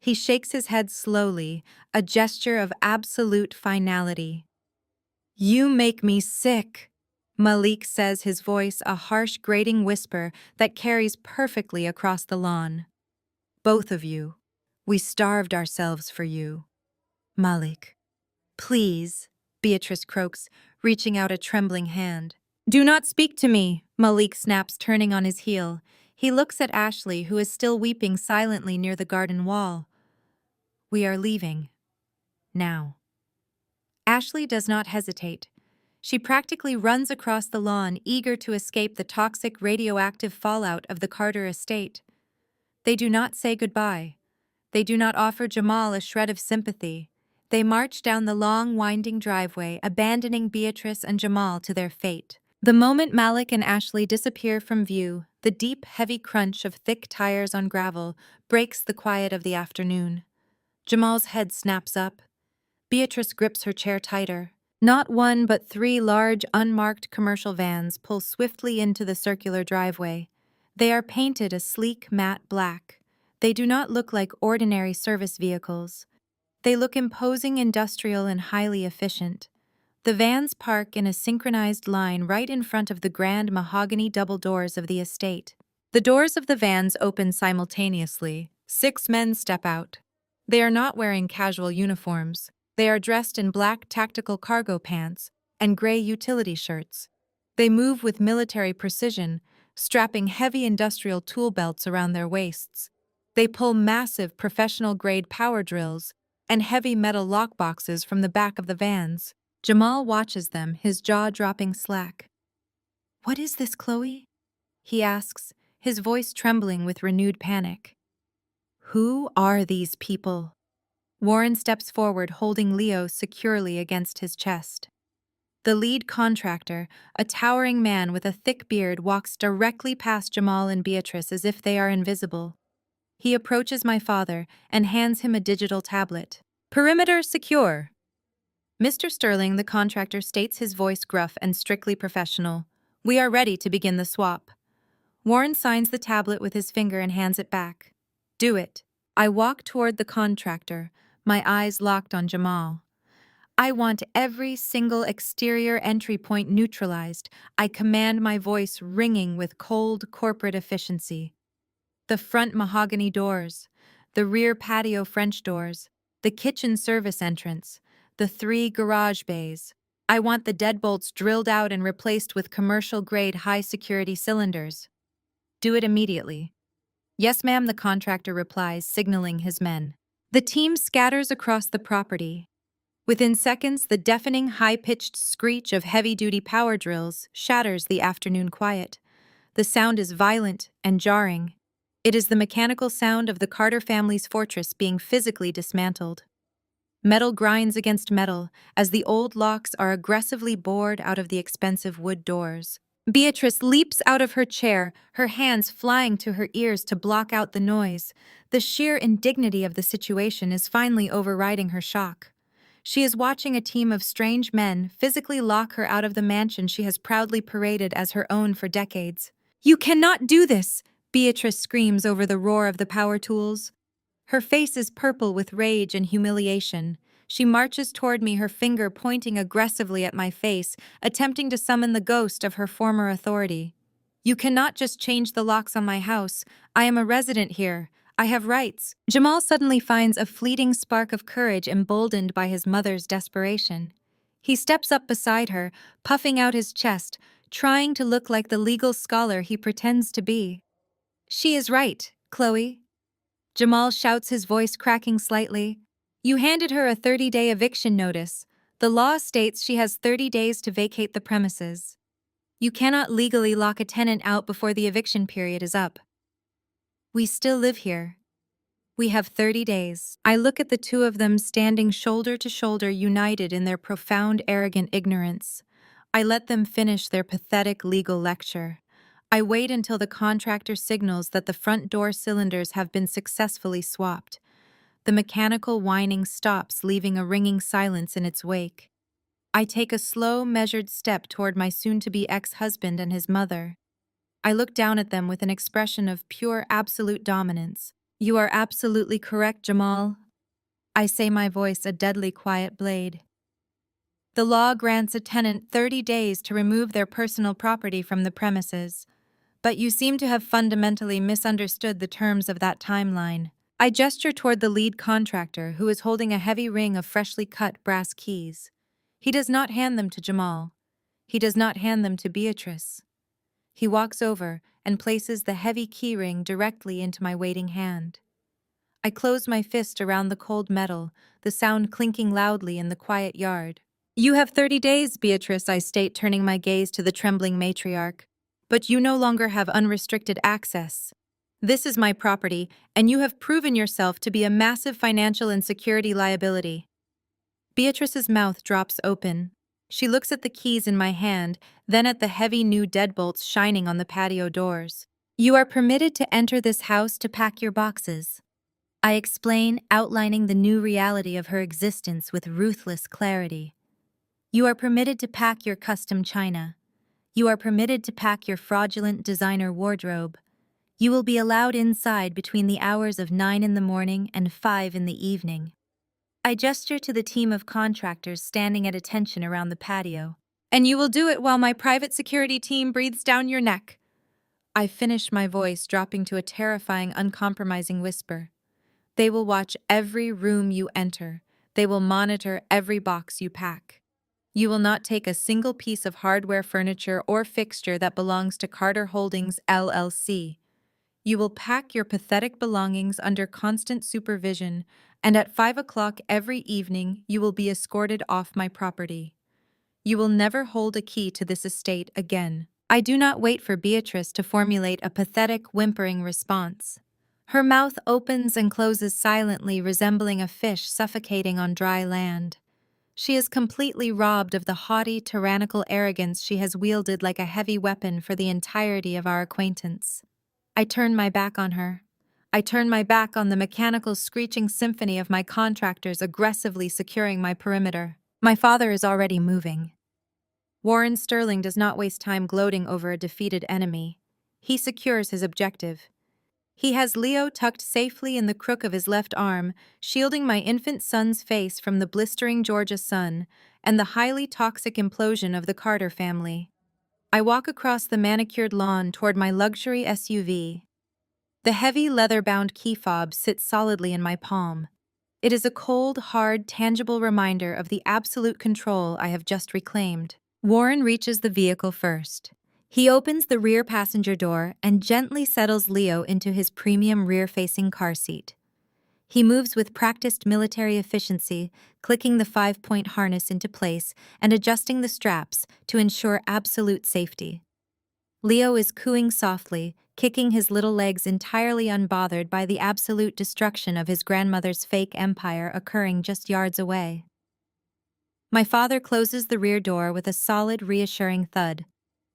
He shakes his head slowly, a gesture of absolute finality. "You make me sick," Malik says, his voice a harsh, grating whisper that carries perfectly across the lawn. "Both of you. We starved ourselves for you." "Malik, please," Beatrice croaks, reaching out a trembling hand. "Do not speak to me," Malik snaps, turning on his heel. He looks at Ashley, who is still weeping silently near the garden wall. "We are leaving. Now." Ashley does not hesitate. She practically runs across the lawn, eager to escape the toxic radioactive fallout of the Carter estate. They do not say goodbye. They do not offer Jamal a shred of sympathy. They march down the long, winding driveway, abandoning Beatrice and Jamal to their fate. The moment Malik and Ashley disappear from view, the deep, heavy crunch of thick tires on gravel breaks the quiet of the afternoon. Jamal's head snaps up. Beatrice grips her chair tighter. Not one but 3 large, unmarked commercial vans pull swiftly into the circular driveway. They are painted a sleek, matte black. They do not look like ordinary service vehicles. They look imposing, industrial, and highly efficient. The vans park in a synchronized line right in front of the grand mahogany double doors of the estate. The doors of the vans open simultaneously. 6 men step out. They are not wearing casual uniforms. They are dressed in black tactical cargo pants and gray utility shirts. They move with military precision, strapping heavy industrial tool belts around their waists. They pull massive professional-grade power drills and heavy metal lockboxes from the back of the vans. Jamal watches them, his jaw dropping slack. "What is this, Chloe?" he asks, his voice trembling with renewed panic. "Who are these people?" Warren steps forward, holding Leo securely against his chest. The lead contractor, a towering man with a thick beard, walks directly past Jamal and Beatrice as if they are invisible. He approaches my father and hands him a digital tablet. "Perimeter secure." Mr. Sterling, the contractor, states, his voice gruff and strictly professional. "We are ready to begin the swap." Warren signs the tablet with his finger and hands it back. "Do it." I walk toward the contractor, my eyes locked on Jamal. I want every single exterior entry point neutralized. I command, my voice ringing with cold corporate efficiency. The front mahogany doors, the rear patio French doors, the kitchen service entrance, the 3 garage bays. I want the deadbolts drilled out and replaced with commercial-grade high-security cylinders. Do it immediately. "Yes, ma'am," the contractor replies, signaling his men. The team scatters across the property. Within seconds, the deafening, high-pitched screech of heavy-duty power drills shatters the afternoon quiet. The sound is violent and jarring. It is the mechanical sound of the Carter family's fortress being physically dismantled. Metal grinds against metal as the old locks are aggressively bored out of the expensive wood doors. Beatrice leaps out of her chair, her hands flying to her ears to block out the noise. The sheer indignity of the situation is finally overriding her shock. She is watching a team of strange men physically lock her out of the mansion she has proudly paraded as her own for decades. "You cannot do this!" Beatrice screams over the roar of the power tools. Her face is purple with rage and humiliation. She marches toward me, her finger pointing aggressively at my face, attempting to summon the ghost of her former authority. "You cannot just change the locks on my house. I am a resident here. I have rights." Jamal suddenly finds a fleeting spark of courage, emboldened by his mother's desperation. He steps up beside her, puffing out his chest, trying to look like the legal scholar he pretends to be. "She is right, Chloe," Jamal shouts, his voice cracking slightly. "You handed her a 30-day eviction notice. The law states she has 30 days to vacate the premises. You cannot legally lock a tenant out before the eviction period is up. We still live here. We have 30 days. I look at the two of them standing shoulder to shoulder, united in their profound, arrogant ignorance. I let them finish their pathetic legal lecture. I wait until the contractor signals that the front door cylinders have been successfully swapped. The mechanical whining stops, leaving a ringing silence in its wake. I take a slow, measured step toward my soon-to-be ex-husband and his mother. I look down at them with an expression of pure, absolute dominance. "You are absolutely correct, Jamal," I say, my voice a deadly quiet blade. "The law grants a tenant 30 days to remove their personal property from the premises. But you seem to have fundamentally misunderstood the terms of that timeline." I gesture toward the lead contractor, who is holding a heavy ring of freshly cut brass keys. He does not hand them to Jamal. He does not hand them to Beatrice. He walks over and places the heavy key ring directly into my waiting hand. I close my fist around the cold metal, the sound clinking loudly in the quiet yard. "You have 30 days, Beatrice," I state, turning my gaze to the trembling matriarch. "But you no longer have unrestricted access. This is my property, and you have proven yourself to be a massive financial and security liability." Beatrice's mouth drops open. She looks at the keys in my hand, then at the heavy new deadbolts shining on the patio doors. "You are permitted to enter this house to pack your boxes," I explain, outlining the new reality of her existence with ruthless clarity. "You are permitted to pack your custom china. You are permitted to pack your fraudulent designer wardrobe. You will be allowed inside between the hours of 9 in the morning and 5 in the evening." I gesture to the team of contractors standing at attention around the patio. "And you will do it while my private security team breathes down your neck." I finish my voice, dropping to a terrifying, uncompromising whisper. They will watch every room you enter. They will monitor every box you pack. You will not take a single piece of hardware, furniture, or fixture that belongs to Carter Holdings, LLC. You will pack your pathetic belongings under constant supervision, and at 5 o'clock every evening you will be escorted off my property. You will never hold a key to this estate again. I do not wait for Beatrice to formulate a pathetic, whimpering response. Her mouth opens and closes silently, resembling a fish suffocating on dry land. She is completely robbed of the haughty, tyrannical arrogance she has wielded like a heavy weapon for the entirety of our acquaintance. I turn my back on her. I turn my back on the mechanical, screeching symphony of my contractors aggressively securing my perimeter. My father is already moving. Warren Sterling does not waste time gloating over a defeated enemy. He secures his objective. He has Leo tucked safely in the crook of his left arm, shielding my infant son's face from the blistering Georgia sun and the highly toxic implosion of the Carter family. I walk across the manicured lawn toward my luxury SUV. The heavy leather-bound key fob sits solidly in my palm. It is a cold, hard, tangible reminder of the absolute control I have just reclaimed. Warren reaches the vehicle first. He opens the rear passenger door and gently settles Leo into his premium rear-facing car seat. He moves with practiced military efficiency, clicking the 5-point harness into place and adjusting the straps to ensure absolute safety. Leo is cooing softly, kicking his little legs entirely unbothered by the absolute destruction of his grandmother's fake empire occurring just yards away. My father closes the rear door with a solid, reassuring thud.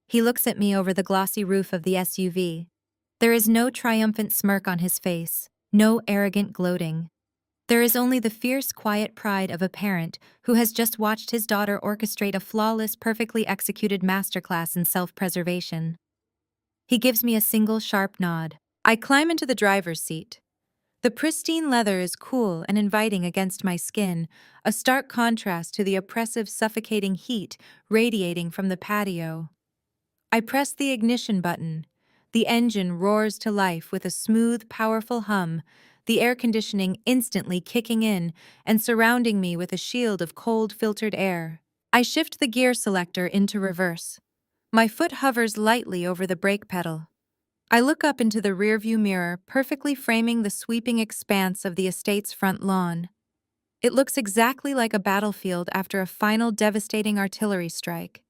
He looks at me over the glossy roof of the SUV. There is no triumphant smirk on his face, no arrogant gloating. There is only the fierce, quiet pride of a parent who has just watched his daughter orchestrate a flawless, perfectly executed masterclass in self-preservation. He gives me a single sharp nod. I climb into the driver's seat. The pristine leather is cool and inviting against my skin, a stark contrast to the oppressive, suffocating heat radiating from the patio. I press the ignition button. The engine roars to life with a smooth, powerful hum, the air conditioning instantly kicking in and surrounding me with a shield of cold, filtered air. I shift the gear selector into reverse. My foot hovers lightly over the brake pedal. I look up into the rearview mirror, perfectly framing the sweeping expanse of the estate's front lawn. It looks exactly like a battlefield after a final devastating artillery strike.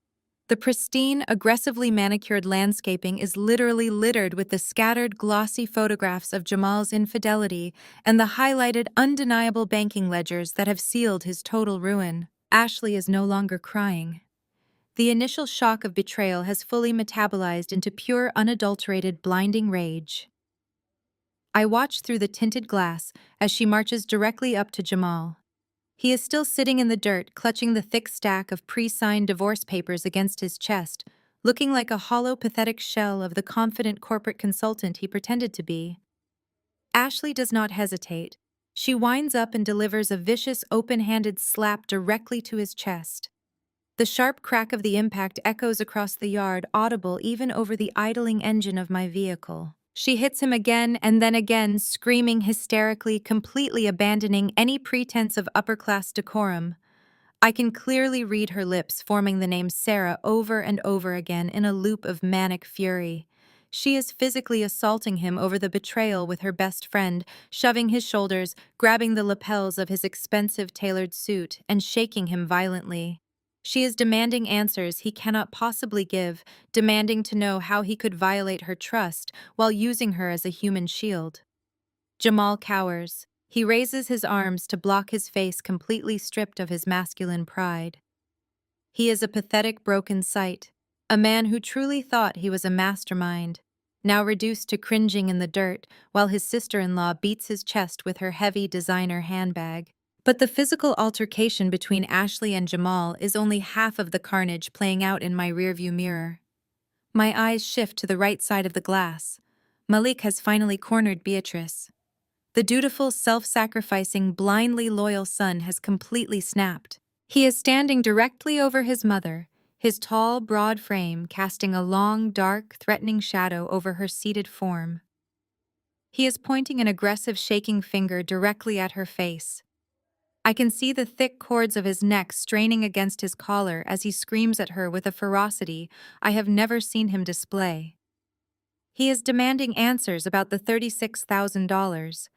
The pristine, aggressively manicured landscaping is literally littered with the scattered, glossy photographs of Jamal's infidelity and the highlighted, undeniable banking ledgers that have sealed his total ruin. Ashley is no longer crying. The initial shock of betrayal has fully metabolized into pure, unadulterated, blinding rage. I watch through the tinted glass as she marches directly up to Jamal. He is still sitting in the dirt, clutching the thick stack of pre-signed divorce papers against his chest, looking like a hollow, pathetic shell of the confident corporate consultant he pretended to be. Ashley does not hesitate. She winds up and delivers a vicious, open-handed slap directly to his chest. The sharp crack of the impact echoes across the yard, audible even over the idling engine of my vehicle. She hits him again and then again, screaming hysterically, completely abandoning any pretense of upper-class decorum. I can clearly read her lips forming the name Sarah over and over again in a loop of manic fury. She is physically assaulting him over the betrayal with her best friend, shoving his shoulders, grabbing the lapels of his expensive tailored suit, and shaking him violently. She is demanding answers he cannot possibly give, demanding to know how he could violate her trust while using her as a human shield. Jamal cowers. He raises his arms to block his face, completely stripped of his masculine pride. He is a pathetic, broken sight, a man who truly thought he was a mastermind, now reduced to cringing in the dirt while his sister-in-law beats his chest with her heavy designer handbag. But the physical altercation between Ashley and Jamal is only half of the carnage playing out in my rearview mirror. My eyes shift to the right side of the glass. Malik has finally cornered Beatrice. The dutiful, self-sacrificing, blindly loyal son has completely snapped. He is standing directly over his mother, his tall, broad frame casting a long, dark, threatening shadow over her seated form. He is pointing an aggressive, shaking finger directly at her face. I can see the thick cords of his neck straining against his collar as he screams at her with a ferocity I have never seen him display. He is demanding answers about the $36,000.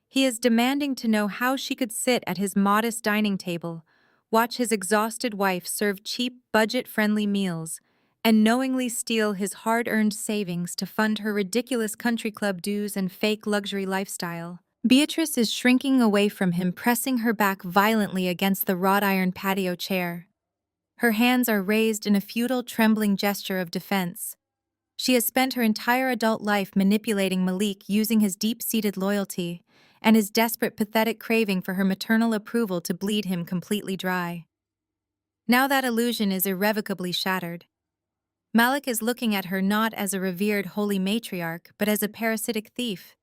He is demanding to know how she could sit at his modest dining table, watch his exhausted wife serve cheap, budget-friendly meals, and knowingly steal his hard-earned savings to fund her ridiculous country club dues and fake luxury lifestyle. Beatrice is shrinking away from him, pressing her back violently against the wrought iron patio chair. Her hands are raised in a futile, trembling gesture of defense. She has spent her entire adult life manipulating Malik using his deep-seated loyalty and his desperate, pathetic craving for her maternal approval to bleed him completely dry. Now that illusion is irrevocably shattered. Malik is looking at her not as a revered holy matriarch, but as a parasitic thief.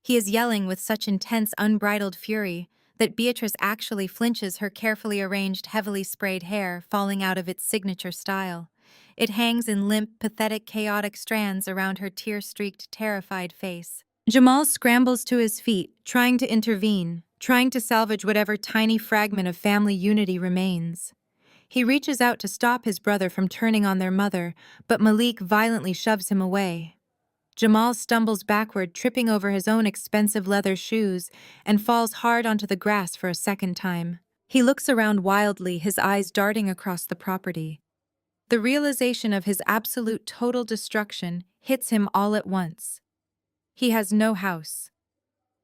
He is yelling with such intense, unbridled fury that Beatrice actually flinches, her carefully arranged, heavily sprayed hair falling out of its signature style. It hangs in limp, pathetic, chaotic strands around her tear-streaked, terrified face. Jamal scrambles to his feet, trying to intervene, trying to salvage whatever tiny fragment of family unity remains. He reaches out to stop his brother from turning on their mother, but Malik violently shoves him away. Jamal stumbles backward, tripping over his own expensive leather shoes, and falls hard onto the grass for a second time. He looks around wildly, his eyes darting across the property. The realization of his absolute total destruction hits him all at once. He has no house.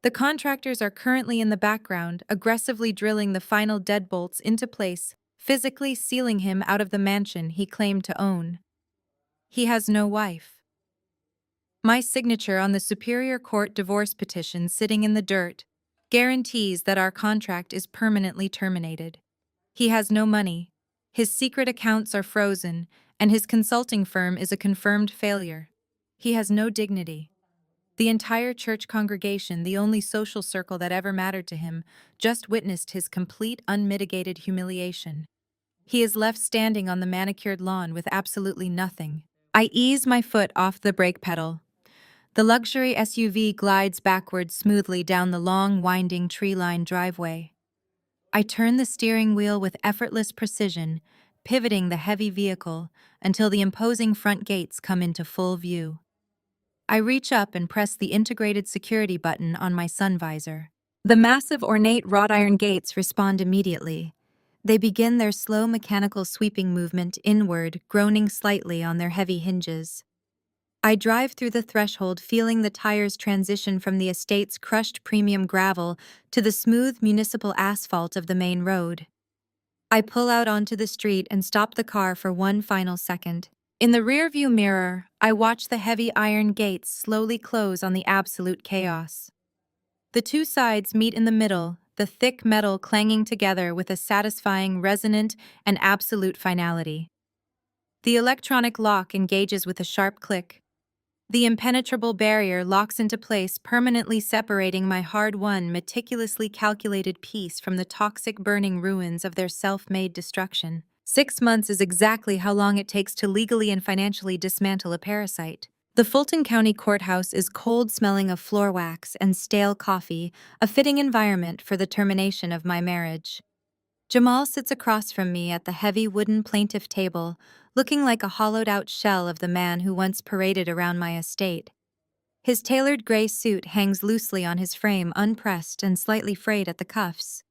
The contractors are currently in the background, aggressively drilling the final deadbolts into place, physically sealing him out of the mansion he claimed to own. He has no wife. My signature on the Superior Court divorce petition sitting in the dirt guarantees that our contract is permanently terminated. He has no money. His secret accounts are frozen, and his consulting firm is a confirmed failure. He has no dignity. The entire church congregation, the only social circle that ever mattered to him, just witnessed his complete, unmitigated humiliation. He is left standing on the manicured lawn with absolutely nothing. I ease my foot off the brake pedal. The luxury SUV glides backwards smoothly down the long, winding, tree-lined driveway. I turn the steering wheel with effortless precision, pivoting the heavy vehicle until the imposing front gates come into full view. I reach up and press the integrated security button on my sun visor. The massive, ornate wrought iron gates respond immediately. They begin their slow mechanical sweeping movement inward, groaning slightly on their heavy hinges. I drive through the threshold, feeling the tires transition from the estate's crushed premium gravel to the smooth municipal asphalt of the main road. I pull out onto the street and stop the car for one final second. In the rearview mirror, I watch the heavy iron gates slowly close on the absolute chaos. The two sides meet in the middle, the thick metal clanging together with a satisfying, resonant, and absolute finality. The electronic lock engages with a sharp click. The impenetrable barrier locks into place, permanently separating my hard-won, meticulously calculated peace from the toxic burning ruins of their self-made destruction. 6 months is exactly how long it takes to legally and financially dismantle a parasite. The Fulton County Courthouse is cold, smelling of floor wax and stale coffee, a fitting environment for the termination of my marriage. Jamal sits across from me at the heavy wooden plaintiff table, looking like a hollowed-out shell of the man who once paraded around my estate. His tailored gray suit hangs loosely on his frame, unpressed and slightly frayed at the cuffs.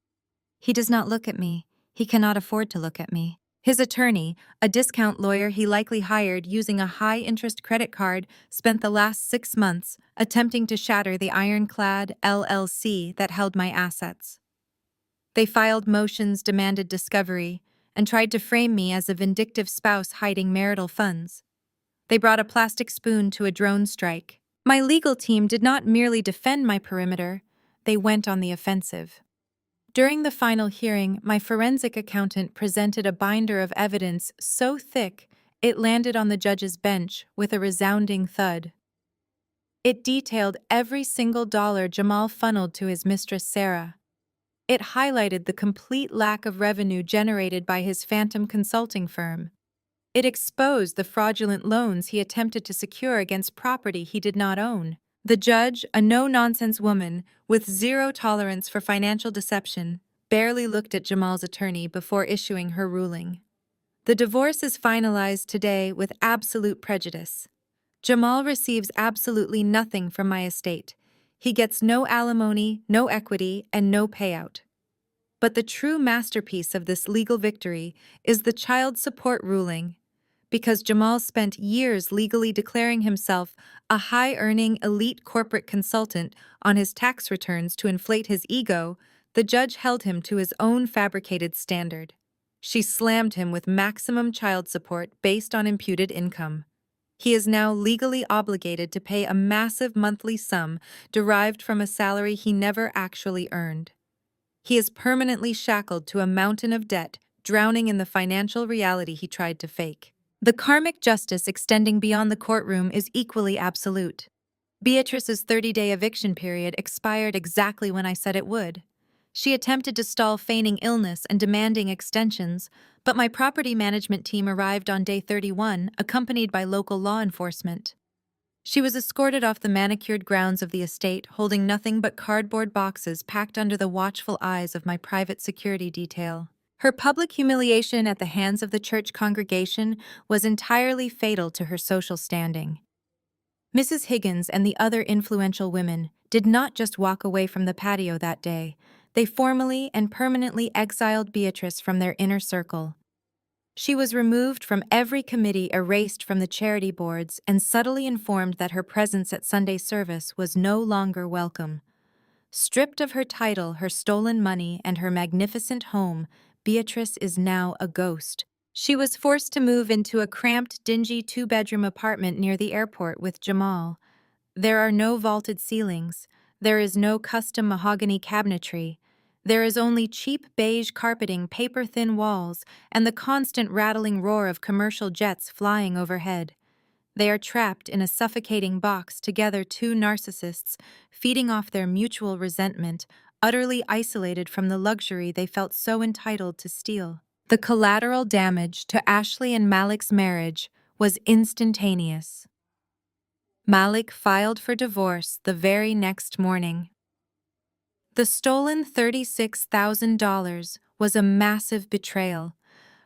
He does not look at me. He cannot afford to look at me. His attorney, a discount lawyer he likely hired using a high-interest credit card, spent the last 6 months attempting to shatter the ironclad LLC that held my assets. They filed motions, demanded discovery, and tried to frame me as a vindictive spouse hiding marital funds. They brought a plastic spoon to a drone strike. My legal team did not merely defend my perimeter, they went on the offensive. During the final hearing, my forensic accountant presented a binder of evidence so thick it landed on the judge's bench with a resounding thud. It detailed every single dollar Jamal funneled to his mistress Sarah. It highlighted the complete lack of revenue generated by his phantom consulting firm. It exposed the fraudulent loans he attempted to secure against property he did not own. The judge, a no-nonsense woman with zero tolerance for financial deception, barely looked at Jamal's attorney before issuing her ruling. The divorce is finalized today with absolute prejudice. Jamal receives absolutely nothing from my estate. He gets no alimony, no equity, and no payout. But the true masterpiece of this legal victory is the child support ruling. Because Jamal spent years legally declaring himself a high-earning elite corporate consultant on his tax returns to inflate his ego, the judge held him to his own fabricated standard. She slammed him with maximum child support based on imputed income. He is now legally obligated to pay a massive monthly sum derived from a salary he never actually earned. He is permanently shackled to a mountain of debt, drowning in the financial reality he tried to fake. The karmic justice extending beyond the courtroom is equally absolute. Beatrice's 30-day eviction period expired exactly when I said it would. She attempted to stall feigning illness and demanding extensions, but my property management team arrived on day 31, accompanied by local law enforcement. She was escorted off the manicured grounds of the estate, holding nothing but cardboard boxes packed under the watchful eyes of my private security detail. Her public humiliation at the hands of the church congregation was entirely fatal to her social standing. Mrs. Higgins and the other influential women did not just walk away from the patio that day. They formally and permanently exiled Beatrice from their inner circle. She was removed from every committee, erased from the charity boards, and subtly informed that her presence at Sunday service was no longer welcome. Stripped of her title, her stolen money, and her magnificent home, Beatrice is now a ghost. She was forced to move into a cramped, dingy two-bedroom apartment near the airport with Jamal. There are no vaulted ceilings. There is no custom mahogany cabinetry. There is only cheap beige carpeting, paper-thin walls, and the constant rattling roar of commercial jets flying overhead. They are trapped in a suffocating box together, two narcissists, feeding off their mutual resentment, utterly isolated from the luxury they felt so entitled to steal. The collateral damage to Ashley and Malik's marriage was instantaneous. Malik filed for divorce the very next morning. The stolen $36,000 was a massive betrayal,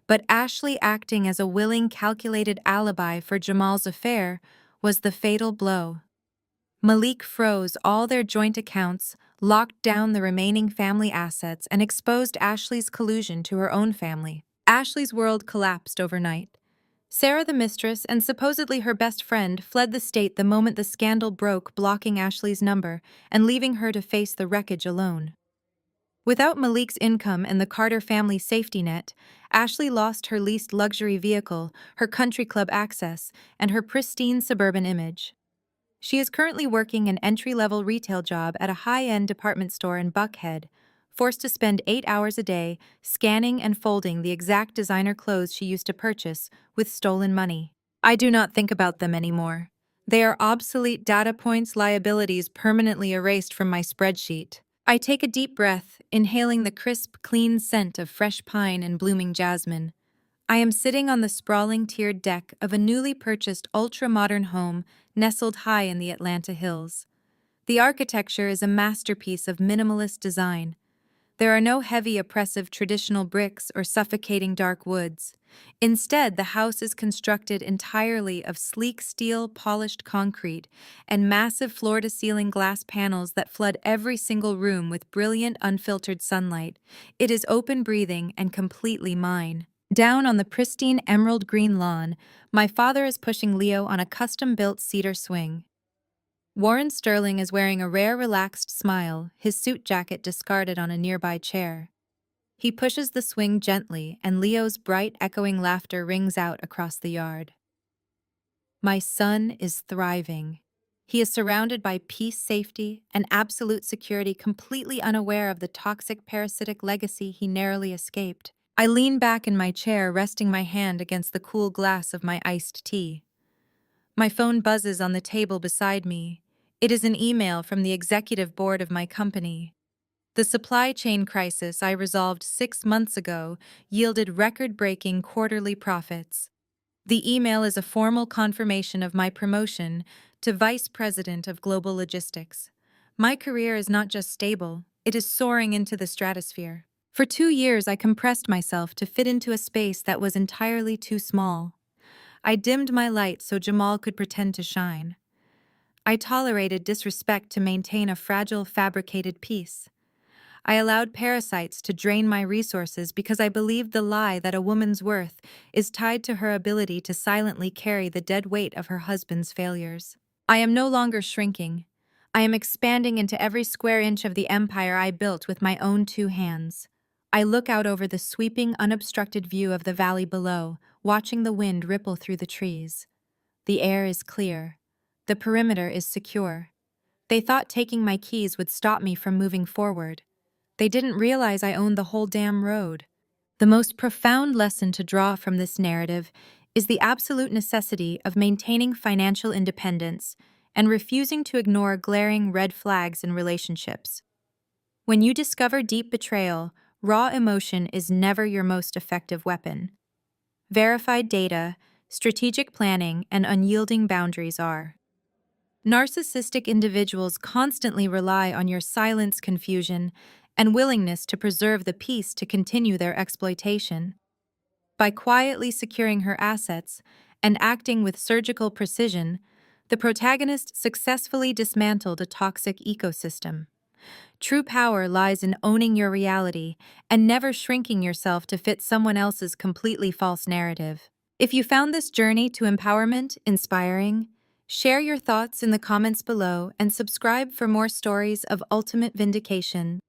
but Ashley acting as a willing, calculated alibi for Jamal's affair was the fatal blow. Malik froze all their joint accounts, locked down the remaining family assets, and exposed Ashley's collusion to her own family. Ashley's world collapsed overnight. Sarah, the mistress, and supposedly her best friend fled the state the moment the scandal broke, blocking Ashley's number and leaving her to face the wreckage alone. Without Malik's income and the Carter family safety net, Ashley lost her leased luxury vehicle, her country club access, and her pristine suburban image. She is currently working an entry-level retail job at a high-end department store in Buckhead, forced to spend 8 hours a day scanning and folding the exact designer clothes she used to purchase with stolen money. I do not think about them anymore. They are obsolete data points, liabilities permanently erased from my spreadsheet. I take a deep breath, inhaling the crisp, clean scent of fresh pine and blooming jasmine. I am sitting on the sprawling tiered deck of a newly purchased ultra-modern home nestled high in the Atlanta hills. The architecture is a masterpiece of minimalist design. There are no heavy, oppressive traditional bricks or suffocating dark woods. Instead, the house is constructed entirely of sleek steel polished concrete and massive floor-to-ceiling glass panels that flood every single room with brilliant, unfiltered sunlight. It is open-breathing and completely mine. Down on the pristine emerald green lawn, my father is pushing Leo on a custom-built cedar swing. Warren Sterling is wearing a rare relaxed smile, his suit jacket discarded on a nearby chair. He pushes the swing gently, and Leo's bright, echoing laughter rings out across the yard. My son is thriving. He is surrounded by peace, safety, and absolute security, completely unaware of the toxic parasitic legacy he narrowly escaped. I lean back in my chair, resting my hand against the cool glass of my iced tea. My phone buzzes on the table beside me. It is an email from the executive board of my company. The supply chain crisis I resolved 6 months ago yielded record-breaking quarterly profits. The email is a formal confirmation of my promotion to Vice President of Global Logistics. My career is not just stable, it is soaring into the stratosphere. For 2 years, I compressed myself to fit into a space that was entirely too small. I dimmed my light so Jamal could pretend to shine. I tolerated disrespect to maintain a fragile, fabricated peace. I allowed parasites to drain my resources because I believed the lie that a woman's worth is tied to her ability to silently carry the dead weight of her husband's failures. I am no longer shrinking. I am expanding into every square inch of the empire I built with my own 2 hands. I look out over the sweeping, unobstructed view of the valley below, watching the wind ripple through the trees. The air is clear. The perimeter is secure. They thought taking my keys would stop me from moving forward. They didn't realize I owned the whole damn road. The most profound lesson to draw from this narrative is the absolute necessity of maintaining financial independence and refusing to ignore glaring red flags in relationships. When you discover deep betrayal, raw emotion is never your most effective weapon. Verified data, strategic planning, and unyielding boundaries are. Narcissistic individuals constantly rely on your silence, confusion, and willingness to preserve the peace to continue their exploitation. By quietly securing her assets and acting with surgical precision, the protagonist successfully dismantled a toxic ecosystem. True power lies in owning your reality and never shrinking yourself to fit someone else's completely false narrative. If you found this journey to empowerment inspiring, share your thoughts in the comments below and subscribe for more stories of ultimate vindication.